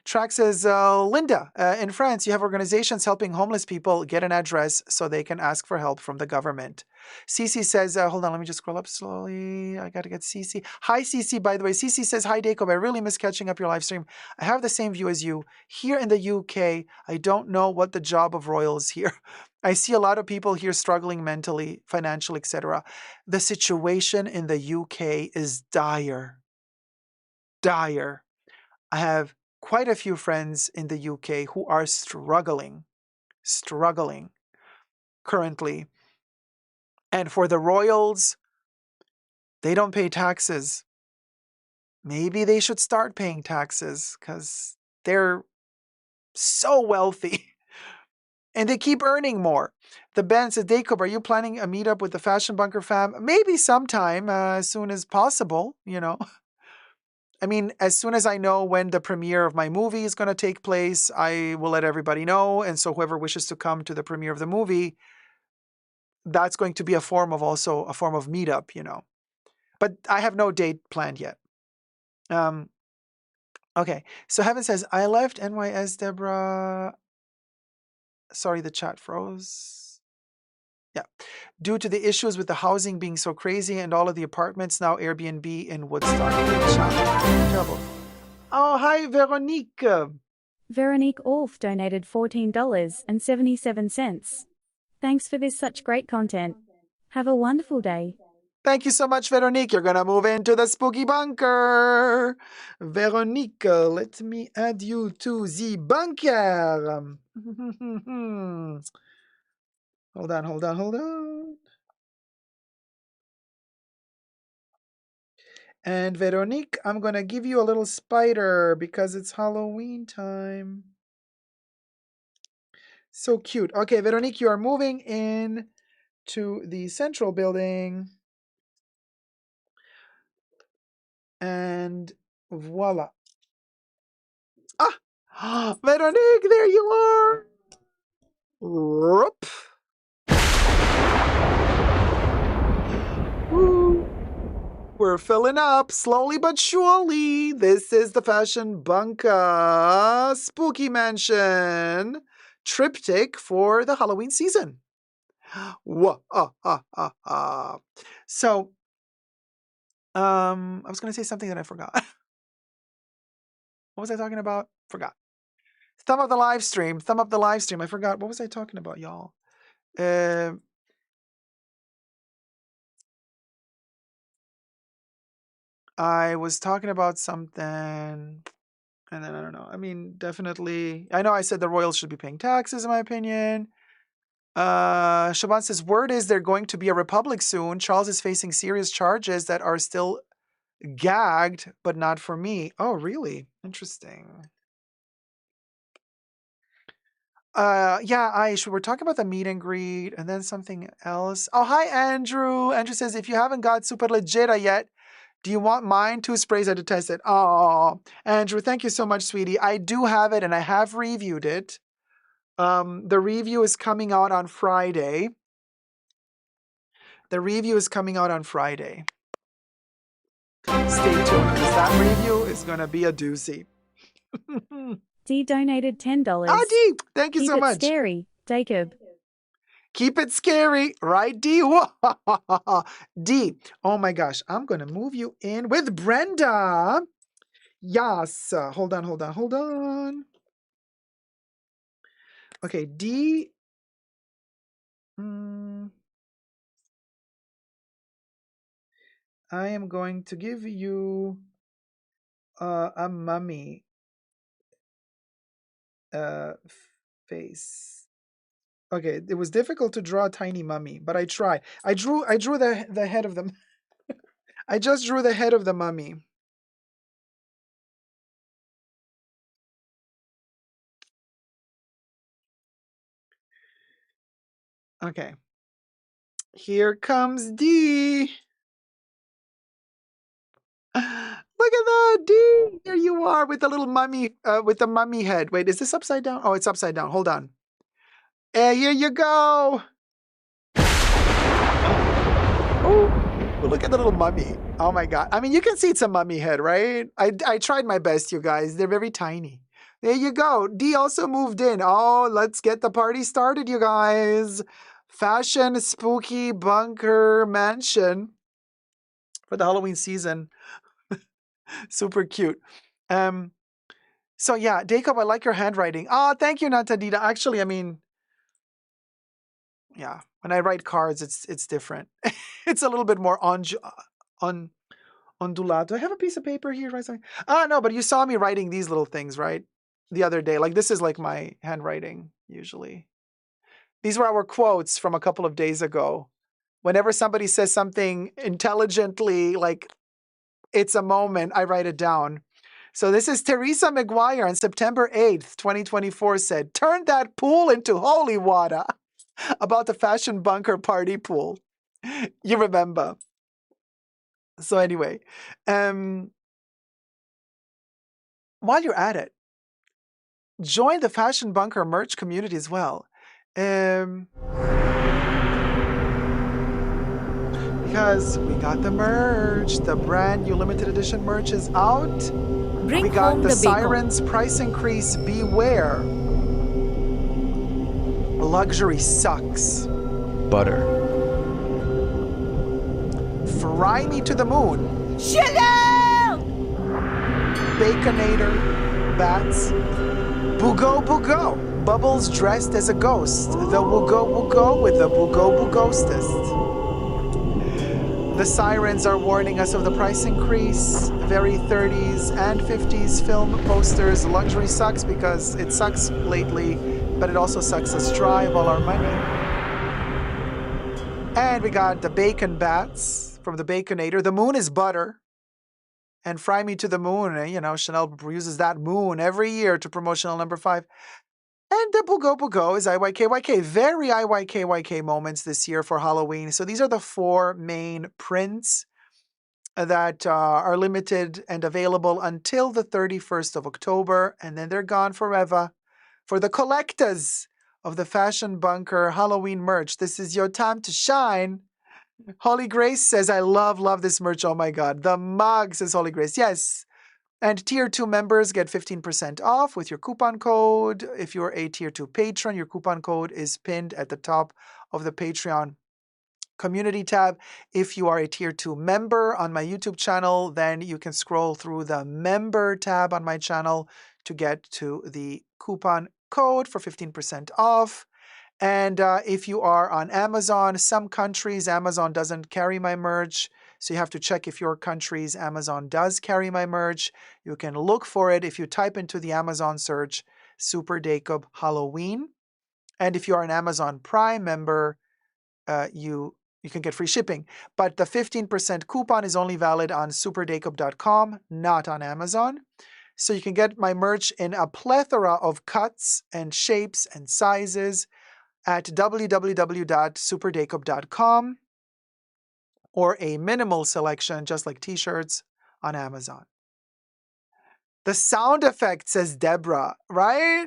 Track says, Linda, in France, you have organizations helping homeless people get an address so they can ask for help from the government. Cece says, hold on, let me just scroll up slowly. I got to get Cece. Hi, Cece, by the way. Cece says, hi, Dacob. I really miss catching up your live stream. I have the same view as you. Here in the UK, I don't know what the job of royal is here. I see a lot of people here struggling mentally, financially, etc. The situation in the UK is dire. Dire. I have quite a few friends in the UK who are struggling currently. And for the royals, they don't pay taxes. Maybe they should start paying taxes because they're so wealthy and they keep earning more. The Ben says, Dacob, are you planning a meetup with the Fashion Bunker fam? Maybe sometime, as soon as possible, I mean, as soon as I know when the premiere of my movie is going to take place, I will let everybody know. And so whoever wishes to come to the premiere of the movie, that's going to be a form of meetup, But I have no date planned yet. Okay. So Heaven says, I left NYS, Deborah. Sorry, the chat froze. Yeah. Due to the issues with the housing being so crazy and all of the apartments now Airbnb in Woodstock. Trouble. Oh, hi, Veronique. Veronique Orff donated $14.77. Thanks for this such great content. Have a wonderful day. Thank you so much, Veronique. You're going to move into the spooky bunker. Veronique, let me add you to the bunker. Hold on. And Veronique, I'm going to give you a little spider because it's Halloween time. So cute. Okay, Veronique, you are moving in to the central building. And voila. Ah, Veronique, there you are. Whoop. Woo. We're filling up slowly but surely. This is the Fashion Bunker Spooky Mansion triptych for the Halloween season. Whoa, So, I was going to say something that I forgot. What was I talking about? Forgot. Thumb up the live stream. Thumb up the live stream. I forgot. What was I talking about, y'all? I was talking about something, and then I don't know. I mean, definitely. I know I said the royals should be paying taxes, in my opinion. Shaban says, word is they're going to be a republic soon. Charles is facing serious charges that are still gagged, but not for me. Oh, really? Interesting. Yeah, Aish, we were talking about the meet and greet and then something else. Oh, hi, Andrew. Andrew says, if you haven't got Super Legita yet, do you want mine? 2 sprays I detest it. Oh, Andrew, thank you so much, sweetie. I do have it and I have reviewed it. The review is coming out on Friday. The review is coming out on Friday. Stay tuned, because that review is going to be a doozy. D donated $10. Ah, D, thank you so much. Keep it scary, Dacob. Keep it scary, right, D? D, oh my gosh, I'm going to move you in with Brenda. Yes, hold on. Okay, D. I am going to give you a mummy face. Okay, it was difficult to draw a tiny mummy, but I tried. I drew the head of them. I just drew the head of the mummy. Okay. Here comes D. Look at that, D. There you are with the little mummy, with the mummy head. Wait, is this upside down? Oh, it's upside down. Hold on. Here you go. Oh, look at the little mummy. Oh my God. I mean, you can see it's a mummy head, right? I tried my best, you guys. They're very tiny. There you go. D also moved in. Oh, let's get the party started, you guys. Fashion Spooky Bunker Mansion for the Halloween season. Super cute. So yeah, Dacob, I like your handwriting. Oh, thank you, Natadita. Actually, I mean, yeah, when I write cards, it's different. It's a little bit more undulato. Do I have a piece of paper here? Right? Ah, no, but you saw me writing these little things, right? The other day. Like, this is like my handwriting, usually. These were our quotes from a couple of days ago. Whenever somebody says something intelligently, like it's a moment, I write it down. So this is Teresa McGuire on September 8th, 2024 said, turn that pool into holy water. About the Fashion Bunker party pool. You remember. So anyway, while you're at it, join the Fashion Bunker merch community as well. Because we got the merch. The brand new limited edition merch is out. Bring We got home the the bacon. Sirens price increase. Beware. Luxury sucks. Butter. Fry me to the moon. Sugar! Baconator. Bats. Boogo Boogo. Bubbles dressed as a ghost. The Woogo Woogo with the Boogo Boogostest. The Sirens are warning us of the price increase. Very 30s and 50s film posters. Luxury sucks because it sucks lately, but it also sucks us dry of all our money. And we got the Bacon Bats from the Baconator. The moon is butter. And Fry Me to the Moon. You know, Chanel uses that moon every year to promote Chanel number 5. And the Boogo Boogo is IYKYK. Very IYKYK moments this year for Halloween. So these are the 4 main prints that are limited and available until the 31st of October. And then they're gone forever. For the collectors of the Fashion Bunker Halloween merch, this is your time to shine. Holy Grace says, I love this merch. Oh my God. The mug, says Holy Grace. Yes. And Tier 2 members get 15% off with your coupon code. If you're a Tier 2 patron, your coupon code is pinned at the top of the Patreon community tab. If you are a Tier 2 member on my YouTube channel, then you can scroll through the member tab on my channel to get to the coupon code for 15% off. And if you are on Amazon, some countries, Amazon doesn't carry my merch. So you have to check if your country's Amazon does carry my merch. You can look for it if you type into the Amazon search, Super Dacob Halloween. And if you are an Amazon Prime member, you can get free shipping. But the 15% coupon is only valid on superdacob.com, not on Amazon. So you can get my merch in a plethora of cuts and shapes and sizes at www.superdacob.com, or a minimal selection, just like t-shirts, on Amazon. The sound effect, says Deborah, right?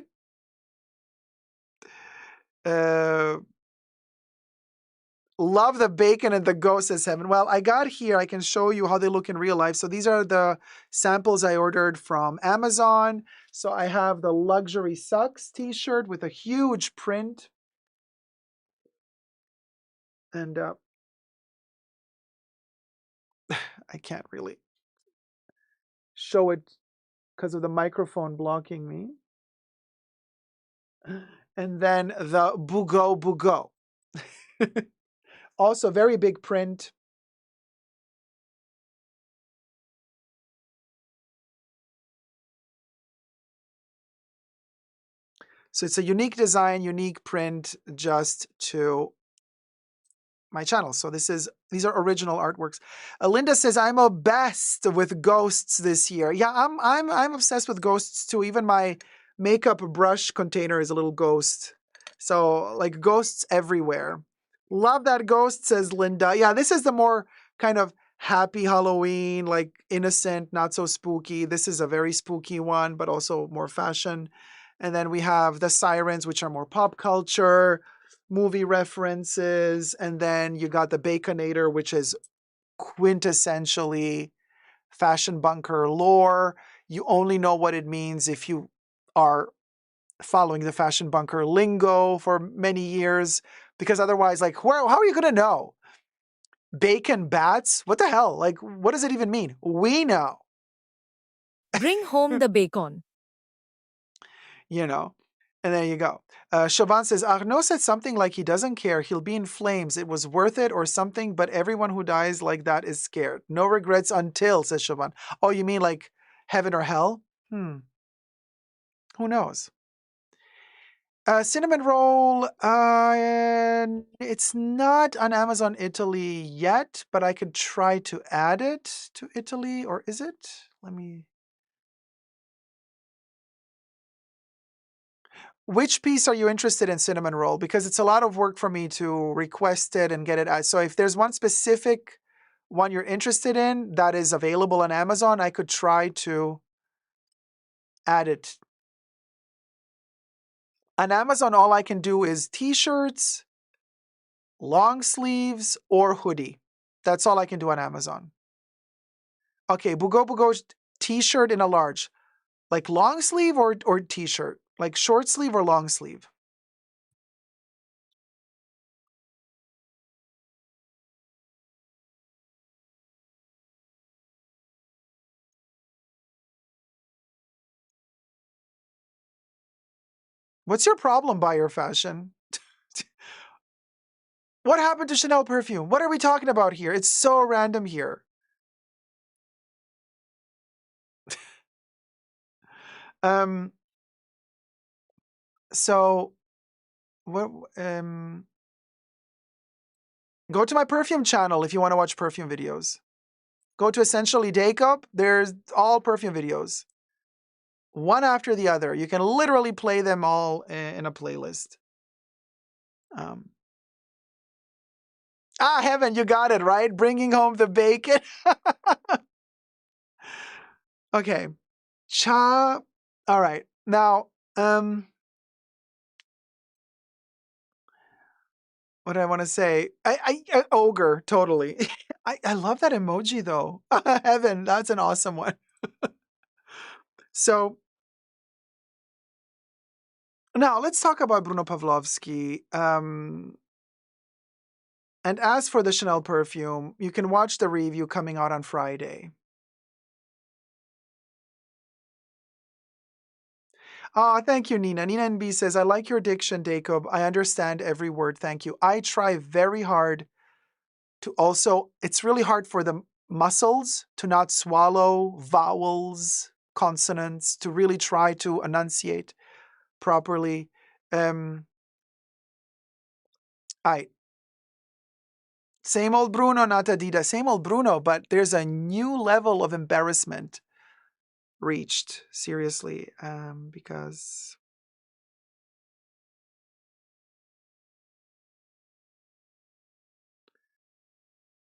Love the bacon and the ghost, says Heaven. Well, I got here, I can show you how they look in real life. So these are the samples I ordered from Amazon. So I have the Luxury Sucks t-shirt with a huge print. And I can't really show it because of the microphone blocking me. And then the Bugo. Also very big print. So it's a unique design, unique print just to my channel. So these are original artworks. Linda says, I'm obsessed with ghosts this year. Yeah, I'm obsessed with ghosts too. Even my makeup brush container is a little ghost. So like ghosts everywhere. Love that ghost, says Linda. Yeah, this is the more kind of happy Halloween, like innocent, not so spooky. This is a very spooky one, but also more fashion. And then we have the sirens, which are more pop culture, movie references. And then you got the Baconator, which is quintessentially fashion bunker lore. You only know what it means if you are following the fashion bunker lingo for many years, because otherwise, like, how are you going to know? Bacon bats? What the hell? Like, what does it even mean? We know. Bring home the bacon. You know, and there you go. Chauvin says, Arnault said something like he doesn't care. He'll be in flames. It was worth it or something, but everyone who dies like that is scared. No regrets until, says Chauvin. Oh, you mean like heaven or hell? Who knows? Cinnamon roll, it's not on Amazon Italy yet, but I could try to add it to Italy, or is it? Let me... Which piece are you interested in, cinnamon roll? Because it's a lot of work for me to request it and get it. So if there's one specific one you're interested in that is available on Amazon, I could try to add it. On Amazon, all I can do is t-shirts, long sleeves, or hoodie. That's all I can do on Amazon. Okay, Bugo t-shirt in a large. Like long sleeve or t-shirt? Like short sleeve or long sleeve? What's your problem, buyer fashion? What happened to Chanel perfume? What are we talking about here? It's so random here. So what go to my perfume channel if you want to watch perfume videos. Go to Essentially Dacob. There's all perfume videos. One after the other. You can literally play them all in a playlist. Heaven, you got it, right? Bringing home the bacon. Okay. All right. Now, what do I want to say? Ogre, totally. I love that emoji though. Heaven, that's an awesome one. So now let's talk about Bruno Pavlovsky. And as for the Chanel perfume, you can watch the review coming out on Friday. Thank you, Nina. Nina NB says, I like your diction, Dacob. I understand every word. Thank you. I try very hard to also, it's really hard for the muscles to not swallow vowels, consonants, to really try to enunciate properly. Same old Bruno, not Adidas. Same old Bruno, but there's a new level of embarrassment reached, seriously, because...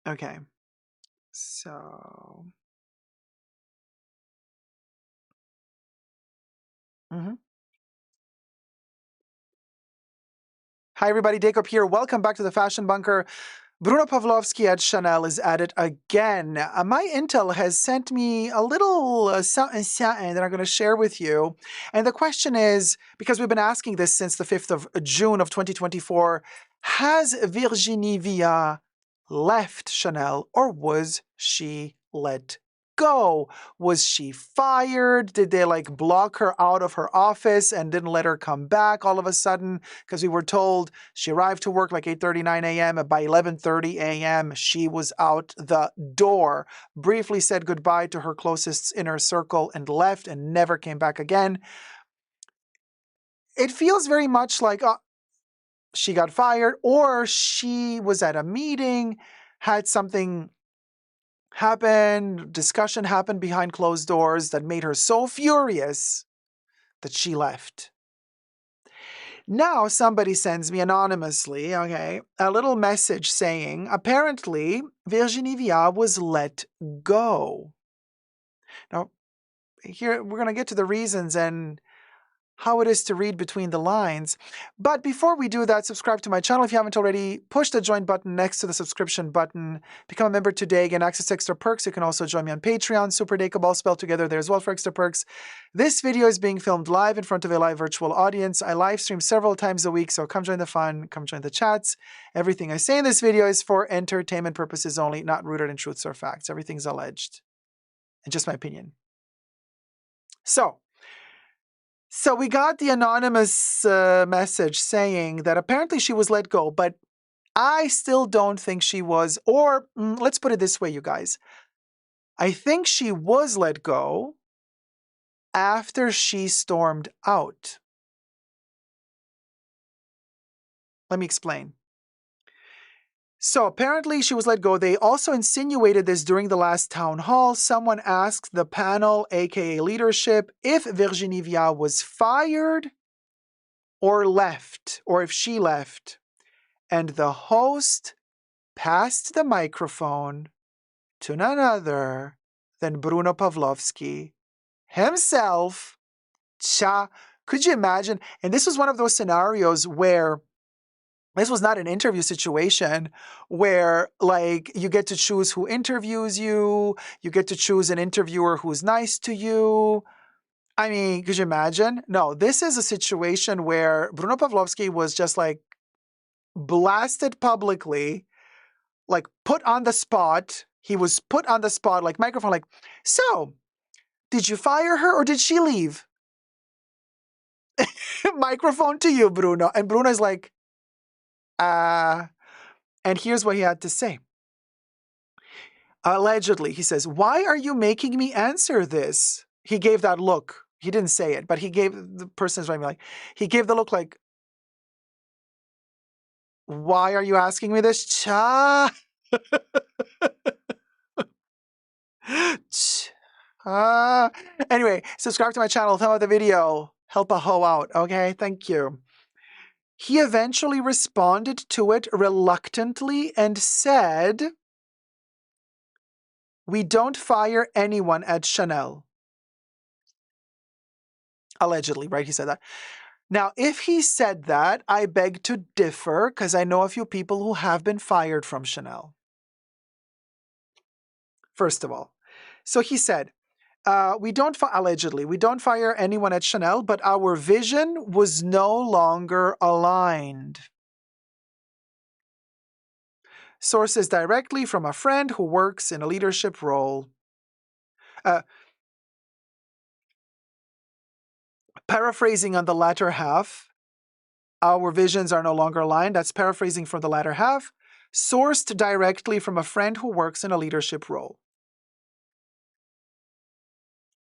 Okay, so... Hi, everybody. Dacob here. Welcome back to the Fashion Bunker. Bruno Pavlovsky at Chanel is at it again. My intel has sent me a little something that I'm going to share with you. And the question is, because we've been asking this since the 5th of June of 2024, has Virginie Viard left Chanel or was she let go? Was she fired? Did they like block her out of her office and didn't let her come back all of a sudden? Because we were told she arrived to work like 8:39 a.m. and by 11:30 a.m. she was out the door. Briefly said goodbye to her closest inner circle and left and never came back again. It feels very much like she got fired or she was at a meeting, had something happened, discussion happened behind closed doors that made her so furious that she left. Now somebody sends me anonymously, okay, a little message saying, apparently Virginie Viard was let go. Now, here we're going to get to the reasons and how it is to read between the lines. But before we do that, subscribe to my channel if you haven't already. Push the join button next to the subscription button. Become a member today, get access to extra perks. You can also join me on Patreon, Super Dacob, all spelled together there as well for extra perks. This video is being filmed live in front of a live virtual audience. I live stream several times a week, so come join the fun, come join the chats. Everything I say in this video is for entertainment purposes only, not rooted in truths or facts. Everything's alleged. And just my opinion. So we got the anonymous message saying that apparently she was let go, but I still don't think she was, or let's put it this way, you guys. I think she was let go after she stormed out. Let me explain. So apparently she was let go. They also insinuated this during the last town hall. Someone asked the panel, aka leadership, if Virginie Viard was fired or left, or if she left. And the host passed the microphone to none other than Bruno Pavlovsky himself. Could you imagine? And this was one of those scenarios where this was not an interview situation where, like, you get to choose who interviews you, you get to choose an interviewer who's nice to you. I mean, could you imagine? No, this is a situation where Bruno Pavlovsky was just like blasted publicly, like put on the spot. He was put on the spot, like microphone, like, so, did you fire her or did she leave? Microphone to you, Bruno. And Bruno's like, and here's what he had to say. Allegedly, he says, why are you making me answer this? He gave that look. He didn't say it, but he gave, the person's writing like, he gave the look like, why are you asking me this? Cha. Anyway, subscribe to my channel, tell me about the video, help a hoe out, okay? Thank you. He eventually responded to it reluctantly and said, we don't fire anyone at Chanel. Allegedly, right? He said that. Now, if he said that, I beg to differ because I know a few people who have been fired from Chanel. First of all. So he said, allegedly, we don't fire anyone at Chanel, but our vision was no longer aligned. Sources directly from a friend who works in a leadership role. Paraphrasing on the latter half, our visions are no longer aligned. That's paraphrasing from the latter half. Sourced directly from a friend who works in a leadership role.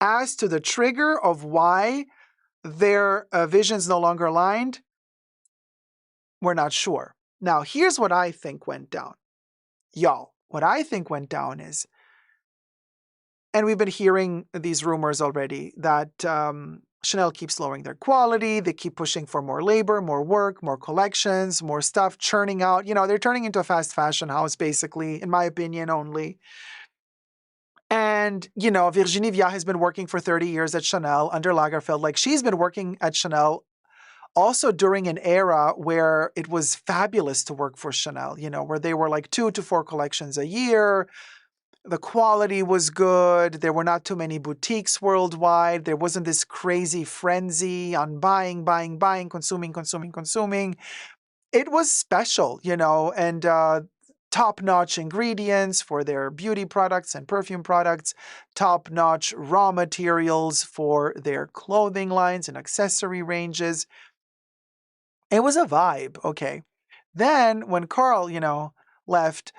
As to the trigger of why their visions no longer aligned, we're not sure. Now, here's what I think went down. Y'all, what I think went down is, and we've been hearing these rumors already, that Chanel keeps lowering their quality. They keep pushing for more labor, more work, more collections, more stuff, churning out. You know, they're turning into a fast fashion house, basically, in my opinion only. And, you know, Virginie Viard has been working for 30 years at Chanel under Lagerfeld. Like, she's been working at Chanel also during an era where it was fabulous to work for Chanel, you know, where they were like 2 to 4 collections a year. The quality was good. There were not too many boutiques worldwide. There wasn't this crazy frenzy on buying, consuming. It was special, you know, and top-notch ingredients for their beauty products and perfume products, top-notch raw materials for their clothing lines and accessory ranges. It was a vibe, okay. Then when Carl, you know, left,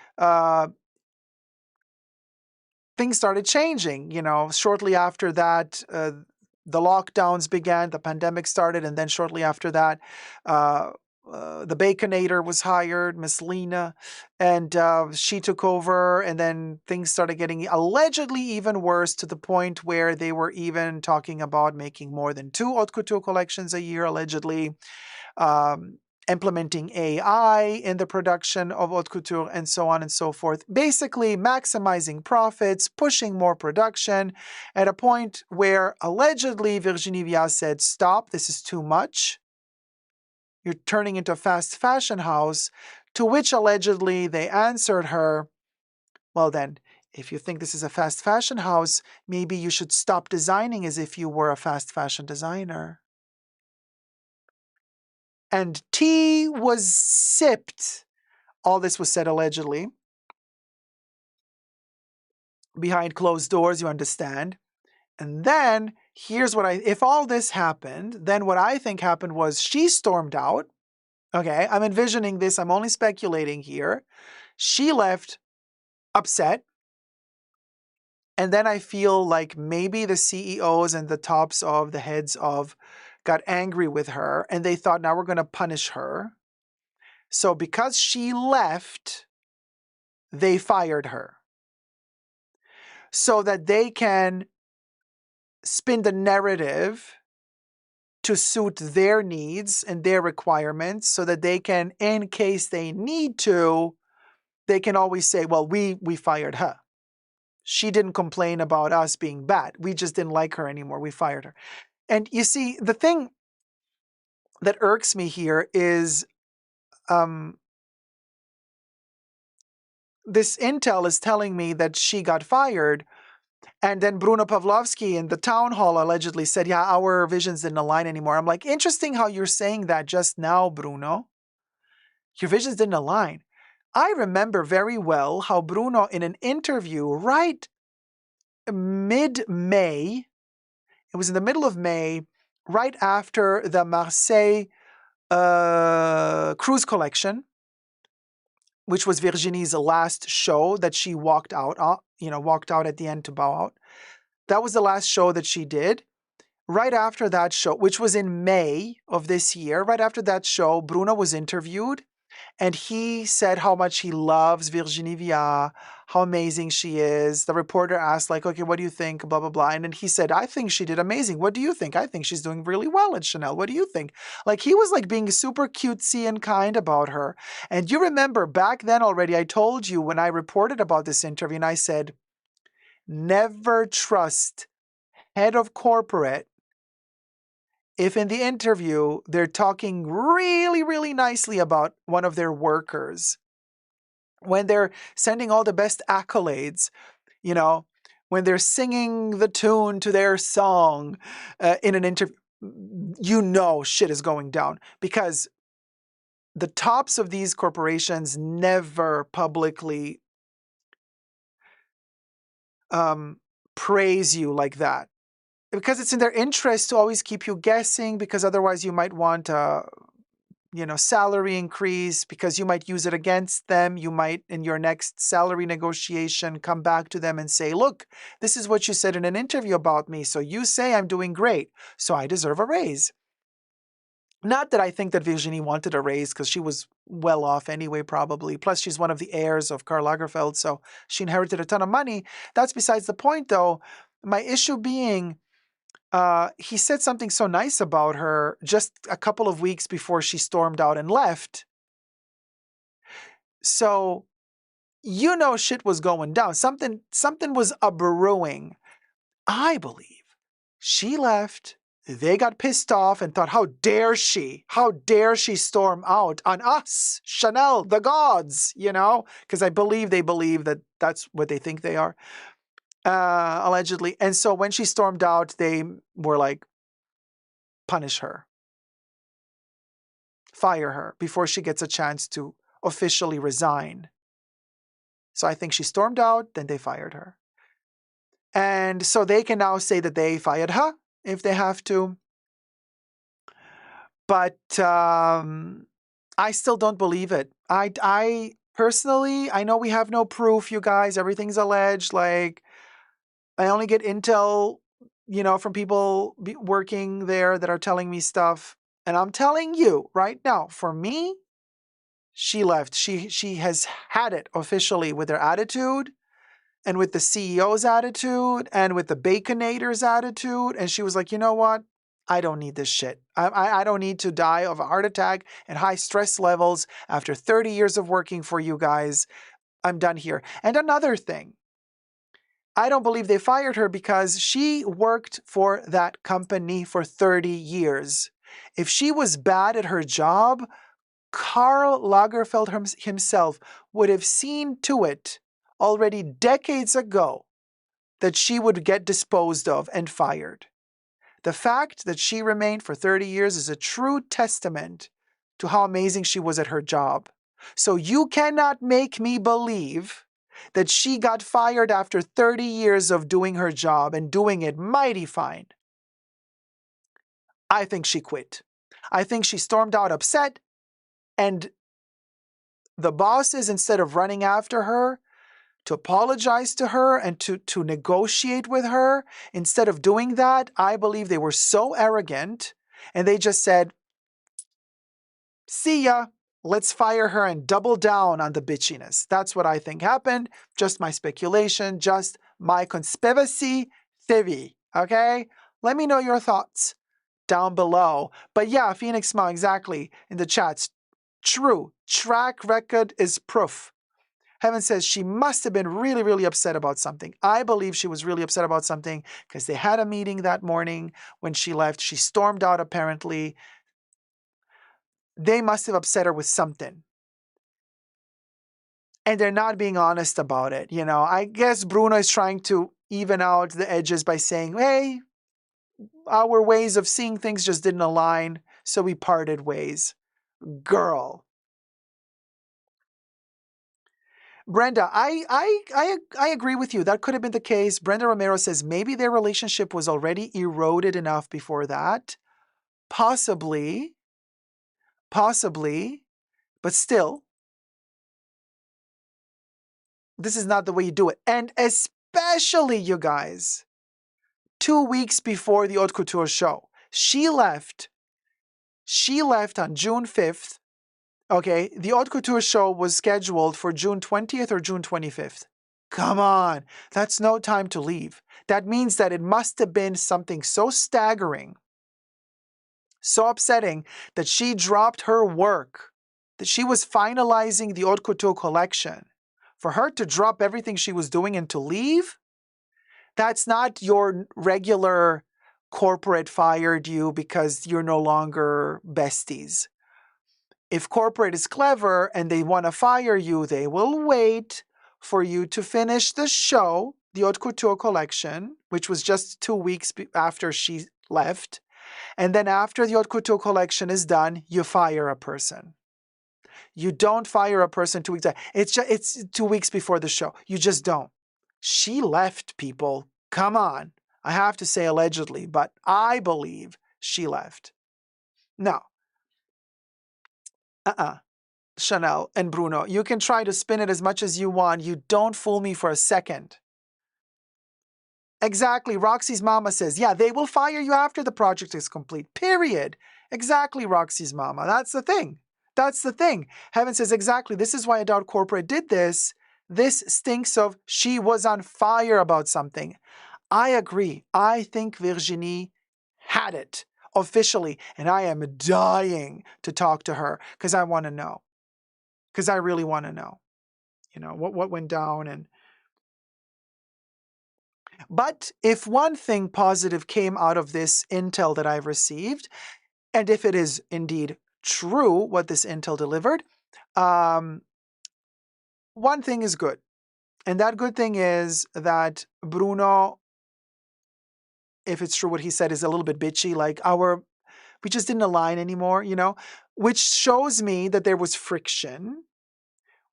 things started changing, you know. Shortly after that, the lockdowns began, the pandemic started, and then shortly after that, the Baconator was hired, Miss Lena, and she took over, and then things started getting allegedly even worse to the point where they were even talking about making more than 2 haute couture collections a year, allegedly. Implementing AI in the production of haute couture and so on and so forth. Basically maximizing profits, pushing more production at a point where allegedly Virginie Viard said, stop, this is too much. You're turning into a fast fashion house, to which allegedly they answered her, well then, if you think this is a fast fashion house, maybe you should stop designing as if you were a fast fashion designer. And tea was sipped. All this was said allegedly. Behind closed doors, you understand. And then, here's what if all this happened, then what I think happened was she stormed out. Okay, I'm envisioning this, I'm only speculating here. She left upset. And then I feel like maybe the CEOs and the tops of the heads of got angry with her and they thought, now we're going to punish her. So because she left, they fired her so that they can spin the narrative to suit their needs and their requirements so that they can, in case they need to, they can always say, well, we fired her. She didn't complain about us being bad. We just didn't like her anymore. We fired her. And you see, the thing that irks me here is this intel is telling me that she got fired. And then Bruno Pavlovsky in the town hall allegedly said, yeah, our visions didn't align anymore. I'm like, interesting how you're saying that just now, Bruno. Your visions didn't align. I remember very well how Bruno, in an interview right mid-May, it was in the middle of May, right after the Marseille cruise collection, which was Virginie's last show that she walked out at the end to bow out. That was the last show that she did. Right after that show, which was in May of this year, right after that show, Bruno was interviewed and he said how much he loves Virginie Viard, how amazing she is. The reporter asked, like, okay, what do you think? Blah, blah, blah. And then he said, I think she did amazing. What do you think? I think she's doing really well at Chanel. What do you think? Like, he was like being super cutesy and kind about her. And you remember back then already, I told you when I reported about this interview and I said, never trust head of corporate if in the interview they're talking really, really nicely about one of their workers, when they're sending all the best accolades, you know, when they're singing the tune to their song in an interview, you know shit is going down, because the tops of these corporations never publicly praise you like that, because it's in their interest to always keep you guessing, because otherwise you might want a salary increase, because you might use it against them. You might, in your next salary negotiation, come back to them and say, look, this is what you said in an interview about me. So you say I'm doing great, so I deserve a raise. Not that I think that Virginie wanted a raise, because she was well off anyway, probably. Plus, she's one of the heirs of Karl Lagerfeld, so she inherited a ton of money. That's besides the point, though. My issue being, he said something so nice about her just a couple of weeks before she stormed out and left. So, shit was going down. Something was a-brewing. I believe she left. They got pissed off and thought, how dare she storm out on us, Chanel, the gods, because I believe they believe that that's what they think they are, allegedly. And so when she stormed out, they were like, punish her, fire her before she gets a chance to officially resign. So I think she stormed out, then they fired her. And so they can now say that they fired her if they have to. But I still don't believe it. I personally, I know we have no proof, you guys. Everything's alleged. Like, I only get intel, from people working there that are telling me stuff. And I'm telling you right now, for me, she left. She has had it officially with her attitude, and with the CEO's attitude, and with the Baconator's attitude. And she was like, you know what? I don't need this shit. I don't need to die of a heart attack and high stress levels after 30 years of working for you guys. I'm done here. And another thing, I don't believe they fired her because she worked for that company for 30 years. If she was bad at her job, Karl Lagerfeld himself would have seen to it already decades ago that she would get disposed of and fired. The fact that she remained for 30 years is a true testament to how amazing she was at her job. So you cannot make me believe that she got fired after 30 years of doing her job and doing it mighty fine. I think she quit. I think she stormed out upset, and the bosses, instead of running after her to apologize to her and to negotiate with her, instead of doing that, I believe they were so arrogant and they just said, see ya, let's fire her and double down on the bitchiness. That's what I think happened. Just my speculation, just my conspiracy theory, okay? Let me know your thoughts down below. But yeah, Phoenix Ma, exactly, in the chats. True, track record is proof. Heaven says she must have been really, really upset about something. I believe she was really upset about something because they had a meeting that morning when she left. She stormed out, apparently. They must have upset her with something. And they're not being honest about it. I guess Bruno is trying to even out the edges by saying, hey, our ways of seeing things just didn't align, so we parted ways. Girl. Brenda, I agree with you. That could have been the case. Brenda Romero says maybe their relationship was already eroded enough before that. Possibly. But still, this is not the way you do it. And especially, you guys, 2 weeks before the Haute Couture show. She left on June 5th. Okay, the Haute Couture show was scheduled for June 20th or June 25th. Come on, that's no time to leave. That means that it must have been something so staggering, so upsetting, that she dropped her work, that she was finalizing the Haute Couture collection. For her to drop everything she was doing and to leave, that's not your regular corporate fired you because you're no longer besties. If corporate is clever and they want to fire you, they will wait for you to finish the show, the Haute Couture collection, which was just 2 weeks after she left. And then after the Haute Couture collection is done, you fire a person. You don't fire a person 2 weeks. It's 2 weeks before the show. You just don't. She left, people. Come on. I have to say allegedly, but I believe she left. No. Chanel and Bruno, you can try to spin it as much as you want. You don't fool me for a second. Exactly. Roxy's mama says, yeah, they will fire you after the project is complete. Period. Exactly, Roxy's mama. That's the thing. That's the thing. Heaven says, exactly. This is why I doubt corporate did this. This stinks of she was on fire about something. I agree. I think Virginie had it officially, and I am dying to talk to her because I want to know. Because I really want to know, what went down. But if one thing positive came out of this intel that I've received, and if it is indeed true what this intel delivered, one thing is good. And that good thing is that Bruno, if it's true what he said, is a little bit bitchy, like we just didn't align anymore, which shows me that there was friction.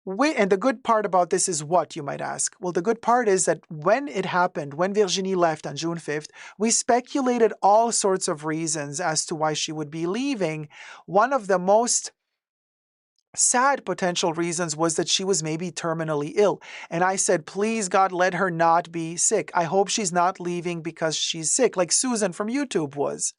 And the good part about this is what, you might ask? Well, the good part is that when it happened, when Virginie left on June 5th, we speculated all sorts of reasons as to why she would be leaving. One of the most sad potential reasons was that she was maybe terminally ill. And I said, please, God, let her not be sick. I hope she's not leaving because she's sick, like Susan from YouTube was,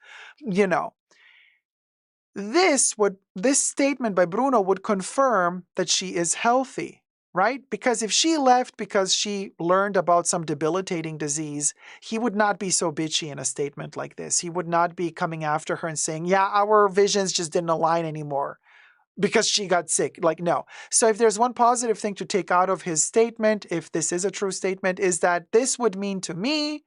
This statement by Bruno would confirm that she is healthy, right? Because if she left because she learned about some debilitating disease, he would not be so bitchy in a statement like this. He would not be coming after her and saying, yeah, our visions just didn't align anymore because she got sick. Like, no. So if there's one positive thing to take out of his statement, if this is a true statement, is that this would mean to me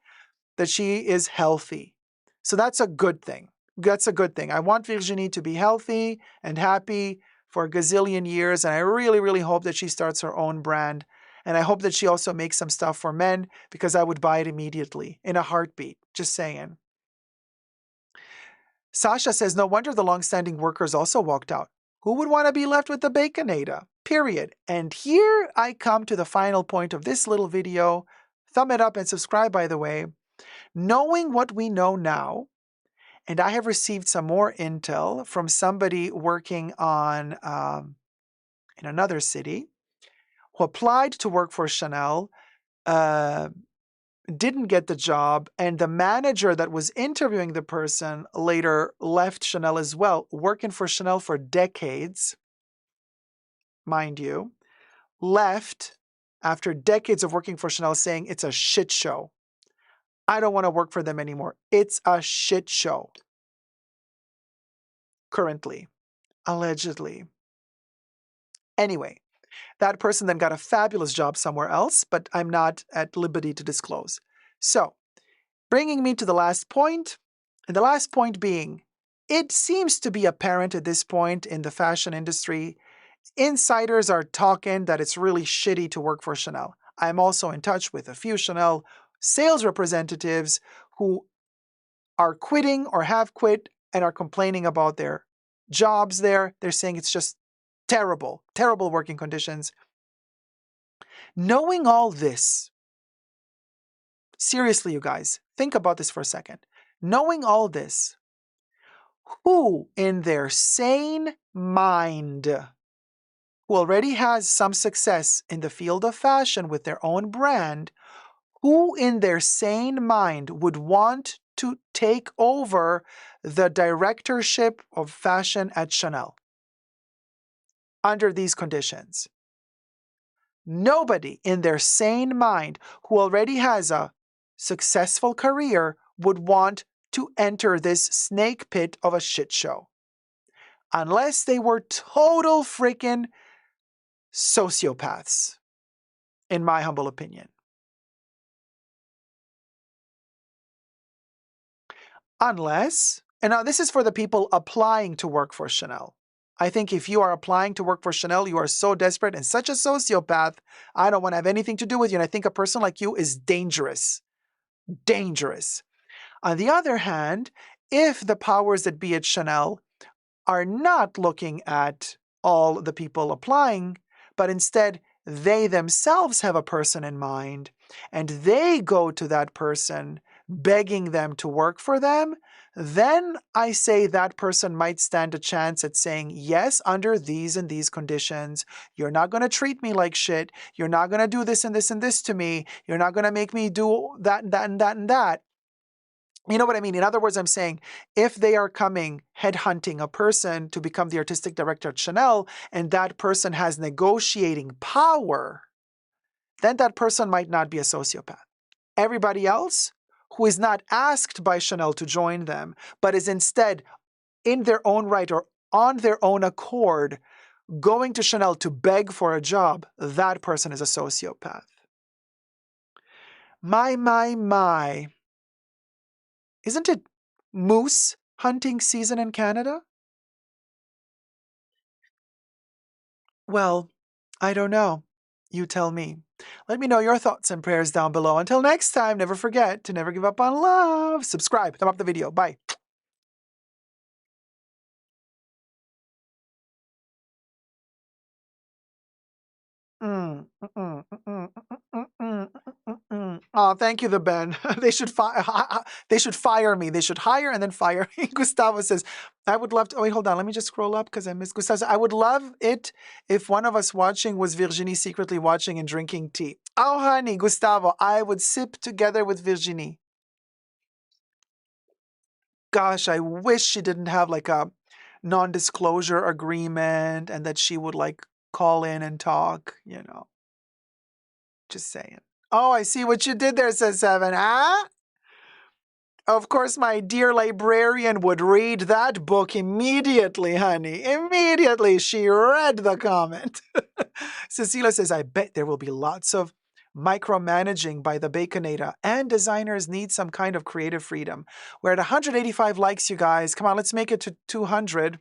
that she is healthy. So that's a good thing. That's a good thing. I want Virginie to be healthy and happy for a gazillion years. And I really, really hope that she starts her own brand. And I hope that she also makes some stuff for men because I would buy it immediately in a heartbeat. Just saying. Sasha says, no wonder the long-standing workers also walked out. Who would want to be left with the Baconator? Period. And here I come to the final point of this little video. Thumb it up and subscribe, by the way. Knowing what we know now, and I have received some more intel from somebody working on in another city who applied to work for Chanel, didn't get the job, and the manager that was interviewing the person later left Chanel as well, working for Chanel for decades, mind you, left after decades of working for Chanel saying it's a shit show. I don't want to work for them anymore. It's a shit show. Currently, allegedly. Anyway, that person then got a fabulous job somewhere else, but I'm not at liberty to disclose. So, bringing me to the last point, and the last point being, it seems to be apparent at this point in the fashion industry, insiders are talking that it's really shitty to work for Chanel. I'm also in touch with a few Chanel sales representatives who are quitting or have quit and are complaining about their jobs there. They're saying it's just terrible, terrible working conditions. Knowing all this, seriously, you guys, think about this for a second. Knowing all this, who in their sane mind, who already has some success in the field of fashion with their own brand, who in their sane mind would want to take over the directorship of fashion at Chanel under these conditions? Nobody in their sane mind who already has a successful career would want to enter this snake pit of a shit show. Unless they were total freaking sociopaths, in my humble opinion. Unless, and now this is for the people applying to work for Chanel. I think if you are applying to work for Chanel, you are so desperate and such a sociopath, I don't want to have anything to do with you. And I think a person like you is dangerous. Dangerous. On the other hand, if the powers that be at Chanel are not looking at all the people applying, but instead they themselves have a person in mind and they go to that person begging them to work for them, then I say that person might stand a chance at saying, yes, under these and these conditions, you're not going to treat me like shit. You're not going to do this and this and this to me. You're not going to make me do that and that and that and that. You know what I mean? In other words, I'm saying if they are coming headhunting a person to become the artistic director at Chanel and that person has negotiating power, then that person might not be a sociopath. Everybody else who is not asked by Chanel to join them, but is instead in their own right or on their own accord going to Chanel to beg for a job, that person is a sociopath. My. Isn't it moose hunting season in Canada? Well, I don't know. You tell me. Let me know your thoughts and prayers down below. Until next time, never forget to never give up on love. Subscribe, thumb up the video. Bye. Oh, thank you, the Ben. They should fire me. They should hire and then fire me. Gustavo says, I would love to. Oh, wait, hold on. Let me just scroll up because I missed Gustavo. I would love it if one of us watching was Virginie secretly watching and drinking tea. Oh, honey, Gustavo, I would sip together with Virginie. Gosh, I wish she didn't have like a non-disclosure agreement and that she would like call in and talk, you know. Just saying. Oh, I see what you did there, says Seven. Huh? Of course, my dear librarian would read that book immediately, honey. Immediately, she read the comment. Cecilia says, I bet there will be lots of micromanaging by the Baconator, and designers need some kind of creative freedom. We're at 185 likes, you guys. Come on, let's make it to 200.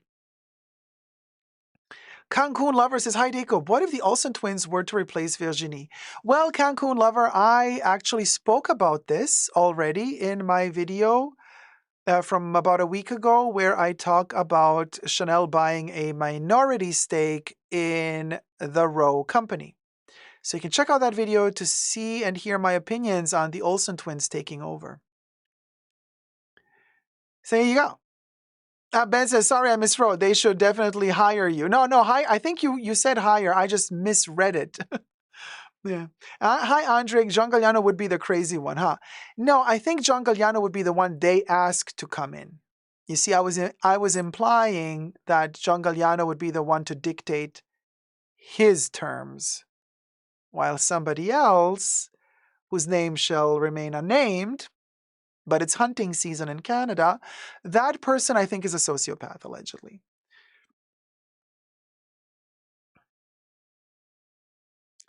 Cancun Lover says, hi, Dacob. What if the Olsen twins were to replace Virginie? Well, Cancun Lover, I actually spoke about this already in my video from about a week ago, where I talk about Chanel buying a minority stake in the Rowe company. So you can check out that video to see and hear my opinions on the Olsen twins taking over. So there you go. Ben says, sorry, I miswrote. They should definitely hire you. No, I think you said hire. I just misread it. Yeah. Hi, Andre. John Galliano would be the crazy one, huh? No, I think John Galliano would be the one they asked to come in. You see, I was implying that John Galliano would be the one to dictate his terms, while somebody else, whose name shall remain unnamed, but it's hunting season in Canada, that person I think is a sociopath, allegedly.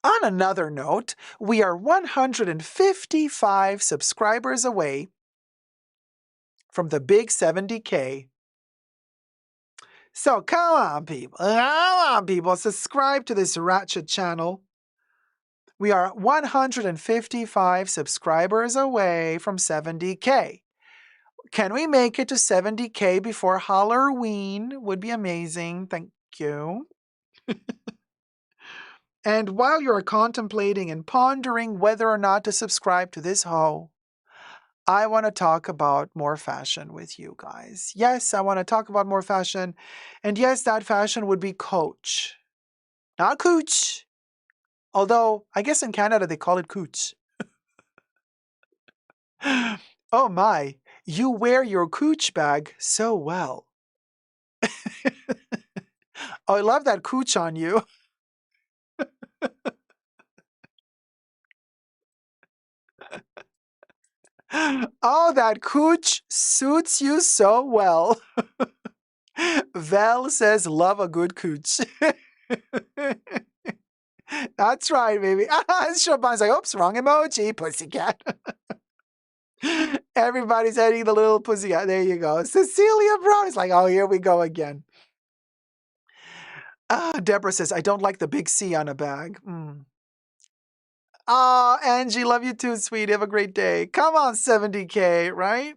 On another note, we are 155 subscribers away from the big 70K. So come on, people, subscribe to this ratchet channel. We are 155 subscribers away from 70K. Can we make it to 70K before Halloween? Would be amazing. Thank you. And while you're contemplating and pondering whether or not to subscribe to this hoe, I want to talk about more fashion with you guys. Yes, I want to talk about more fashion. And yes, that fashion would be Coach. Not Cooch. Although, I guess in Canada they call it Cooch. Oh my, you wear your Cooch bag so well. Oh, I love that Cooch on you. Oh, that Cooch suits you so well. Val says, love a good Cooch. That's right, baby. Chopin's like, oops, wrong emoji, pussycat. Everybody's adding the little pussy. There you go. Cecilia Brown is like, oh, here we go again. Deborah says, I don't like the big C on a bag. Oh, Angie, love you too, sweetie. Have a great day. Come on, 70K, right?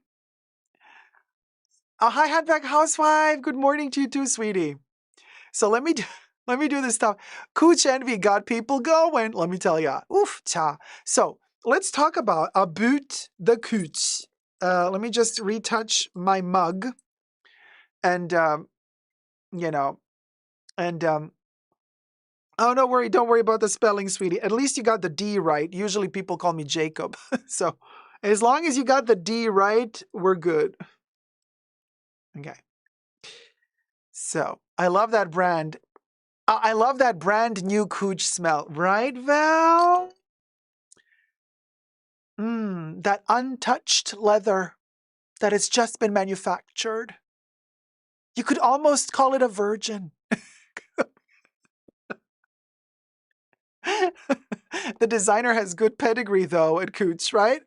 Hi, Handbag Housewife. Good morning to you too, sweetie. So let me do this stuff. Cooch envy got people going. Let me tell ya. Oof, cha. So let's talk about the cooch. Let me just retouch my mug, and oh, don't worry about the spelling, sweetie. At least you got the D right. Usually people call me Jacob. So as long as you got the D right, we're good. Okay. So I love that brand. I love that brand new Cooch smell. Right, Val? That untouched leather that has just been manufactured. You could almost call it a virgin. The designer has good pedigree, though, at Cooch, right?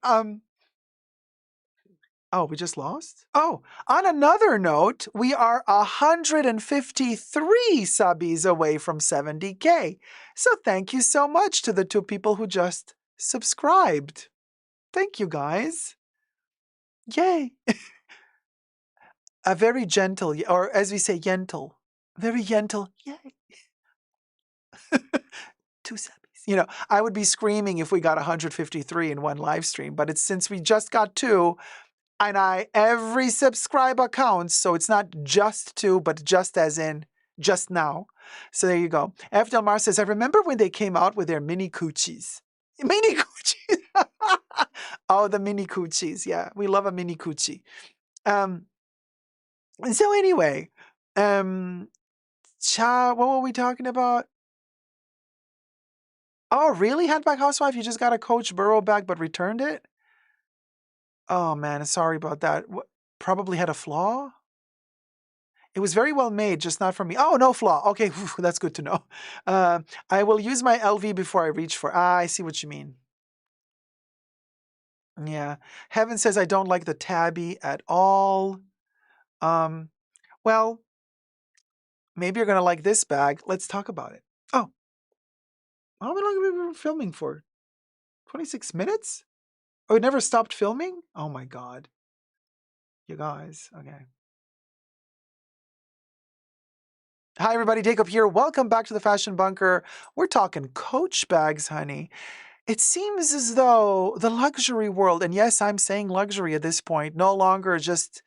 Oh, we just lost? Oh, on another note, we are 153 subbies away from 70K. So thank you so much to the 2 people who just subscribed. Thank you, guys. Yay. A very gentle, or as we say, gentle. Very gentle. Yay. 2 subbies. I would be screaming if we got 153 in one live stream, but it's since we just got 2, and every subscriber counts, so it's not just 2, but just as in just now. So there you go. F. Del Mar says, I remember when they came out with their mini coochies. Mini coochies. Oh, the mini coochies. Yeah, we love a mini coochie. So anyway, what were we talking about? Oh, really, Handbag Housewife? You just got a Coach Burrow bag but returned it? Oh, man, sorry about that. Probably had a flaw? It was very well made, just not for me. Oh, no flaw. Okay, whew, that's good to know. I will use my LV before I reach for... I see what you mean. Yeah. Heaven says I don't like the tabby at all. Well, maybe you're going to like this bag. Let's talk about it. Oh. How long have we been filming for? 26 minutes? Oh, it never stopped filming? Oh my God. You guys. Okay. Hi, everybody. Dacob here. Welcome back to the Fashion Bunker. We're talking Coach bags, honey. It seems as though the luxury world, and yes, I'm saying luxury at this point, no longer just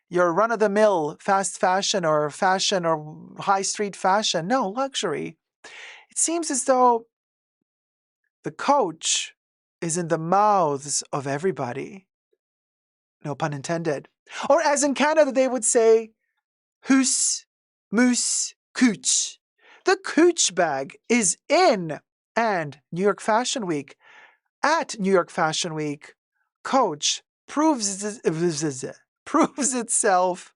your run-of-the-mill fast fashion or high street fashion. No, luxury. It seems as though the Coach is in the mouths of everybody. No pun intended. Or as in Canada, they would say, Hus, Moose, Cooch. The Cooch bag is in. And New York Fashion Week. At New York Fashion Week, Coach proves itself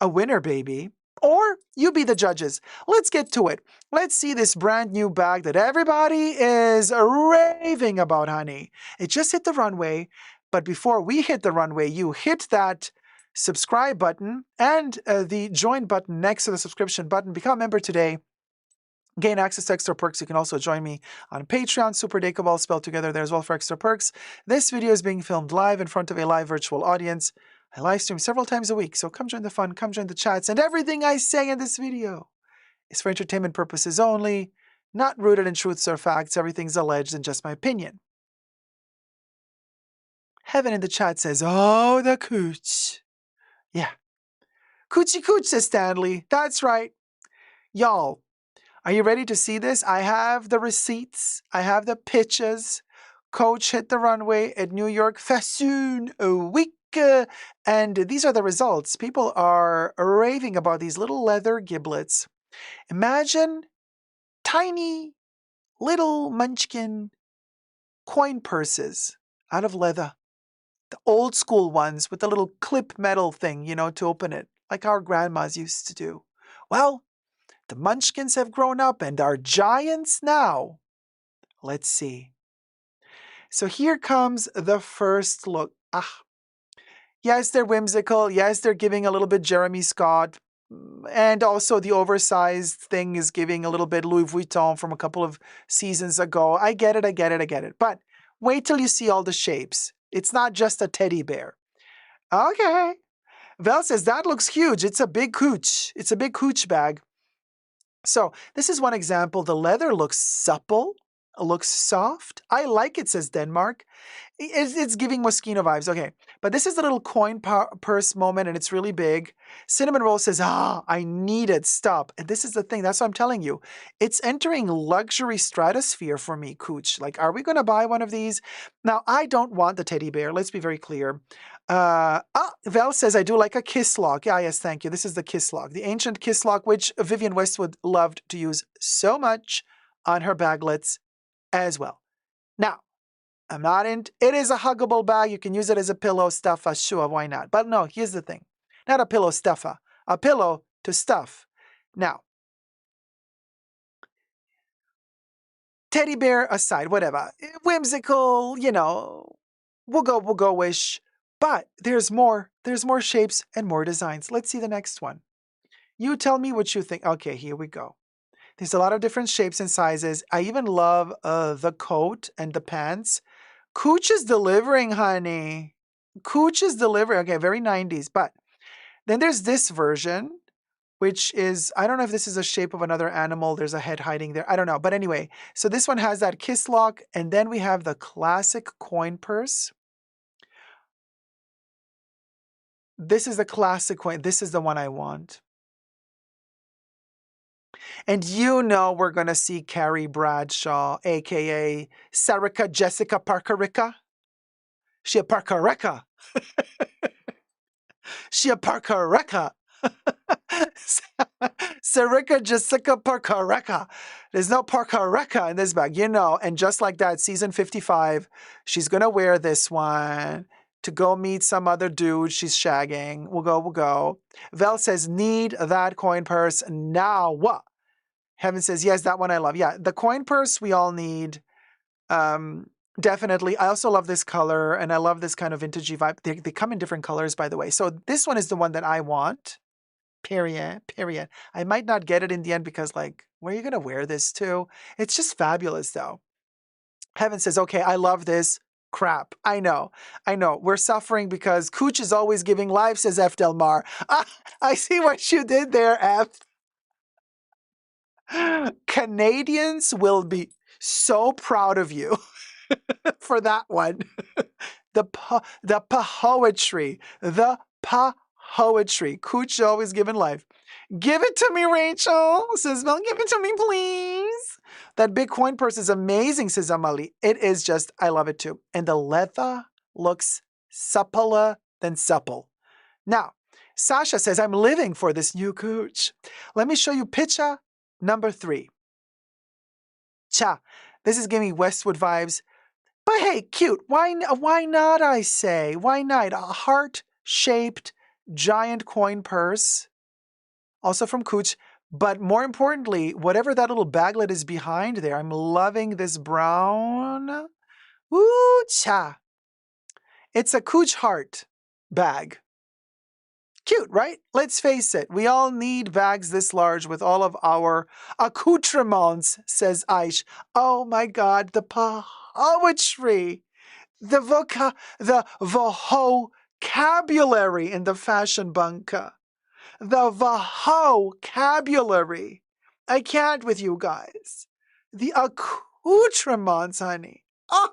a winner, baby. Or you be the judges. Let's get to it. Let's see this brand new bag that everybody is raving about, honey. It just hit the runway. But before we hit the runway, you hit that subscribe button and the join button next to the subscription button. Become a member today. Gain access to extra perks. You can also join me on Patreon, Super Dacob, all spelled together there as well for extra perks. This video is being filmed live in front of a live virtual audience. I live stream several times a week, so come join the fun, come join the chats, and everything I say in this video is for entertainment purposes only, not rooted in truths or facts. Everything's alleged and just my opinion. Heaven in the chat says, oh, the Cooch. Yeah. Coochie Cooch, says Stanley. That's right. Y'all. Are you ready to see this? I have the receipts. I have the pictures. Coach hit the runway at New York Fashion Week. And these are the results. People are raving about these little leather giblets. Imagine tiny little munchkin coin purses out of leather. The old school ones with the little clip metal thing, to open it, like our grandmas used to do. Well, the munchkins have grown up and are giants now. Let's see. So here comes the first look. Yes, they're whimsical. Yes, they're giving a little bit Jeremy Scott. And also the oversized thing is giving a little bit Louis Vuitton from a couple of seasons ago. I get it, I get it, I get it. But wait till you see all the shapes. It's not just a teddy bear. Okay. Val says, that looks huge. It's a big cooch. It's a big cooch bag. So this is one example. The leather looks supple, looks soft. I like it, says Denmark. It's giving Moschino vibes. Okay. But this is the little coin purse moment, and it's really big. Cinnamon Roll says, I need it. Stop. And this is the thing. That's what I'm telling you. It's entering luxury stratosphere for me, Cooch. Like, are we going to buy one of these? Now, I don't want the teddy bear. Let's be very clear. Val says, I do like a kiss lock. Yeah, yes, thank you. This is the kiss lock. The ancient kiss lock, which Vivienne Westwood loved to use so much on her baglets as well. Now, I'm not in. It is a huggable bag. You can use it as a pillow stuffer. Sure, why not? But no, here's the thing. Not a pillow stuffer. A pillow to stuff. Now, teddy bear aside, whatever. Whimsical, we'll go-ish. But there's more. There's more shapes and more designs. Let's see the next one. You tell me what you think. Okay, here we go. There's a lot of different shapes and sizes. I even love the coat and the pants. Cooch is delivering, honey. Cooch is delivering. Okay, very 90s. But then there's this version, which is, I don't know if this is a shape of another animal. There's a head hiding there. I don't know. But anyway, so this one has that kiss lock. And then we have the classic coin purse. This is the classic coin. This is the one I want. And we're going to see Carrie Bradshaw, a.k.a. Sarika Jessica Parkerica. She a Parkerica. She a Parkerica. Sarika Jessica Parkerica. There's no Parkerica in this bag, And just like that, season 55, she's going to wear this one to go meet some other dude she's shagging. We'll go. Vel says, need that coin purse now. What? Heaven says, yes, that one I love. Yeah, the coin purse we all need. Definitely. I also love this color, and I love this kind of vintagey vibe. They come in different colors, by the way. So this one is the one that I want. Period. I might not get it in the end because, where are you going to wear this to? It's just fabulous, though. Heaven says, okay, I love this. Crap. I know. We're suffering because Cooch is always giving life, says F. Del Mar. I see what you did there, F. Canadians will be so proud of you for that one. The poetry. Cooch always giving life. Give it to me, Rachel, says Mel. Give it to me, please. That big coin purse is amazing, says Amali. It is just, I love it too. And the leather looks suppler than supple. Now, Sasha says, I'm living for this new Cooch. Let me show you picture number 3. Cha, this is giving me Westwood vibes. But hey, cute. Why not, I say? Why not? A heart-shaped giant coin purse, also from Cooch. But more importantly, whatever that little baglet is behind there, I'm loving this brown. Ooh, cha. It's a Cooch heart bag. Cute, right? Let's face it. We all need bags this large with all of our accoutrements, says Aish. Oh my God, the poetry, the vocabulary in the fashion bunker. The vocabulary. I can't with you guys. The accoutrements, honey. Oh!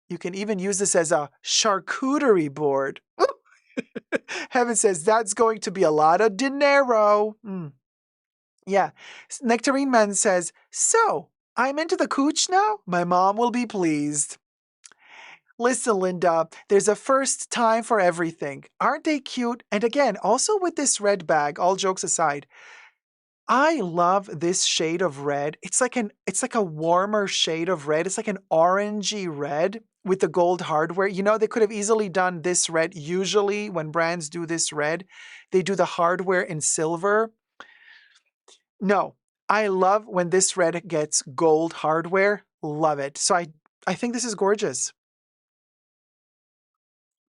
You can even use this as a charcuterie board. Heaven says that's going to be a lot of dinero. Yeah. Nectarine Man says, so, I'm into the Cooch now? My mom will be pleased. Listen, Linda, there's a first time for everything. Aren't they cute? And again, also with this red bag, all jokes aside, I love this shade of red. It's like a warmer shade of red. It's like an orangey red with the gold hardware. They could have easily done this red. Usually when brands do this red, they do the hardware in silver. No, I love when this red gets gold hardware. Love it. So I think this is gorgeous.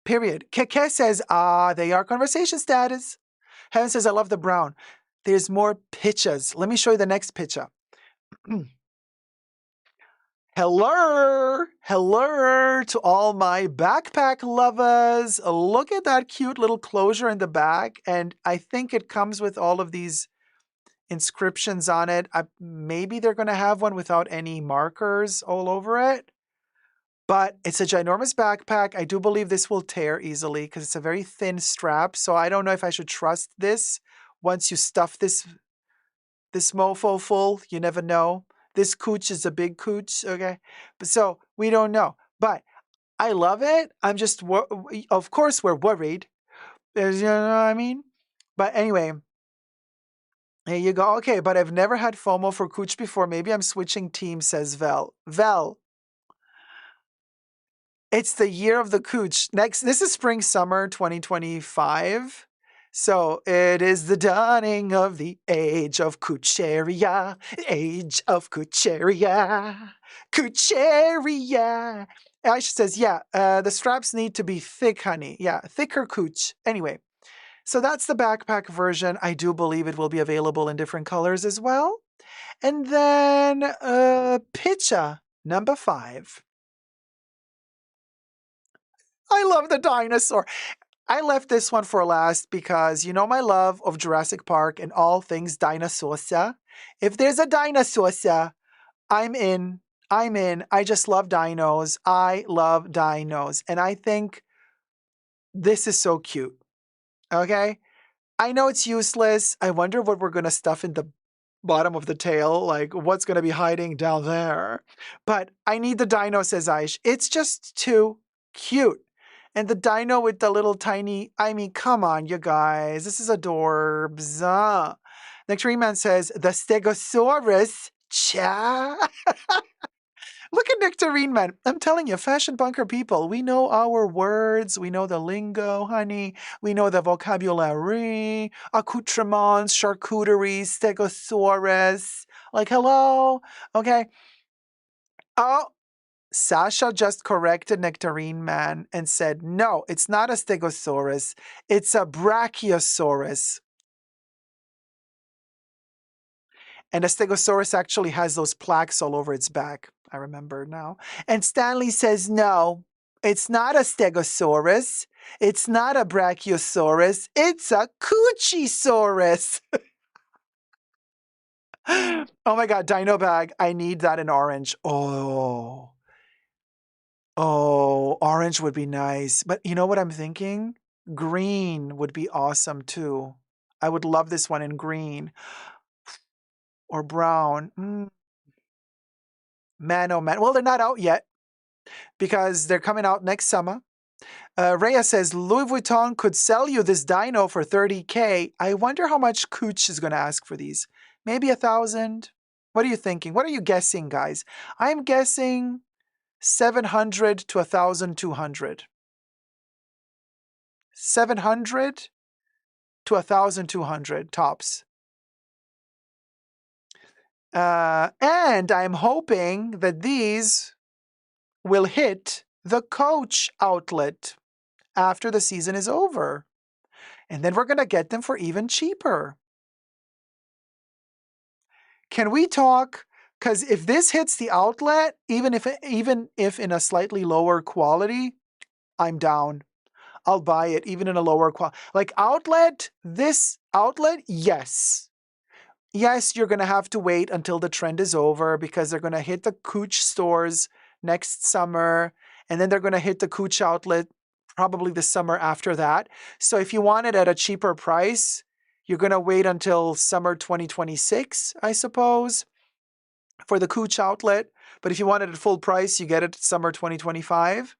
Period. Keke says, they are conversation status. Heaven says, I love the brown. There's more pictures. Let me show you the next picture. Hello to all my backpack lovers. Look at that cute little closure in the back. And I think it comes with all of these inscriptions on it. Maybe they're going to have one without any markers all over it. But it's a ginormous backpack. I do believe this will tear easily because it's a very thin strap. So I don't know if I should trust this once you stuff this mofo full. You never know. This cooch is a big cooch, okay? But so we don't know. But I love it. I'm just, of course, we're worried. You know what I mean? But anyway, here you go. Okay, but I've never had FOMO for cooch before. Maybe I'm switching teams, says Vel. Vel, it's the year of the cooch. This is spring, summer 2025. So it is the dawning of the age of Coocheria, age of Coocheria, Coocheria. Aisha says, yeah, the straps need to be thick, honey. Yeah, thicker cooch. Anyway, so that's the backpack version. I do believe it will be available in different colors as well. And then picture number 5. I love the dinosaur. I left this one for last because you know my love of Jurassic Park and all things dinosaurs. If there's a dinosaur, I'm in. I'm in. I just love dinos. I love dinos. And I think this is so cute. Okay? I know it's useless. I wonder what we're going to stuff in the bottom of the tail. Like, what's going to be hiding down there? But I need the dino, says Aish. It's just too cute. And the dino with the little tiny, I mean, come on, you guys. This is adorbs. Nectarine Man says, the Stegosaurus. Cha. Look at Nectarine Man. I'm telling you, fashion bunker people, we know our words. We know the lingo, honey. We know the vocabulary, accoutrements, charcuterie, Stegosaurus. Like, hello? Okay. Oh, Sasha just corrected Nectarine Man and said, no, it's not a Stegosaurus. It's a Brachiosaurus. And a Stegosaurus actually has those plaques all over its back. I remember now. And Stanley says, no, it's not a Stegosaurus. It's not a Brachiosaurus. It's a Coochiesaurus. Oh my God, Dino Bag. I need that in orange. Oh, orange would be nice. But you know what I'm thinking? Green would be awesome too. I would love this one in green or brown. Man, oh man. Well, they're not out yet because they're coming out next summer. Rhea says, Louis Vuitton could sell you this dino for $30K. I wonder how much Cooch is going to ask for these. Maybe $1,000? What are you thinking? What are you guessing, guys? I'm guessing 700 to 1,200. 700 to 1,200 tops. And I'm hoping that these will hit the Coach outlet after the season is over. And then we're going to get them for even cheaper. Can we talk? Because if this hits the outlet, even if in a slightly lower quality, I'm down. I'll buy it even in a lower quality. Like outlet, this outlet, yes. Yes, you're going to have to wait until the trend is over because they're going to hit the Cooch stores next summer. And then they're going to hit the Cooch outlet probably the summer after that. So if you want it at a cheaper price, you're going to wait until summer 2026, I suppose, for the Cooch outlet. But if you want it at full price, you get it summer 2025.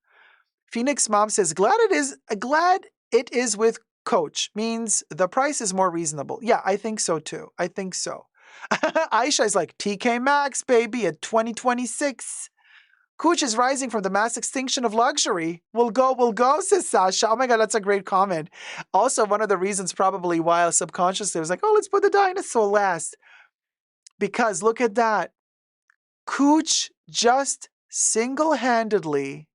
Phoenix Mom says, glad it is with Coach. Means the price is more reasonable. Yeah, I think so too. I think so. Aisha is like, TK Maxx, baby, at 2026. Cooch is rising from the mass extinction of luxury. We'll go, says Sasha. Oh my God, that's a great comment. Also, one of the reasons probably why I subconsciously was like, oh, let's put the dinosaur last. Because look at that. Cooch just single-handedly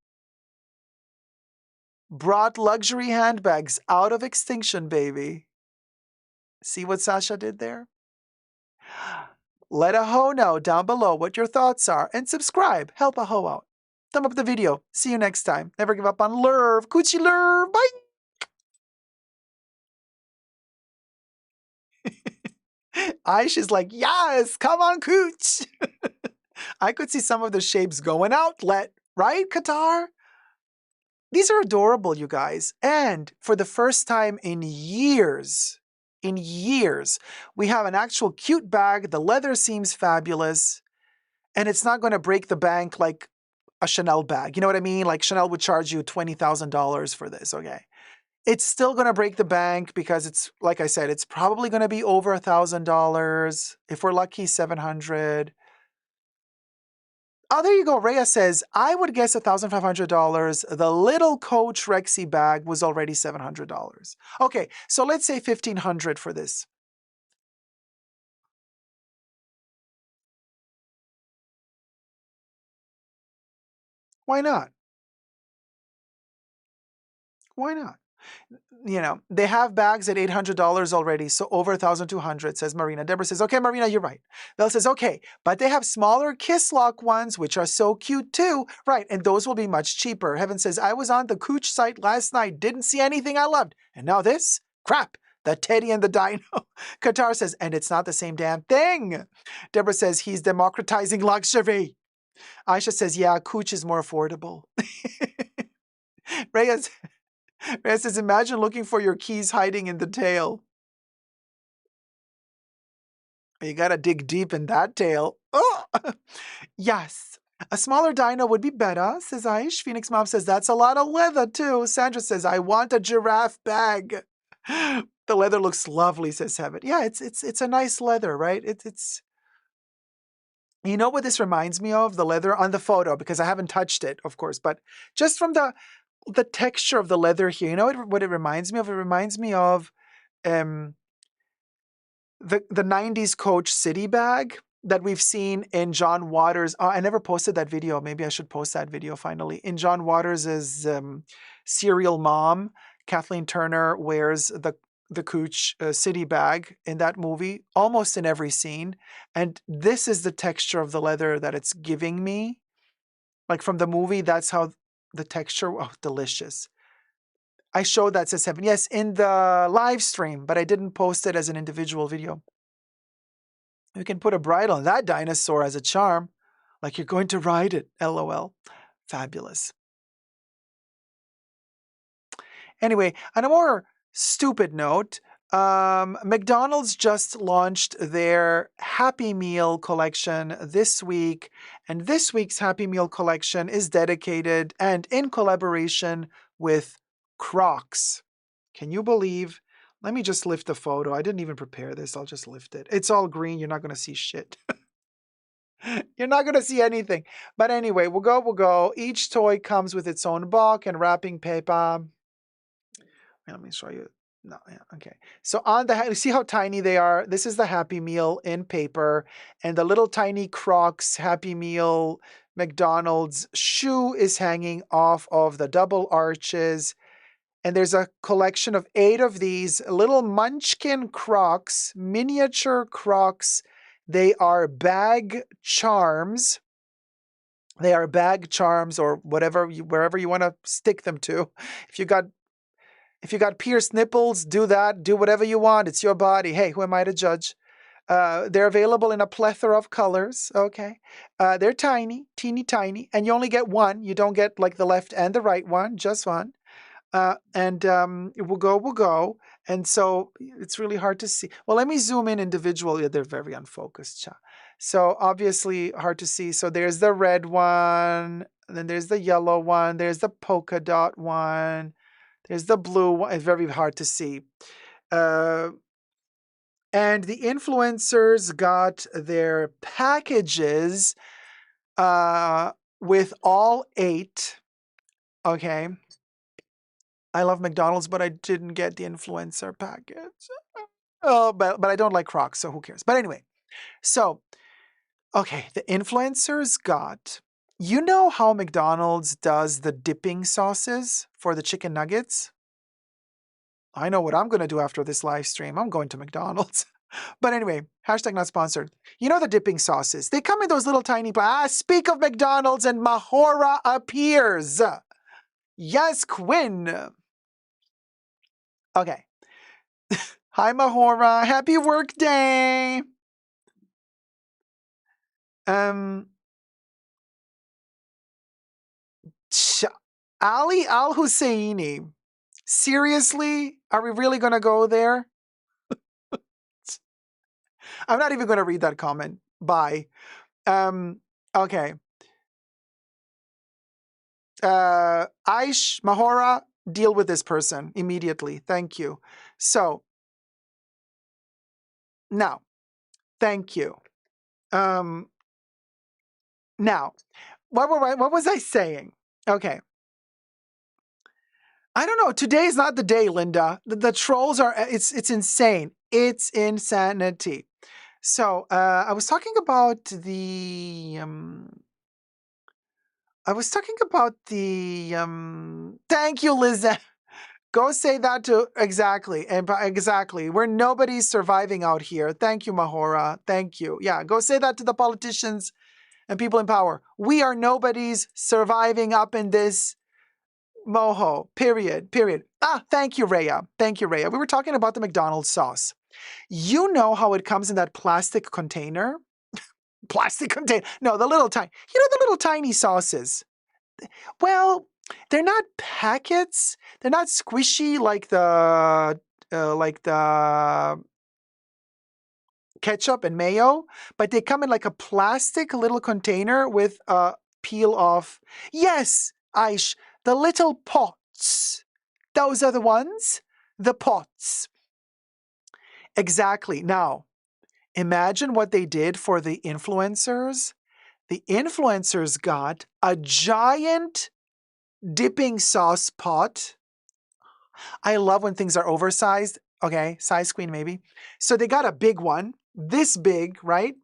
brought luxury handbags out of extinction, baby. See what Sasha did there? Let a hoe know down below what your thoughts are and subscribe. Help a hoe out. Thumb up the video. See you next time. Never give up on love. Coochie love. Bye. Aisha's like, yes, come on, cooch. I could see some of the shapes going outlet, right, Qatar? These are adorable, you guys. And for the first time in years, we have an actual cute bag. The leather seems fabulous. And it's not going to break the bank like a Chanel bag. You know what I mean? Like Chanel would charge you $20,000 for this, okay? It's still going to break the bank because it's, like I said, it's probably going to be over $1,000. If we're lucky, $700. Oh, there you go. Rhea says, I would guess $1,500. The little Coach Rexy bag was already $700. Okay, so let's say $1,500 for this. Why not? Why not? You know, they have bags at $800 already, so over $1,200, says Marina. Deborah says, okay, Marina, you're right. Belle says, okay, but they have smaller kiss lock ones, which are so cute too. Right, and those will be much cheaper. Heaven says, I was on the Cooch site last night, didn't see anything I loved. And now this? Crap. The Teddy and the Dino. Qatar says, and it's not the same damn thing. Deborah says, he's democratizing luxury. Aisha says, yeah, Cooch is more affordable. Reyes says, imagine looking for your keys hiding in the tail. You gotta dig deep in that tail. Oh, yes. A smaller dino would be better, says Aish. Phoenix Mom says, that's a lot of leather too. Sandra says, I want a giraffe bag. The leather looks lovely, says Heaven. Yeah, it's a nice leather, right? It's you know what this reminds me of? The leather on the photo, because I haven't touched it, of course, but just from the texture of the leather here, you know what it reminds me of? It reminds me of the 90s Coach City bag that we've seen in John Waters. I never posted that video. Maybe I should post that video finally. In John Waters' Serial Mom, Kathleen Turner wears the Cooch City bag in that movie, almost in every scene. And this is the texture of the leather that it's giving me. Like from the movie, that's how the texture, oh, delicious. I showed that, says Heaven. Yes, in the live stream, but I didn't post it as an individual video. You can put a bridle on that dinosaur as a charm, like you're going to ride it, LOL. Fabulous. Anyway, on a more stupid note, McDonald's just launched their Happy Meal collection this week, and this week's Happy Meal collection is dedicated and in collaboration with Crocs. Can you believe? Let me just lift the photo. I didn't even prepare this. I'll just lift it. It's all green. You're not going to see shit. You're not going to see anything. But anyway, we'll go. Each toy comes with its own box and wrapping paper. Let me show you. No, yeah, okay. So on the, see how tiny they are? This is the Happy Meal in paper, and the little tiny Crocs Happy Meal McDonald's shoe is hanging off of the double arches. And there's a collection of 8 of these little munchkin Crocs, miniature Crocs. They are bag charms. They are bag charms, or whatever, wherever you want to stick them to. If you got pierced nipples, do that. Do whatever you want. It's your body. Hey, who am I to judge? They're available in a plethora of colors. Okay. They're tiny, teeny tiny, and you only get one. You don't get like the left and the right one, just one. We'll go. And so it's really hard to see. Well, let me zoom in individually. They're very unfocused. Cha. So obviously hard to see. So there's the red one. Then there's the yellow one. There's the polka dot one. There's the blue one. It's very hard to see. And the influencers got their packages with all 8. Okay. I love McDonald's, but I didn't get the influencer package. Oh, but I don't like Crocs, so who cares? But anyway, so, okay, the influencers got You know how McDonald's does the dipping sauces for the chicken nuggets? I know what I'm going to do after this live stream. I'm going to McDonald's. But anyway, hashtag not sponsored. You know the dipping sauces. They come in those little tiny... speak of McDonald's and Mahora appears. Yes, Quinn. Okay. Hi, Mahora. Happy work day. Ali Al Husseini. Seriously? Are we really going to go there? I'm not even going to read that comment. Bye. Okay. Aish, Mahora, deal with this person immediately. Thank you. So, now, thank you. Now, what was I saying? Okay. I don't know. Today is not the day, Linda. The trolls are, it's insane. It's insanity. So, I was talking about the, thank you, Liz. Go say that to, exactly. We're nobody's surviving out here. Thank you, Mahora. Thank you. Yeah, go say that to the politicians and people in power. We are nobody's surviving up in this moho. Period. Thank you, Rhea. We were talking about the McDonald's sauce. You know how it comes in that plastic container? No, the little tiny, the little tiny sauces. Well, they're not packets. They're not squishy like the ketchup and mayo, but they come in like a plastic little container with a peel off. Yes, Aish, the little pots. Those are the ones. The pots. Exactly. Now, imagine what they did for the influencers. The influencers got a giant dipping sauce pot. I love when things are oversized. Okay, size queen maybe. So they got a big one, this big, right?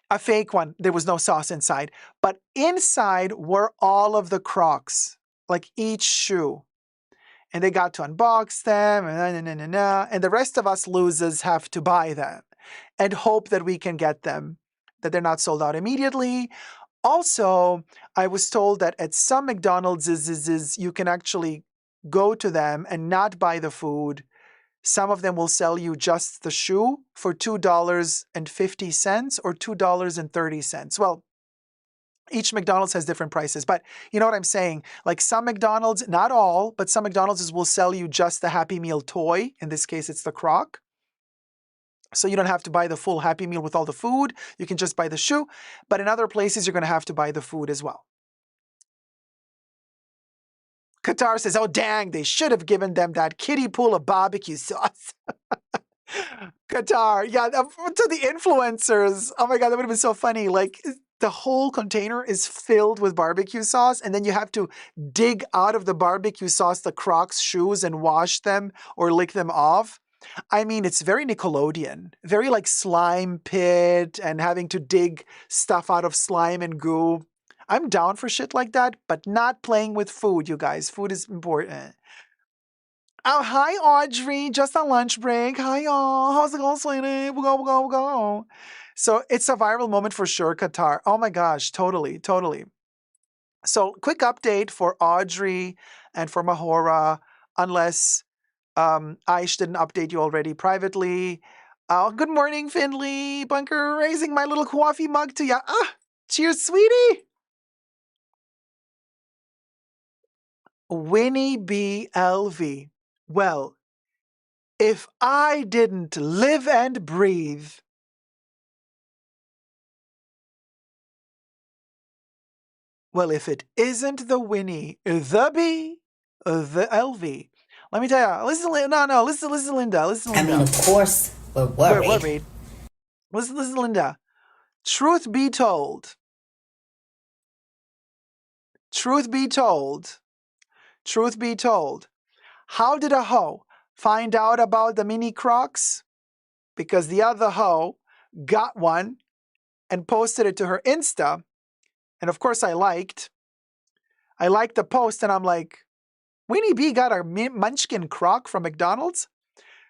A fake one. There was no sauce inside. But inside were all of the Crocs, like each shoe. And they got to unbox them, and the rest of us losers have to buy them and hope that we can get them, that they're not sold out immediately. Also, I was told that at some McDonald's you can actually go to them and not buy the food. Some of them will sell you just the shoe for $2.50 or $2.30. Well, each McDonald's has different prices, but you know what I'm saying? Like some McDonald's, not all, but some McDonald's will sell you just the Happy Meal toy. In this case, it's the Croc. So you don't have to buy the full Happy Meal with all the food. You can just buy the shoe. But in other places, you're going to have to buy the food as well. Qatar says, oh, dang, they should have given them that kiddie pool of barbecue sauce. Qatar, yeah, to the influencers. Oh my God, that would have been so funny. Like the whole container is filled with barbecue sauce, and then you have to dig out of the barbecue sauce the Crocs shoes and wash them or lick them off. I mean, it's very Nickelodeon, very like slime pit and having to dig stuff out of slime and goo. I'm down for shit like that, but not playing with food, you guys. Food is important. Oh, hi, Audrey. Just on lunch break. Hi, y'all. How's it going, sweetie? We'll go. So it's a viral moment for sure, Qatar. Oh my gosh, totally. So quick update for Audrey and for Mahora, unless Aish didn't update you already privately. Good morning, Finley. Bunker raising my little coffee mug to ya. Cheers, sweetie. Winnie B. LV. Well, if I didn't live and breathe. Well, if it isn't the Winnie, the B, the LV. Let me tell you, listen to Linda. Listen to Linda. I mean, of course, we're worried. Listen to Linda. Truth be told, how did a hoe find out about the mini Crocs? Because the other hoe got one and posted it to her Insta, And of course I liked the post, and I'm like, Winnie B got a munchkin croc from McDonald's?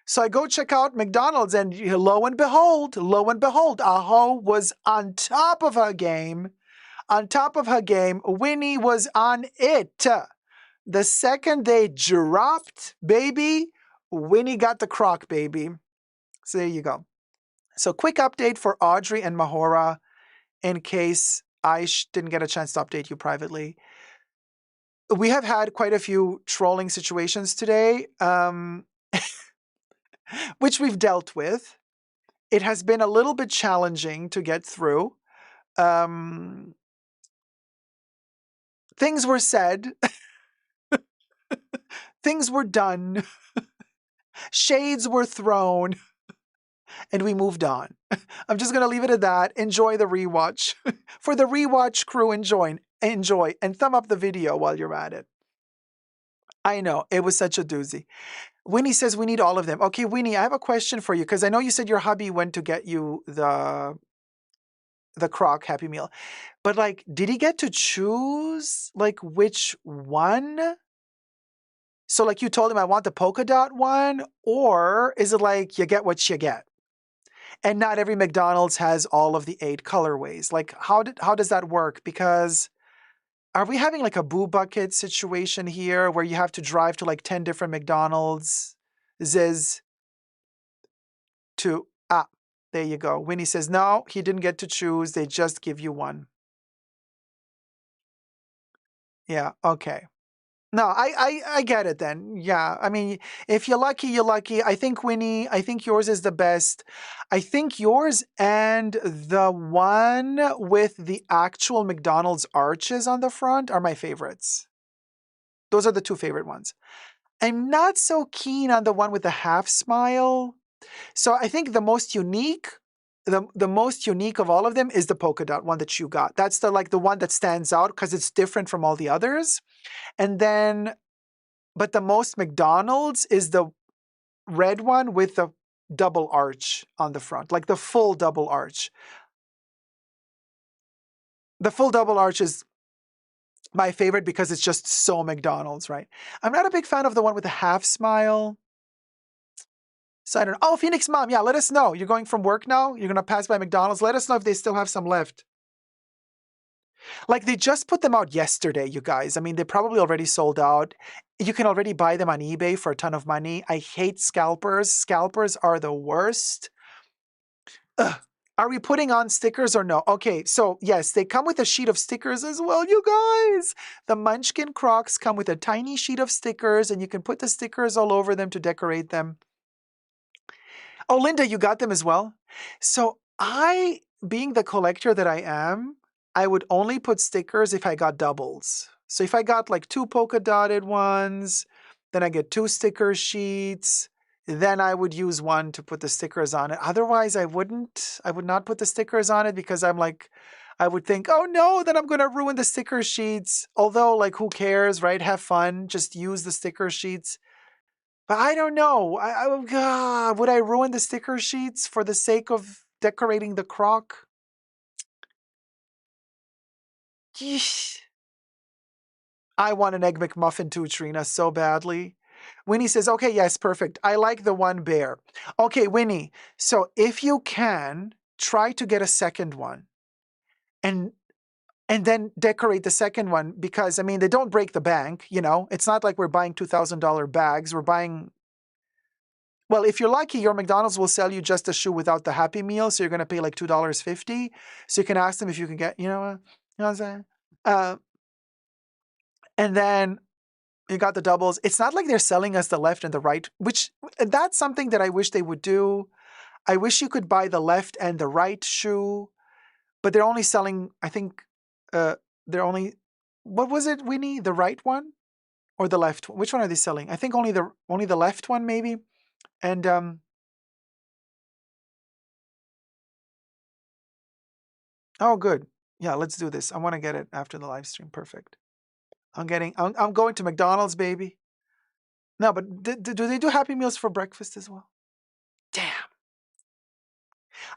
So I go check out McDonald's, and lo and behold, Aho was on top of her game. On top of her game, Winnie was on it. The second they dropped, baby, Winnie got the croc, baby. So there you go. So quick update for Audrey and Mahora, in case I didn't get a chance to update you privately. We have had quite a few trolling situations today, which we've dealt with. It has been a little bit challenging to get through. Things were said. Things were done. Shades were thrown. And we moved on. I'm just going to leave it at that. Enjoy the rewatch. For the rewatch crew, enjoy, and thumb up the video while you're at it. I know, it was such a doozy. Winnie says we need all of them. Okay, Winnie, I have a question for you, because I know you said your hubby went to get you the Croc Happy Meal. But, like, did he get to choose, like, which one? So, like, you told him I want the polka dot one? Or is it like you get what you get? And not every McDonald's has all of the 8 colorways. Like, how does that work? Because are we having like a boo bucket situation here where you have to drive to like 10 different McDonald's to, there you go. Winnie says, no, he didn't get to choose. They just give you one. Yeah, okay. No, I get it then. Yeah, I mean, if you're lucky, you're lucky. I think, Winnie, I think yours is the best. I think yours and the one with the actual McDonald's arches on the front are my favorites. Those are the 2 favorite ones. I'm not so keen on the one with the half smile. So I think the most unique, the most unique of all of them is the polka dot one that you got. That's the one that stands out because it's different from all the others. And then, but the most McDonald's is the red one with the double arch on the front, like the full double arch. The full double arch is my favorite because it's just so McDonald's, right? I'm not a big fan of the one with the half smile. So I don't know. Oh, Phoenix Mom, yeah, let us know. You're going from work now? You're going to pass by McDonald's? Let us know if they still have some left. Like, they just put them out yesterday, you guys. I mean, they probably already sold out. You can already buy them on eBay for a ton of money. I hate scalpers. Scalpers are the worst. Ugh. Are we putting on stickers or no? Okay, so yes, they come with a sheet of stickers as well, you guys. The Munchkin Crocs come with a tiny sheet of stickers, and you can put the stickers all over them to decorate them. Oh, Linda, you got them as well? So I, being the collector that I am, I would only put stickers if I got doubles. So if I got like 2 polka dotted ones, then I get 2 sticker sheets, then I would use one to put the stickers on it. Otherwise, I would not put the stickers on it because I'm like, I would think, oh no, then I'm going to ruin the sticker sheets. Although, like, who cares, right? Have fun, just use the sticker sheets. But I don't know. Would I ruin the sticker sheets for the sake of decorating the croc? Yeesh. I want an Egg McMuffin too, Trina, so badly. Winnie says, okay, yes, perfect. I like the one bear. Okay, Winnie, so if you can, try to get a second one. And then decorate the second one because, I mean, they don't break the bank, you know. It's not like we're buying $2,000 bags. We're buying... Well, if you're lucky, your McDonald's will sell you just a shoe without the Happy Meal, so you're going to pay like $2.50. So you can ask them if you can get, you know what I'm saying? And then you got the doubles. It's not like they're selling us the left and the right, which that's something that I wish they would do. I wish you could buy the left and the right shoe, but they're only selling, I think, they're only, what was it, Winnie? The right one or the left one? Which one are they selling? I think only the left one, maybe. And oh, good. Yeah, let's do this. I want to get it after the live stream. Perfect. I'm going to McDonald's, baby. No, but do they do Happy Meals for breakfast as well? Damn.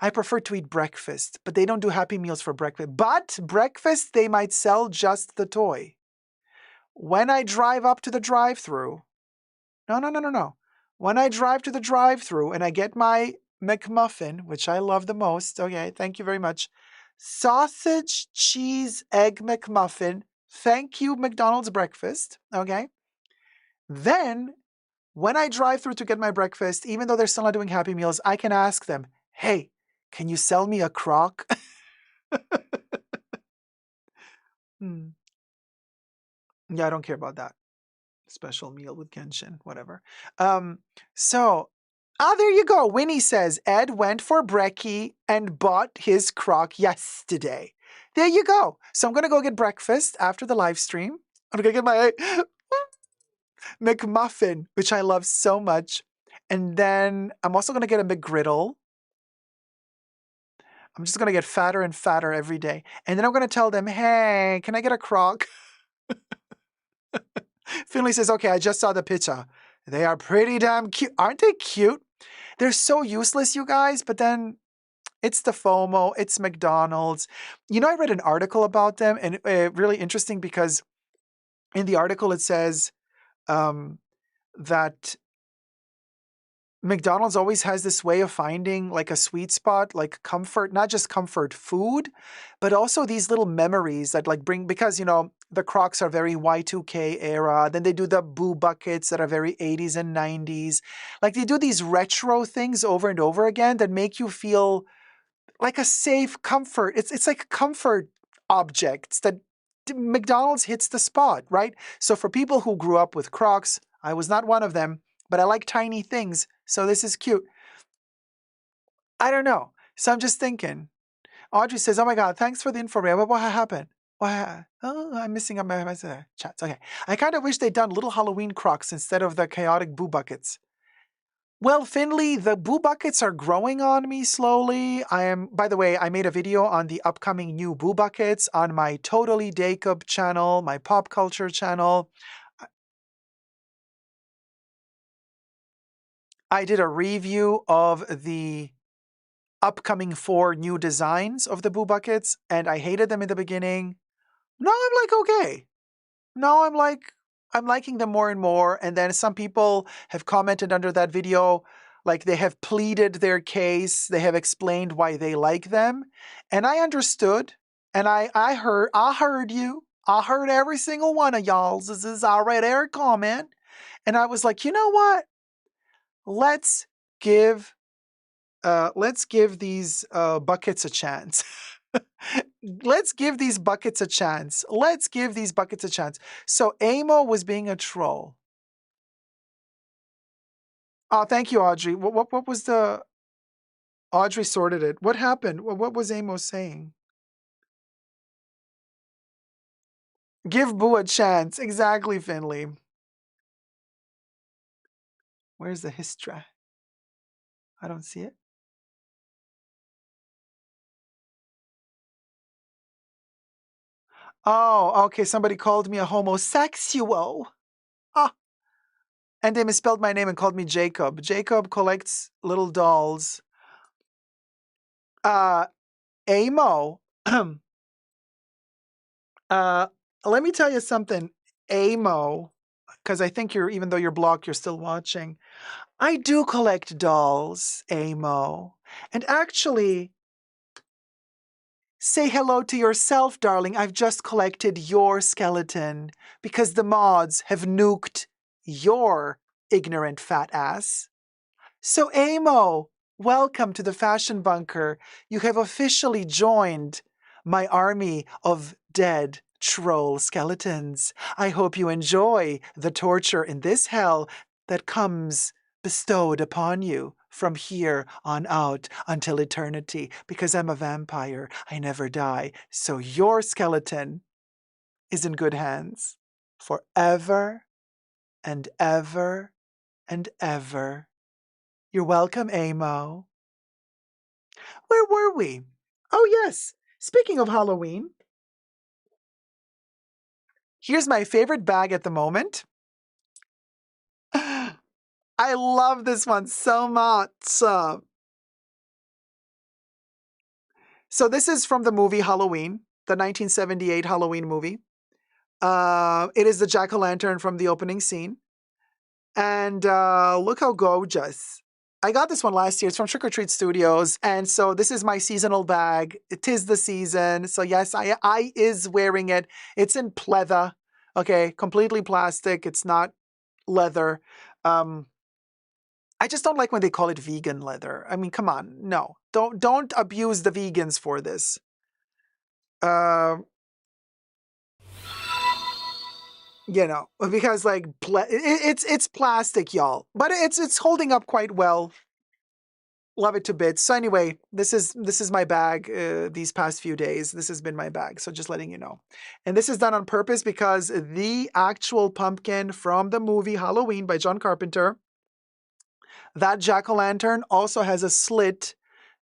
I prefer to eat breakfast, but they don't do Happy Meals for breakfast. But breakfast, they might sell just the toy. When I drive up to the drive-thru, no. When I drive to the drive-thru and I get my McMuffin, which I love the most, okay, thank you very much. Sausage, cheese, egg McMuffin. Thank you, McDonald's breakfast, okay? Then, when I drive through to get my breakfast, even though they're still not doing Happy Meals, I can ask them, hey, can you sell me a Croc? Yeah, I don't care about that. Special meal with Genshin, whatever. There you go. Winnie says, Ed went for brekkie and bought his Croc yesterday. There you go. So I'm going to go get breakfast after the live stream. I'm going to get my McMuffin, which I love so much. And then I'm also going to get a McGriddle. I'm just going to get fatter and fatter every day. And then I'm going to tell them, hey, can I get a Croc? Finley says, okay, I just saw the picture. They are pretty damn cute. Aren't they cute? They're so useless, you guys, but then it's the FOMO, it's McDonald's. You know, I read an article about them, and really interesting because in the article it says that McDonald's always has this way of finding like a sweet spot, like comfort, not just comfort food, but also these little memories that like bring, because, you know, the Crocs are very Y2K era. Then they do the Boo Buckets that are very 80s and 90s. Like they do these retro things over and over again that make you feel like a safe comfort. It's like comfort objects that McDonald's hits the spot, right? So for people who grew up with Crocs, I was not one of them, but I like tiny things. So this is cute. I don't know. So I'm just thinking. Audrey says, oh my God, thanks for the info, Ray. What happened? Oh, I'm missing up my chats. Okay. I kind of wish they'd done little Halloween Crocs instead of the chaotic Boo Buckets. Well, Finley, the Boo Buckets are growing on me slowly. By the way, I made a video on the upcoming new Boo Buckets on my Totally Dacob channel, my pop culture channel. I did a review of the upcoming 4 new designs of the Boo Buckets, and I hated them in the beginning. Now I'm like, okay. Now I'm liking them more and more. And then some people have commented under that video, like they have pleaded their case. They have explained why they like them. And I understood. And I heard you. I heard every single one of y'all's. This is I read every comment. And I was like, you know what? Let's give these buckets a chance. Let's give these buckets a chance. Let's give these buckets a chance. So Amo was being a troll. Oh, thank you, Audrey. What was the... Audrey sorted it. What happened? What was Amo saying? Give Boo a chance. Exactly, Finley. Where's the history? I don't see it. Oh, okay. Somebody called me a homosexual. Ah. And they misspelled my name and called me Jacob. Jacob collects little dolls. Amo. Let me tell you something. Amo, because I think even though you're blocked, you're still watching. I do collect dolls, Amo. And actually, say hello to yourself, darling. I've just collected your skeleton because the mods have nuked your ignorant fat ass. So, Amo, welcome to the Fashion Bunker. You have officially joined my army of dead troll skeletons. I hope you enjoy the torture in this hell that comes bestowed upon you from here on out until eternity, because I'm a vampire. I never die. So your skeleton is in good hands forever and ever and ever. You're welcome, Amo. Where were we? Oh, yes. Speaking of Halloween, here's my favorite bag at the moment. I love this one so much. So this is from the movie Halloween, the 1978 Halloween movie. It is the jack-o'-lantern from the opening scene. And look how gorgeous. I got this one last year. It's from Trick or Treat Studios. And so this is my seasonal bag. It is the season. So yes, I is wearing it. It's in pleather. Okay, completely plastic. It's not leather. I just don't like when they call it vegan leather. I mean, come on. No. Don't abuse the vegans for this. You know, because like it's plastic, y'all. But it's holding up quite well. Love it to bits. So anyway, this is my bag these past few days. This has been my bag. So just letting you know. And this is done on purpose because the actual pumpkin from the movie Halloween by John Carpenter, that jack-o'-lantern also has a slit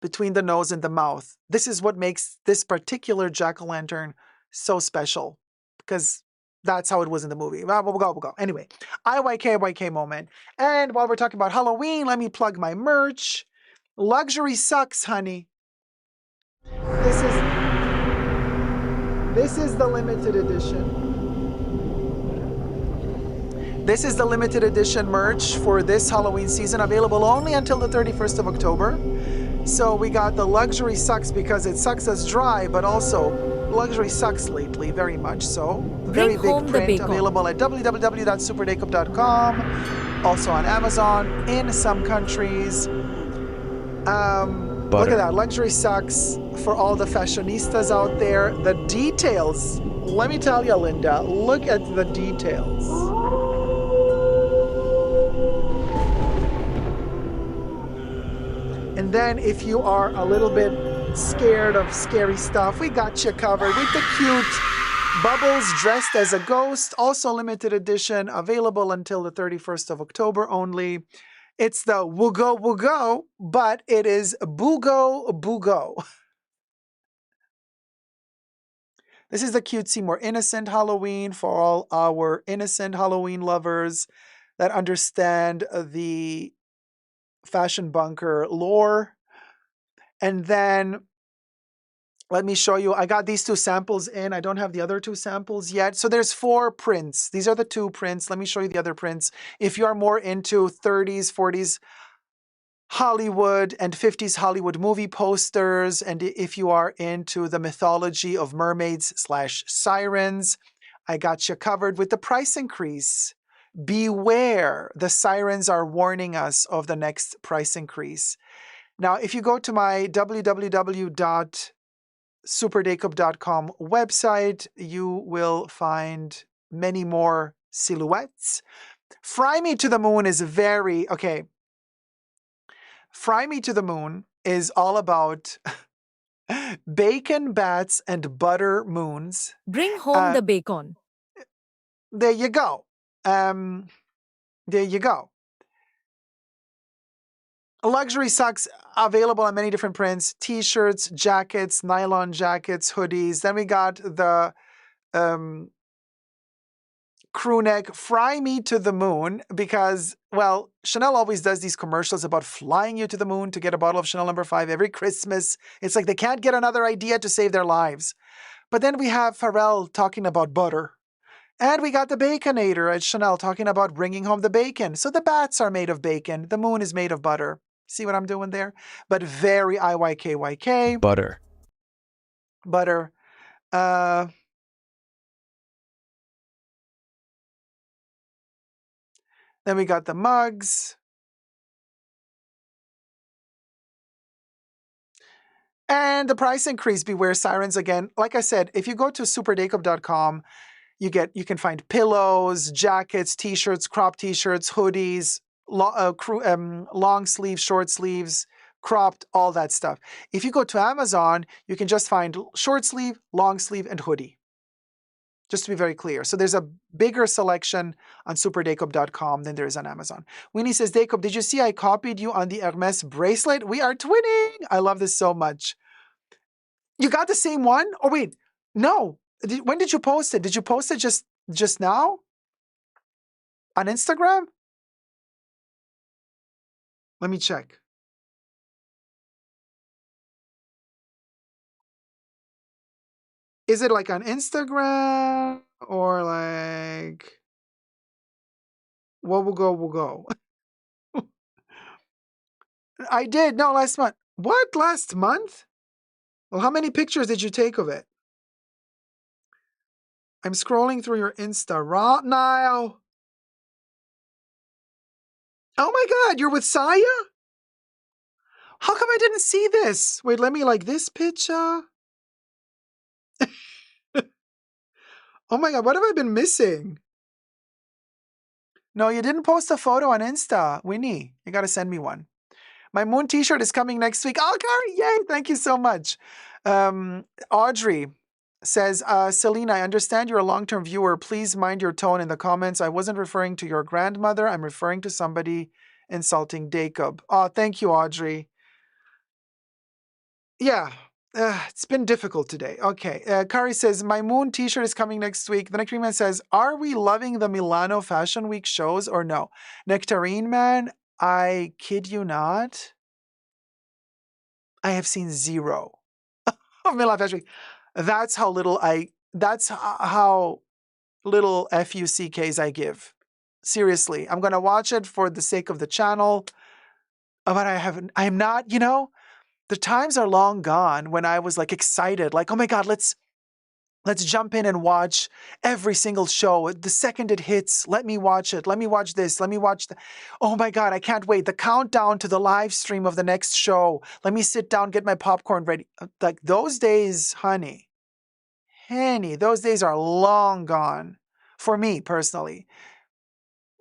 between the nose and the mouth. This is what makes this particular jack-o'-lantern so special, because that's how it was in the movie. We'll go. Anyway, IYK moment. And while we're talking about Halloween, let me plug my merch. Luxury sucks, honey. This is the limited edition. This is the limited edition merch for this Halloween season, available only until the 31st of October. So we got the luxury sucks because it sucks us dry, but also luxury sucks lately, very much so. Very big print, available at www.superdacob.com, also on Amazon, in some countries. Look at that, luxury sucks for all the fashionistas out there. The details, let me tell you, Linda, look at the details. And then if you are a little bit scared of scary stuff, we got you covered with the cute Bubbles dressed as a ghost, also limited edition, available until the 31st of October only. It's the Woogo Woogo, but it is Boogo Boogo. This is the cutesy, more innocent Halloween for all our innocent Halloween lovers that understand the fashion bunker lore. And then let me show you. I got these two samples in. I don't have the other two samples yet. So there's 4 prints. These are the 2 prints. Let me show you the other prints. If you are more into 30s, 40s Hollywood and 50s Hollywood movie posters, and if you are into the mythology of mermaids/sirens, I got you covered with the price increase. Beware, the sirens are warning us of the next price increase. Now, if you go to my www.superdacob.com website, you will find many more silhouettes. Fry Me to the Moon is very, okay. Fry Me to the Moon is all about bacon bats and butter moons. Bring home the bacon. There you go. There you go. Luxury socks available on many different prints, t-shirts, jackets, nylon jackets, hoodies. Then we got the crew neck, Fry Me to the Moon, because, well, Chanel always does these commercials about flying you to the moon to get a bottle of Chanel No. 5 every Christmas. It's like they can't get another idea to save their lives. But then we have Pharrell talking about butter. And we got the Baconator at Chanel talking about bringing home the bacon. So the bats are made of bacon. The moon is made of butter. See what I'm doing there? But very IYKYK. Butter. Butter. Then we got the mugs. And the price increase, beware sirens again. Like I said, if you go to superdacob.com, you can find pillows, jackets, t-shirts, crop t-shirts, hoodies, long sleeves, short sleeves, cropped, all that stuff. If you go to Amazon, you can just find short sleeve, long sleeve, and hoodie. Just to be very clear. So there's a bigger selection on superdacob.com than there is on Amazon. Winnie says, Dacob, did you see I copied you on the Hermes bracelet? We are twinning. I love this so much. You got the same one? Oh, wait. No. When did you post it? Did you post it just now? On Instagram? Let me check. Is it like on Instagram or like what will go will go? I did. No, last month. What? Last month? Well, how many pictures did you take of it? I'm scrolling through your Insta right now. Oh my God, you're with Saya? How come I didn't see this? Wait, let me like this picture. Oh my God, what have I been missing? No, you didn't post a photo on Insta. Winnie, you got to send me one. My moon t-shirt is coming next week. Oh, Kari, yay, thank you so much. Audrey says, Selena, I understand you're a long-term viewer. Please mind your tone in the comments. I wasn't referring to your grandmother. I'm referring to somebody insulting Dacob. Oh, thank you, Audrey. Yeah, it's been difficult today. Okay, Kari says, my moon t-shirt is coming next week. The Nectarine Man says, are we loving the Milano Fashion Week shows or no? Nectarine Man, I kid you not. I have seen zero of Milano Fashion Week. That's how little how little FUCKs I give. Seriously, I'm going to watch it for the sake of the channel. But I'm not, the times are long gone when I was like excited, like, oh my God, let's jump in and watch every single show. The second it hits, let me watch it. Let me watch this. Let me watch the. Oh my God, I can't wait. The countdown to the live stream of the next show. Let me sit down, get my popcorn ready. Like those days, honey, those days are long gone for me personally.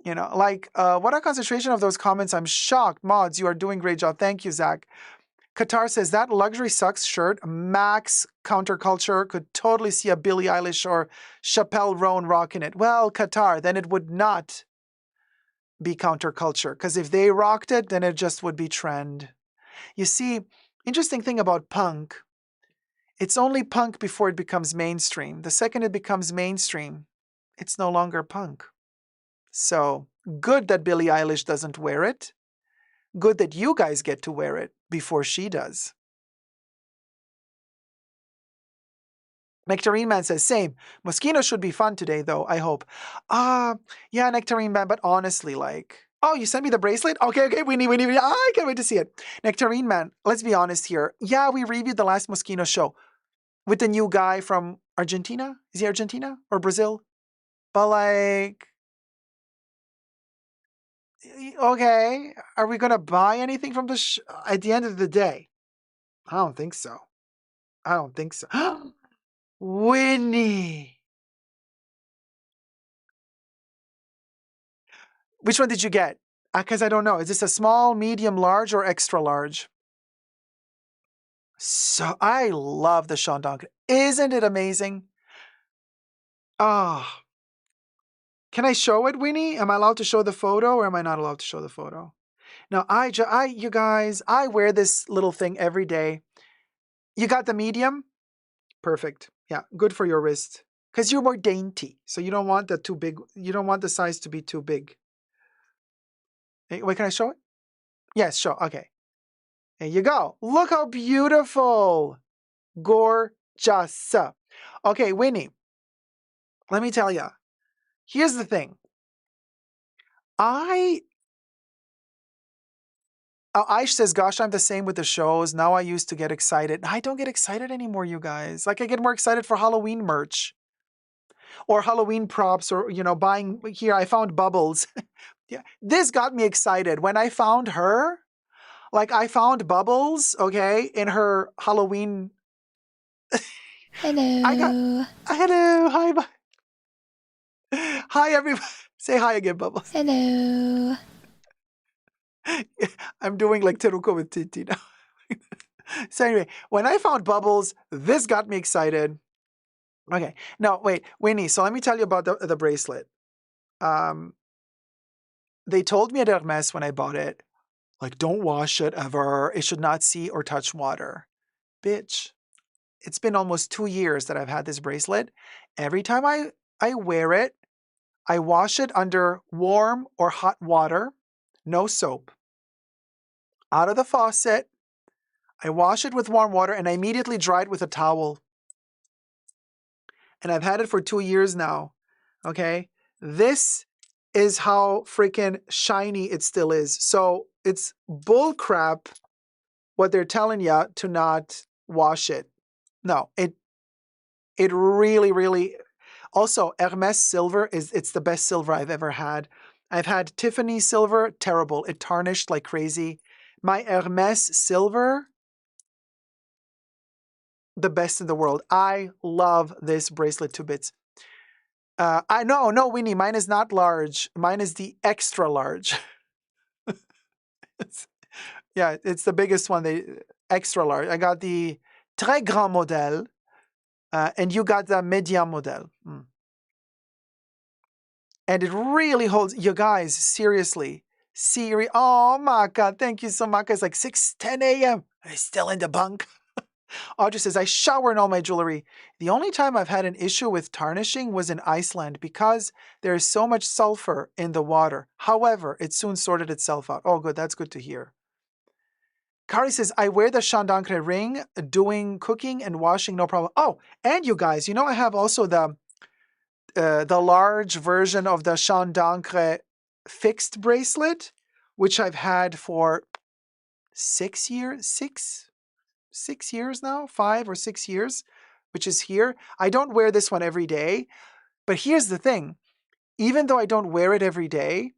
What a concentration of those comments. I'm shocked. Mods, you are doing great job. Thank you, Zach. Qatar says that luxury sucks shirt, max counterculture, could totally see a Billie Eilish or Chappelle Roan rocking it. Well, Qatar, then it would not be counterculture, because if they rocked it, then it just would be trend. You see, interesting thing about punk, it's only punk before it becomes mainstream. The second it becomes mainstream, it's no longer punk. So good that Billie Eilish doesn't wear it. Good that you guys get to wear it before she does. Nectarine Man says, same. Mosquito should be fun today, though, I hope. Yeah, Nectarine Man, but honestly, oh, you sent me the bracelet? Okay, we need. I can't wait to see it. Nectarine Man, let's be honest here. Yeah, we reviewed the last Mosquito show with the new guy from Argentina. Is he Argentina or Brazil? But okay, are we going to buy anything from the at the end of the day? I don't think so. Winnie. Which one did you get? Because I don't know. Is this a small, medium, large, or extra large? So I love the Sean Duncan. Isn't it amazing? Oh. Can I show it, Winnie? Am I allowed to show the photo or am I not allowed to show the photo? Now, you guys, I wear this little thing every day. You got the medium? Perfect. Yeah, good for your wrist. Because you're more dainty. So you don't want that too big. You don't want the size to be too big. Hey, wait, can I show it? Yes, show. Okay. There you go. Look how beautiful. Gorgeous. Okay, Winnie, let me tell you. Here's the thing. Aish says, gosh, I'm the same with the shows. Now I used to get excited. I don't get excited anymore, you guys. I get more excited for Halloween merch or Halloween props or, buying. Here, I found Bubbles. Yeah, this got me excited. When I found her, I found Bubbles, okay, in her Halloween. Hello. Hello. Hi. Hi, everybody. Say hi again, Bubbles. Hello. I'm doing like Teruko with Titi now. So anyway, when I found Bubbles, this got me excited. Okay. Now, wait, Winnie, so let me tell you about the bracelet. They told me at Hermes when I bought it, don't wash it ever. It should not see or touch water. Bitch, it's been almost 2 years that I've had this bracelet. Every time I wear it, I wash it under warm or hot water, no soap. Out of the faucet, I wash it with warm water and I immediately dry it with a towel. and I've had it for 2 years now. Okay, this is how freaking shiny it still is. So it's bull crap what they're telling you to not wash it. No, it really, really. Also, Hermes silver it's the best silver I've ever had. I've had Tiffany silver, terrible. It tarnished like crazy. My Hermes silver, the best in the world. I love this bracelet to bits. No, Winnie, mine is not large. Mine is the extra large. Yeah, it's the biggest one. The extra large. I got the très grand modèle, and you got the médium modèle. And it really holds. You guys, seriously, oh, Maka, thank you so much. It's like 6:10 a.m. I'm still in the bunk. Audrey says, I shower in all my jewelry. The only time I've had an issue with tarnishing was in Iceland because there is so much sulfur in the water. However, it soon sorted itself out. Oh, good. That's good to hear. Kari says, I wear the Jeanne d'Ancre ring, doing cooking and washing, no problem. Oh, and you guys, I have also the large version of the Jeanne d'Ancre fixed bracelet, which I've had for 6 years, 6 years now, 5 or 6 years, which is here. I don't wear this one every day, but here's the thing. Even though I don't wear it every day,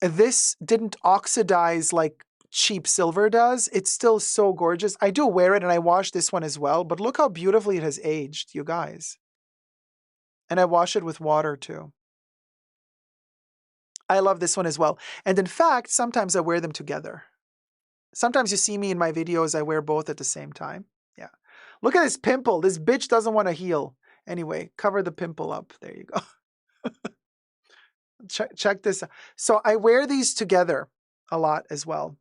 this didn't oxidize like cheap silver does. It's still so gorgeous. I do wear it and I wash this one as well, but look how beautifully it has aged, you guys. And I wash it with water too. I love this one as well. And in fact, sometimes I wear them together. Sometimes you see me in my videos, I wear both at the same time. Yeah. Look at this pimple. This bitch doesn't want to heal. Anyway, cover the pimple up. There you go. Check this out. So I wear these together a lot as well.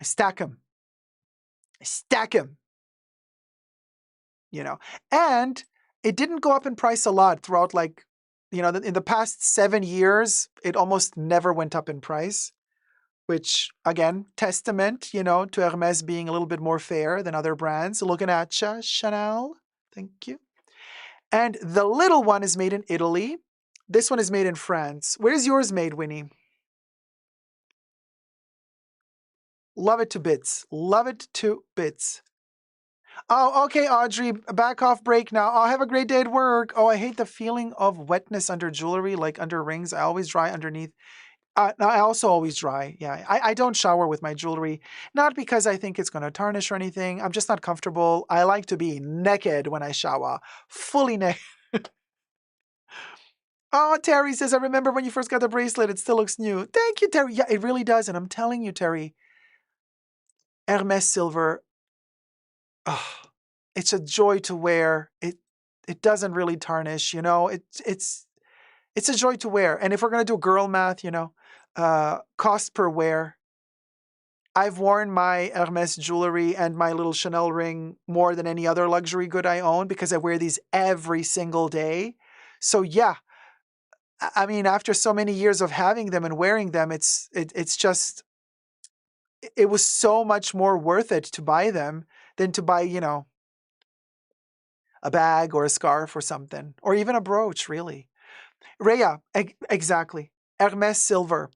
I stack them. And it didn't go up in price a lot throughout, like, in the past 7 years, it almost never went up in price, which, again, testament, to Hermes being a little bit more fair than other brands. Looking at you, Chanel. Thank you. And the little one is made in Italy. This one is made in France. Where's yours made, Winnie? Love it to bits. Love it to bits. Oh, okay, Audrey, back off break now. Oh, have a great day at work. Oh, I hate the feeling of wetness under jewelry, like under rings. I always dry underneath. I also always dry. Yeah, I don't shower with my jewelry, not because I think it's going to tarnish or anything. I'm just not comfortable. I like to be naked when I shower, fully naked. Oh, Terry says, I remember when you first got the bracelet. It still looks new. Thank you, Terry. Yeah, it really does. And I'm telling you, Terry, Hermes silver, oh, it's a joy to wear. It doesn't really tarnish, it's a joy to wear. And if we're going to do girl math, cost per wear, I've worn my Hermes jewelry and my little Chanel ring more than any other luxury good I own because I wear these every single day. So yeah, I mean, after so many years of having them and wearing them, it's just, it was so much more worth it to buy them than to buy, a bag or a scarf or something, or even a brooch, really. Rhea, exactly. Hermes silver,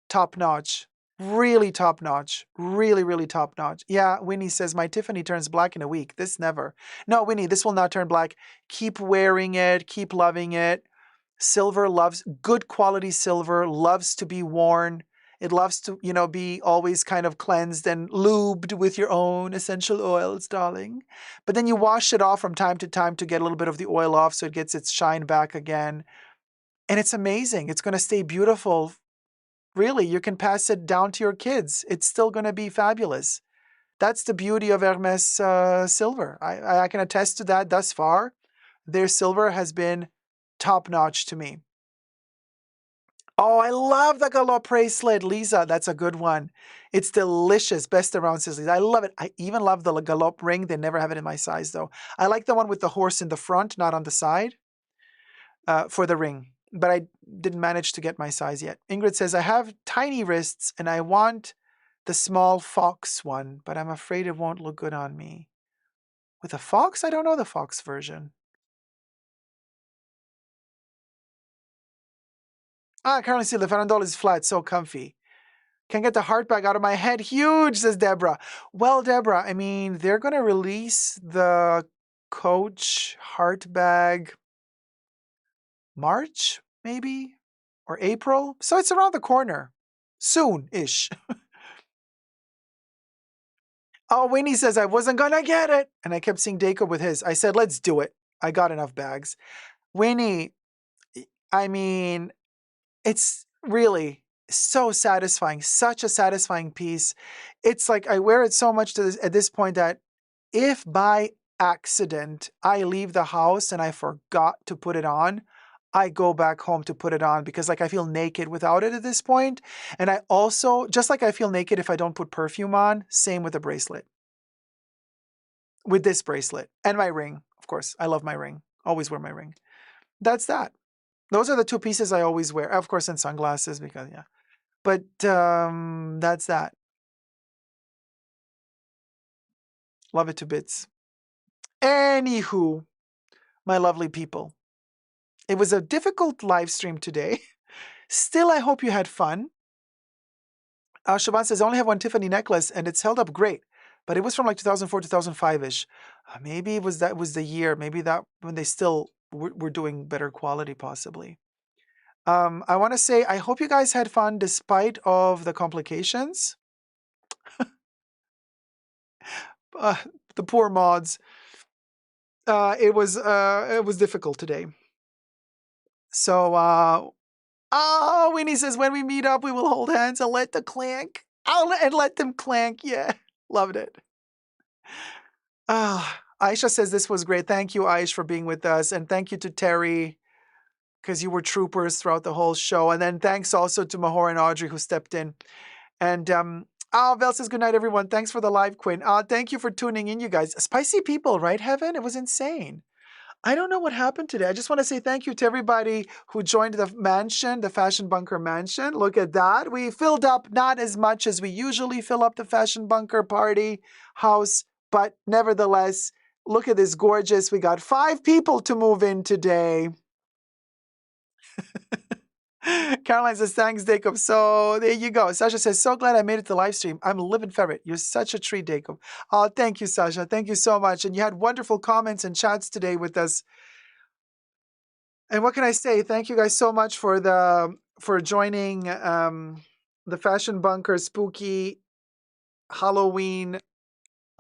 top notch. Really top notch. Really, really top notch. Yeah, Winnie says, my Tiffany turns black in a week. This never. No, Winnie, this will not turn black. Keep wearing it. Keep loving it. Silver loves, good quality silver loves to be worn. It loves to, be always kind of cleansed and lubed with your own essential oils, darling. But then you wash it off from time to time to get a little bit of the oil off so it gets its shine back again. And it's amazing. It's going to stay beautiful. Really, you can pass it down to your kids. It's still going to be fabulous. That's the beauty of Hermes silver. I can attest to that thus far. Their silver has been top-notch to me. Oh, I love the gallop bracelet, Lisa. That's a good one. It's delicious. Best around, says Lisa. I love it. I even love the gallop ring. They never have it in my size, though. I like the one with the horse in the front, not on the side, for the ring. But I didn't manage to get my size yet. Ingrid says, I have tiny wrists and I want the small fox one, but I'm afraid it won't look good on me. With a fox? I don't know the fox version. I currently see the farandole is flat, so comfy. Can't get the heart bag out of my head. Huge, says Deborah. Well, Deborah, I mean, they're going to release the Coach heart bag March, maybe? Or April? So it's around the corner. Soon-ish. Oh, Winnie says I wasn't going to get it. And I kept seeing Dacob with his. I said, let's do it. I got enough bags. Winnie, I mean, it's really so satisfying, such a satisfying piece. It's like I wear it so much at this point that if by accident I leave the house and I forgot to put it on, I go back home to put it on because like I feel naked without it at this point. And I also, just like I feel naked if I don't put perfume on, same with the bracelet. With this bracelet and my ring, of course. I love my ring. Always wear my ring. That's that. Those are the two pieces I always wear. Of course, and sunglasses because, yeah. But that's that. Love it to bits. Anywho, my lovely people. It was a difficult live stream today. Still, I hope you had fun. Shaban says, I only have one Tiffany necklace and it's held up great. But it was from like 2004, 2005-ish. Maybe it was that was the year. Maybe that when they still were doing better quality possibly. I want to say, I hope you guys had fun despite of the complications. The poor mods. It was difficult today. So, Winnie says, when we meet up, we will hold hands and let the clank. And let them clank. Yeah, loved it. Aisha says this was great. Thank you, Aish, for being with us. And thank you to Terry, because you were troopers throughout the whole show. And then thanks also to Mahor and Audrey who stepped in. And Val says, good night, everyone. Thanks for the live, Quinn. Thank you for tuning in, you guys. Spicy people, right, Heaven? It was insane. I don't know what happened today. I just want to say thank you to everybody who joined the mansion, the Fashion Bunker mansion. Look at that. We filled up not as much as we usually fill up the Fashion Bunker party house, but nevertheless, look at this gorgeous. We got 5 people to move in today. Caroline says, thanks, Dacob. So there you go. Sasha says, so glad I made it to the live stream. I'm a living ferret. You're such a treat, Dacob. Oh, thank you, Sasha. Thank you so much. And you had wonderful comments and chats today with us. And what can I say? Thank you guys so much for joining the Fashion Bunker Spooky Halloween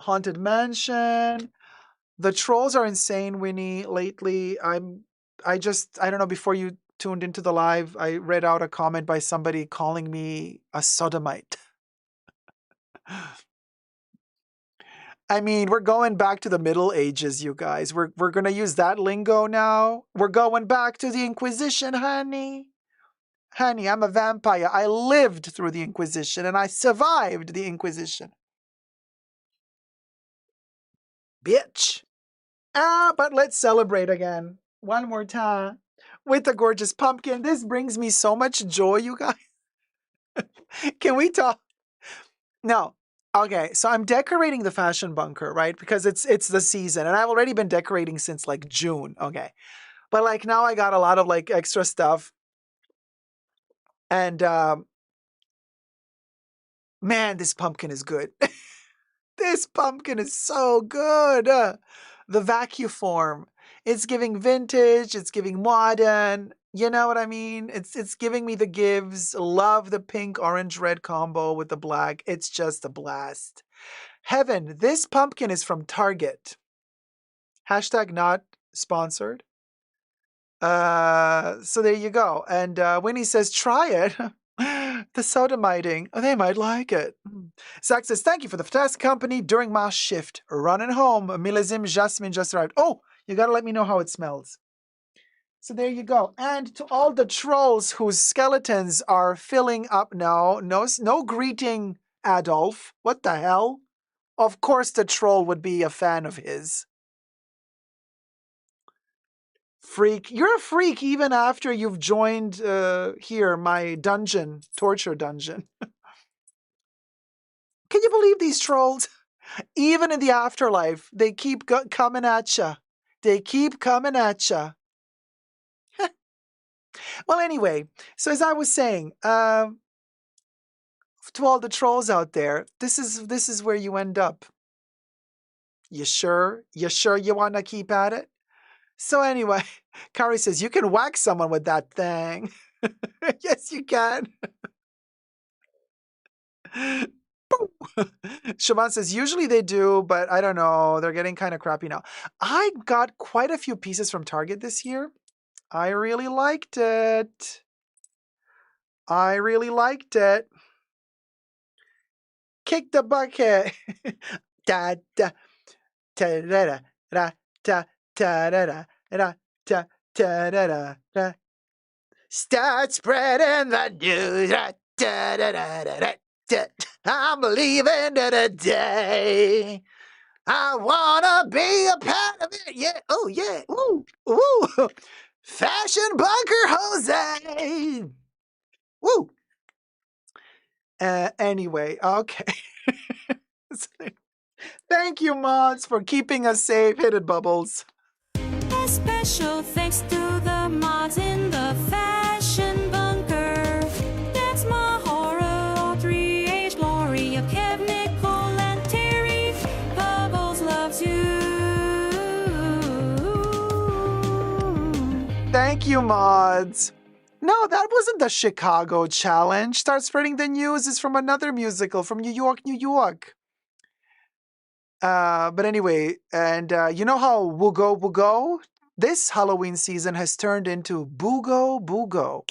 Haunted Mansion. The trolls are insane, Winnie, lately. I don't know, before you tuned into the live, I read out a comment by somebody calling me a sodomite. I mean, we're going back to the Middle Ages, you guys. We're going to use that lingo now. We're going back to the Inquisition, honey. Honey, I'm a vampire. I lived through the Inquisition and I survived the Inquisition. Bitch. But let's celebrate again. One more time. With the gorgeous pumpkin. This brings me so much joy, you guys. Can we talk? No. Okay, so I'm decorating the Fashion Bunker, right? Because it's the season. And I've already been decorating since like June. Okay. But like now I got a lot of like extra stuff. And man, this pumpkin is good. This pumpkin is so good. The vacuum form. It's giving vintage. It's giving modern. You know what I mean? It's giving me the gives. Love the pink, orange, red combo with the black. It's just a blast. Heaven, this pumpkin is from Target. Hashtag not sponsored. So there you go. And Winnie says, try it. The sodomiting. Oh, they might like it. Zach says, thank you for the fantastic company during my shift. Running home. Milazim Jasmine just arrived. Oh, you got to let me know how it smells. So there you go. And to all the trolls whose skeletons are filling up now, no greeting, Adolf. What the hell? Of course the troll would be a fan of his. Freak. You're a freak even after you've joined here, my dungeon, torture dungeon. Can you believe these trolls? Even in the afterlife, they keep coming at you. They keep coming at you. Well, anyway, so as I was saying, to all the trolls out there, this is where you end up. You sure? You sure you want to keep at it? So anyway, Kari says, you can whack someone with that thing. Yes, you can. Siobhan says, usually they do, but I don't know. They're getting kind of crappy now. I got quite a few pieces from Target this year. I really liked it. I really liked it. Kick the bucket. Da da da da da da da da da da da da da da. Start spreading the news. Da da da da da da. I'm leaving today. I wanna be a part of it. Yeah. Oh yeah. Ooh. Ooh. Fashion bunker Jose. Woo. Anyway, okay. Thank you, mods, for keeping us safe. Hit it, Bubbles. A special thanks to the mods in the fashion bunker. That's my horror, 3H, Gloria, Kev, Nicole, and Terry. Bubbles loves you. Thank you, mods. No, that wasn't the Chicago challenge. Start Spreading the News is from another musical from New York, New York. But anyway, and you know how Woogo Woogo? This Halloween season has turned into Boogo Boogo.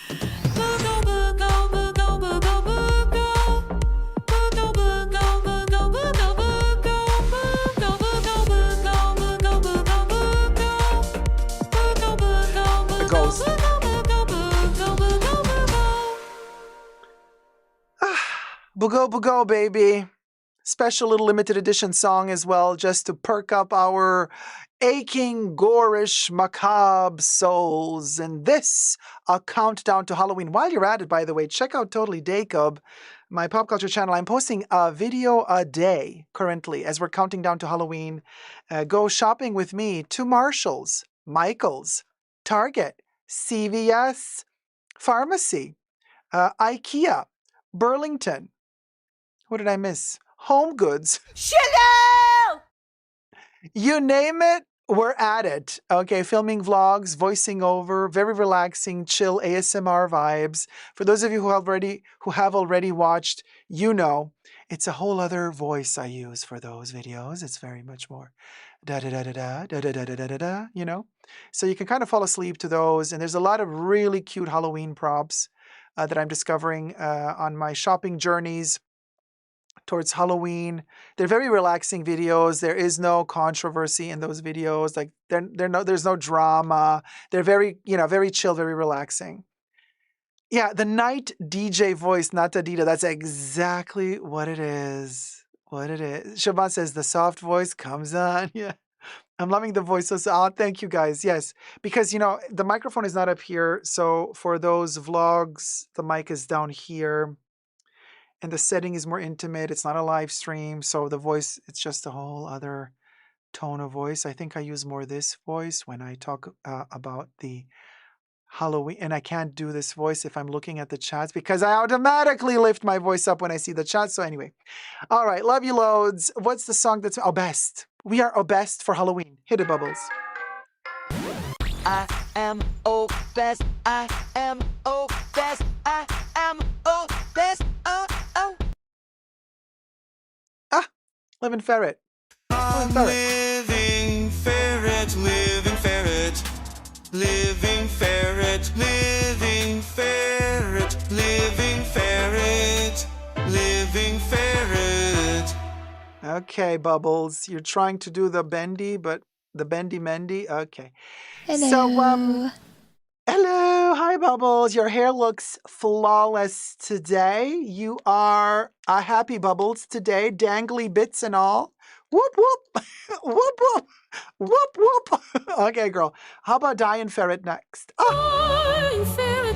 Boogo, boogo, boogo, boogo, boogo. Boogo, boogo, boogo, boogo, boogo. Boogo, boogo, boogo, boogo, boogo, boogo. Boogo, boogo, The boogo, ghost. boogo, boogo, boogo, boogo. Boogo Boogo, baby. Special little limited edition song as well, just to perk up our aching, gorish, macabre souls. And this, a countdown to Halloween. While you're at it, by the way, check out Totally Dacob, my pop culture channel. I'm posting a video a day currently as we're counting down to Halloween. Go shopping with me to Marshall's, Michael's, Target, CVS, Pharmacy, IKEA, Burlington. What did I miss? Home Goods. Chanel! You name it, we're at it. Okay, filming vlogs, voicing over, very relaxing, chill ASMR vibes. For those of you who have already watched, you know, it's a whole other voice I use for those videos. It's very much more da da da da da da da da da da da da, you know. So you can kind of fall asleep to those, and there's a lot of really cute Halloween props that I'm discovering on my shopping journeys towards Halloween. They're very relaxing videos. There is no controversy in those videos. Like there's no drama. They're very, very chill, very relaxing. Yeah, the night DJ voice, not Adita. That's exactly what it is. What it is. Siobhan says the soft voice comes on. Yeah. I'm loving the voice. Oh, thank you guys. Yes. Because, the microphone is not up here. So for those vlogs, the mic is down here. And the setting is more intimate. It's not a live stream. So the voice, it's just a whole other tone of voice. I think I use more this voice when I talk about the Halloween. And I can't do this voice if I'm looking at the chats because I automatically lift my voice up when I see the chat. So anyway. All right. Love you loads. What's the song that's best? We are best for Halloween. Hit it, Bubbles. I am obsessed. I am obsessed. I am obsessed. Living Ferret. Living ferret, living ferret, living ferret, living ferret, living ferret, living ferret. Okay, Bubbles. You're trying to do the bendy, but the bendy mendy. Okay. Hello. So, hello. Hi, Bubbles. Your hair looks flawless today. You are a happy Bubbles today. Dangly bits and all. Whoop, whoop. Whoop, whoop. Whoop, whoop. Okay, girl. How about Dying Ferret next? Oh. Dying ferret,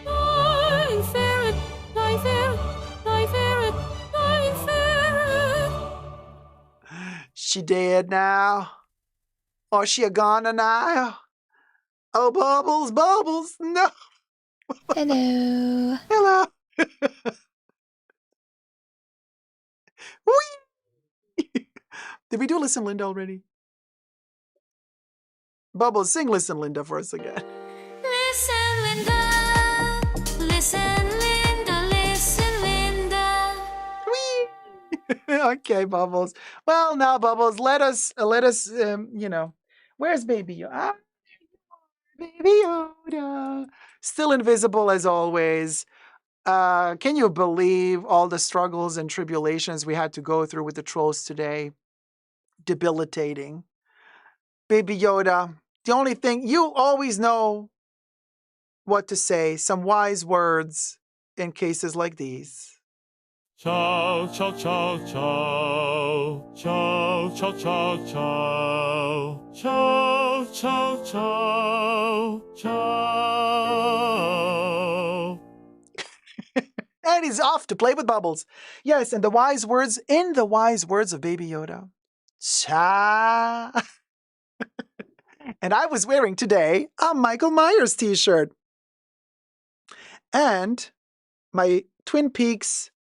dying ferret, dying ferret, dying ferret, dying ferret. She dead now? Or she a goner now? Oh, Bubbles, Bubbles, no. Hello. Hello. Whee! Did we do Listen Linda already? Bubbles, sing Listen Linda for us again. Listen, Linda. Listen, Linda. Listen, Linda. Whee! Okay, Bubbles. Well, now, Bubbles, let us, where's Baby Yoda? Ah, Baby Yoda. Still invisible as always. Can you believe all the struggles and tribulations we had to go through with the trolls today? Debilitating. Baby Yoda, the only thing, you always know what to say, some wise words in cases like these. Ciao, ciao, ciao, ciao. Ciao, ciao, ciao, ciao. Ciao, ciao, ciao. Ciao. And he's off to play with Bubbles. Yes, and the wise words, in the wise words of Baby Yoda. Cha. And I was wearing today a Michael Myers t-shirt. And my Twin Peaks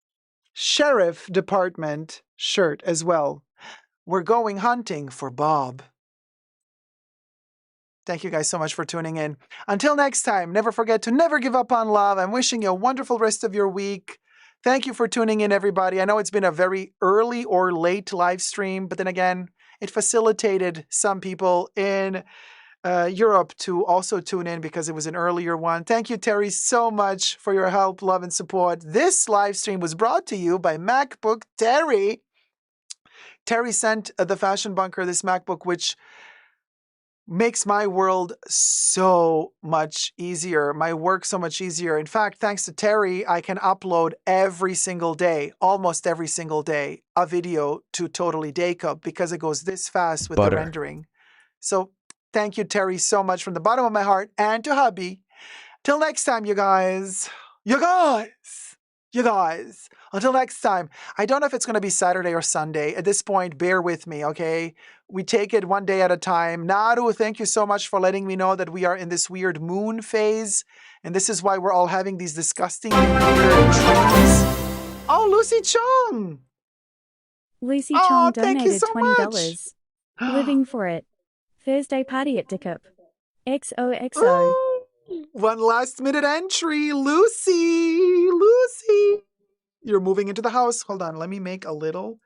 Sheriff Department shirt as well. We're going hunting for Bob. Thank you guys so much for tuning in. Until next time, never forget to never give up on love. I'm wishing you a wonderful rest of your week. Thank you for tuning in, everybody. I know it's been a very early or late live stream, but then again, it facilitated some people in Europe to also tune in because it was an earlier one. Thank you, Terry, so much for your help, love, and support. This live stream was brought to you by MacBook Terry. Terry sent the Fashion Bunker this MacBook, which makes my world so much easier, my work so much easier. In fact, thanks to Terry, I can upload every single day, almost every single day, a video to Totally Dacob because it goes this fast with the rendering. So thank you, Terry, so much from the bottom of my heart, and to hubby. Till next time, you guys. You guys. Until next time. I don't know if it's going to be Saturday or Sunday. At this point, bear with me, okay? We take it one day at a time. Naru, thank you so much for letting me know that we are in this weird moon phase. And this is why we're all having these disgusting weird dreams. Oh, Lucy Chung. Lucy Chong thank you donated so $20. much. Living for it. Thursday party at Dacob. XOXO. Ooh, one last minute entry. Lucy. You're moving into the house. Hold on. Let me make a little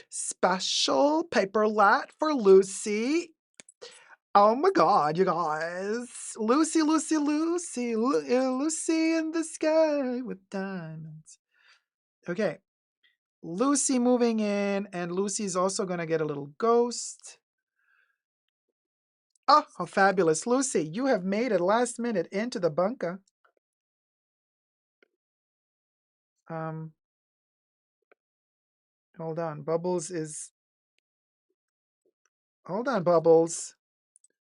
special paper lat for Lucy. Oh my God, you guys. Lucy in the sky with diamonds. Okay. Lucy moving in, and Lucy's also going to get a little ghost. Oh, how fabulous. Lucy, you have made it last minute into the bunker. Hold on. Bubbles.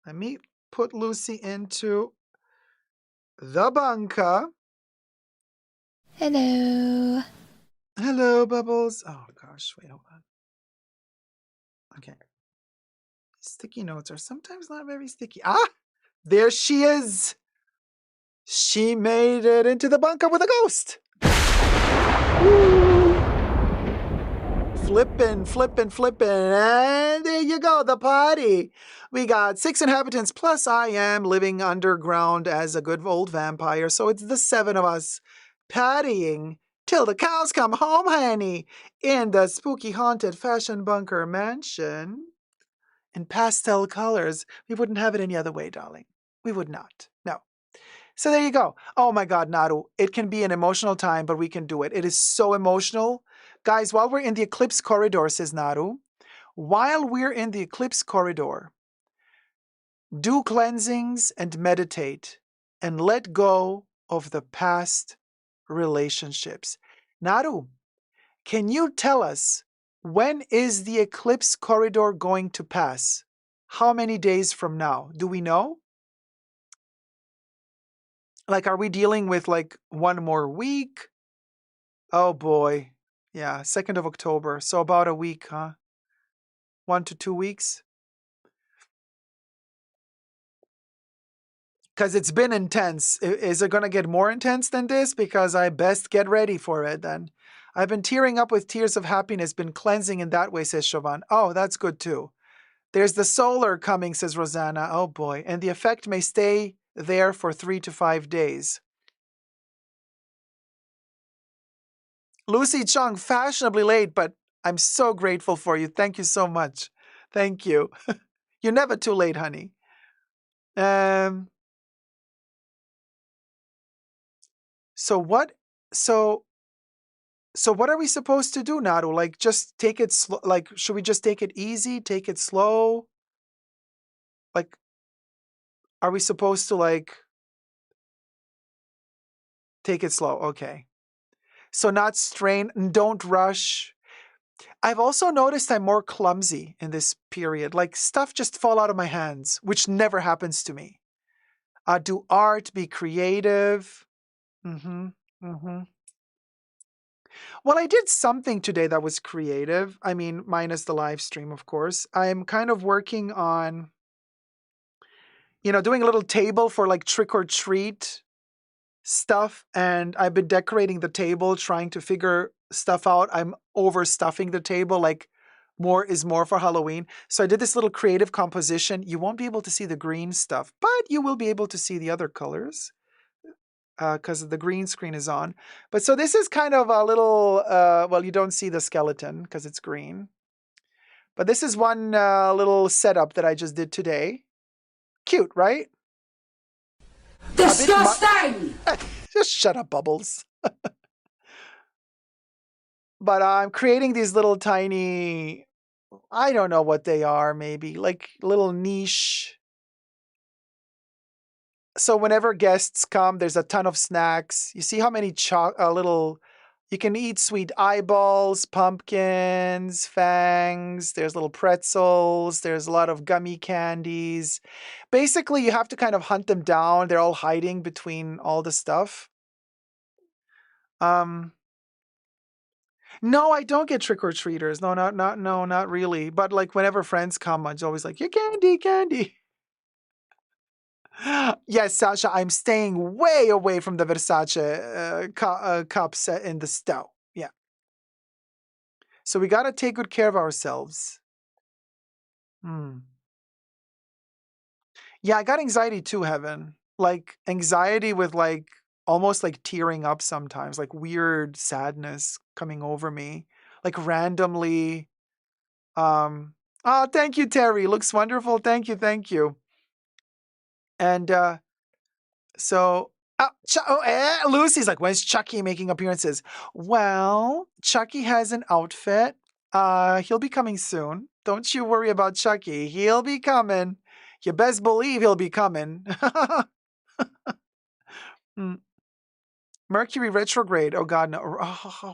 Let me put Lucy into the bunker. Hello. Hello, Bubbles. Oh, gosh. Wait, hold on. Okay. Sticky notes are sometimes not very sticky. Ah, there she is. She made it into the bunker with a ghost. Woo. Flipping. And there you go, the party. We got 6 inhabitants, plus I am living underground as a good old vampire. So it's the 7 of us partying till the cows come home, honey, in the spooky haunted Fashion Bunker mansion. In pastel colors. We wouldn't have it any other way, darling. We would not. No. So there you go. Oh my God, Naru. It can be an emotional time, but we can do it. It is so emotional. Guys, while we're in the eclipse corridor, says Naru, while we're in the eclipse corridor, do cleansings and meditate and let go of the past relationships. Naru, can you tell us, when is the eclipse corridor going to pass? How many days from now? Do we know? Like, are we dealing with like one more week? Oh boy. Yeah, 2nd of October. So about a week, huh? 1 to 2 weeks. Because it's been intense. Is it going to get more intense than this? Because I best get ready for it then. I've been tearing up with tears of happiness, been cleansing in that way, says Chauvin. Oh, that's good too. There's the solar coming, says Rosanna. Oh boy. And the effect may stay there for 3 to 5 days. Lucy Chung, fashionably late, but I'm so grateful for you. Thank you so much. Thank you. You're never too late, honey. So what? So what are we supposed to do, Naru? Like, just take it slow. Like, should we just take it easy? Take it slow? Like, are we supposed to like take it slow? Okay. So not strain, don't rush. I've also noticed I'm more clumsy in this period. Like, stuff just fall out of my hands, which never happens to me. Do art, be creative. Well, I did something today that was creative. I mean, minus the live stream, of course. I'm kind of working on, doing a little table for like trick or treat stuff. And I've been decorating the table, trying to figure stuff out. I'm overstuffing the table, like more is more for Halloween. So I did this little creative composition. You won't be able to see the green stuff, but you will be able to see the other colors. Because the green screen is on. But so this is kind of a little, well, you don't see the skeleton because it's green. But this is one little setup that I just did today. Cute, right? Disgusting! Just shut up, Bubbles. But I'm creating these little tiny, I don't know what they are, maybe like little niche. So whenever guests come, there's a ton of snacks. You see how many you can eat sweet eyeballs, pumpkins, fangs. There's little pretzels. There's a lot of gummy candies. Basically, you have to kind of hunt them down. They're all hiding between all the stuff. No, I don't get trick-or-treaters. No, not really. But like whenever friends come, I'm always like, "Your candy." Yes, Sasha, I'm staying way away from the Versace cups in the stove. Yeah. So we got to take good care of ourselves. Yeah, I got anxiety too, Heaven. Like anxiety with like almost like tearing up sometimes, like weird sadness coming over me, like randomly. Oh, thank you, Terry. Looks wonderful. Thank you. And Lucy's like, when's Chucky making appearances? Well, Chucky has an outfit. He'll be coming soon. Don't you worry about Chucky. He'll be coming. You best believe he'll be coming. Mercury retrograde. Oh God, no.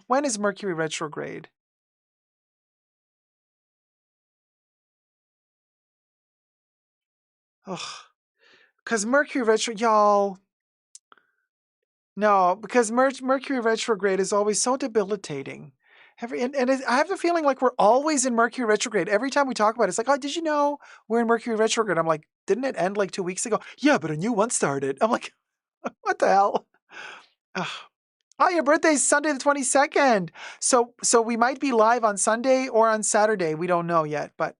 When is Mercury retrograde? Ugh. Because Mercury retrograde, y'all. No, because Mercury retrograde is always so debilitating. I have the feeling like we're always in Mercury retrograde. Every time we talk about it, it's like, oh, did you know we're in Mercury retrograde? I'm like, didn't it end like 2 weeks ago? Yeah, but a new one started. I'm like, what the hell? Oh, your birthday's Sunday the 22nd. So we might be live on Sunday or on Saturday. We don't know yet, but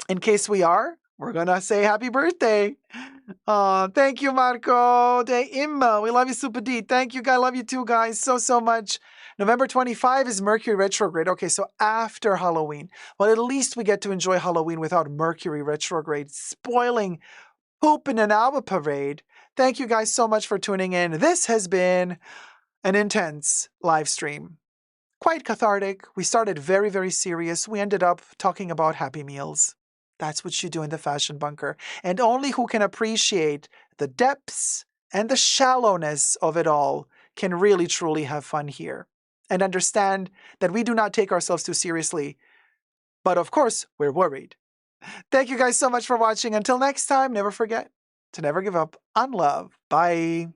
in case we are, we're going to say happy birthday. Thank you, Marco. De Imma. We love you, Super D. Thank you, guys. Love you too, guys, so much. November 25 is Mercury retrograde. Okay, so after Halloween. Well, at least we get to enjoy Halloween without Mercury retrograde spoiling Hoop in an Alba parade. Thank you guys so much for tuning in. This has been an intense live stream. Quite cathartic. We started very, very serious. We ended up talking about Happy Meals. That's what you do in the fashion bunker. And only who can appreciate the depths and the shallowness of it all can really, truly have fun here. And understand that we do not take ourselves too seriously. But of course, we're worried. Thank you guys so much for watching. Until next time, never forget to never give up on love. Bye.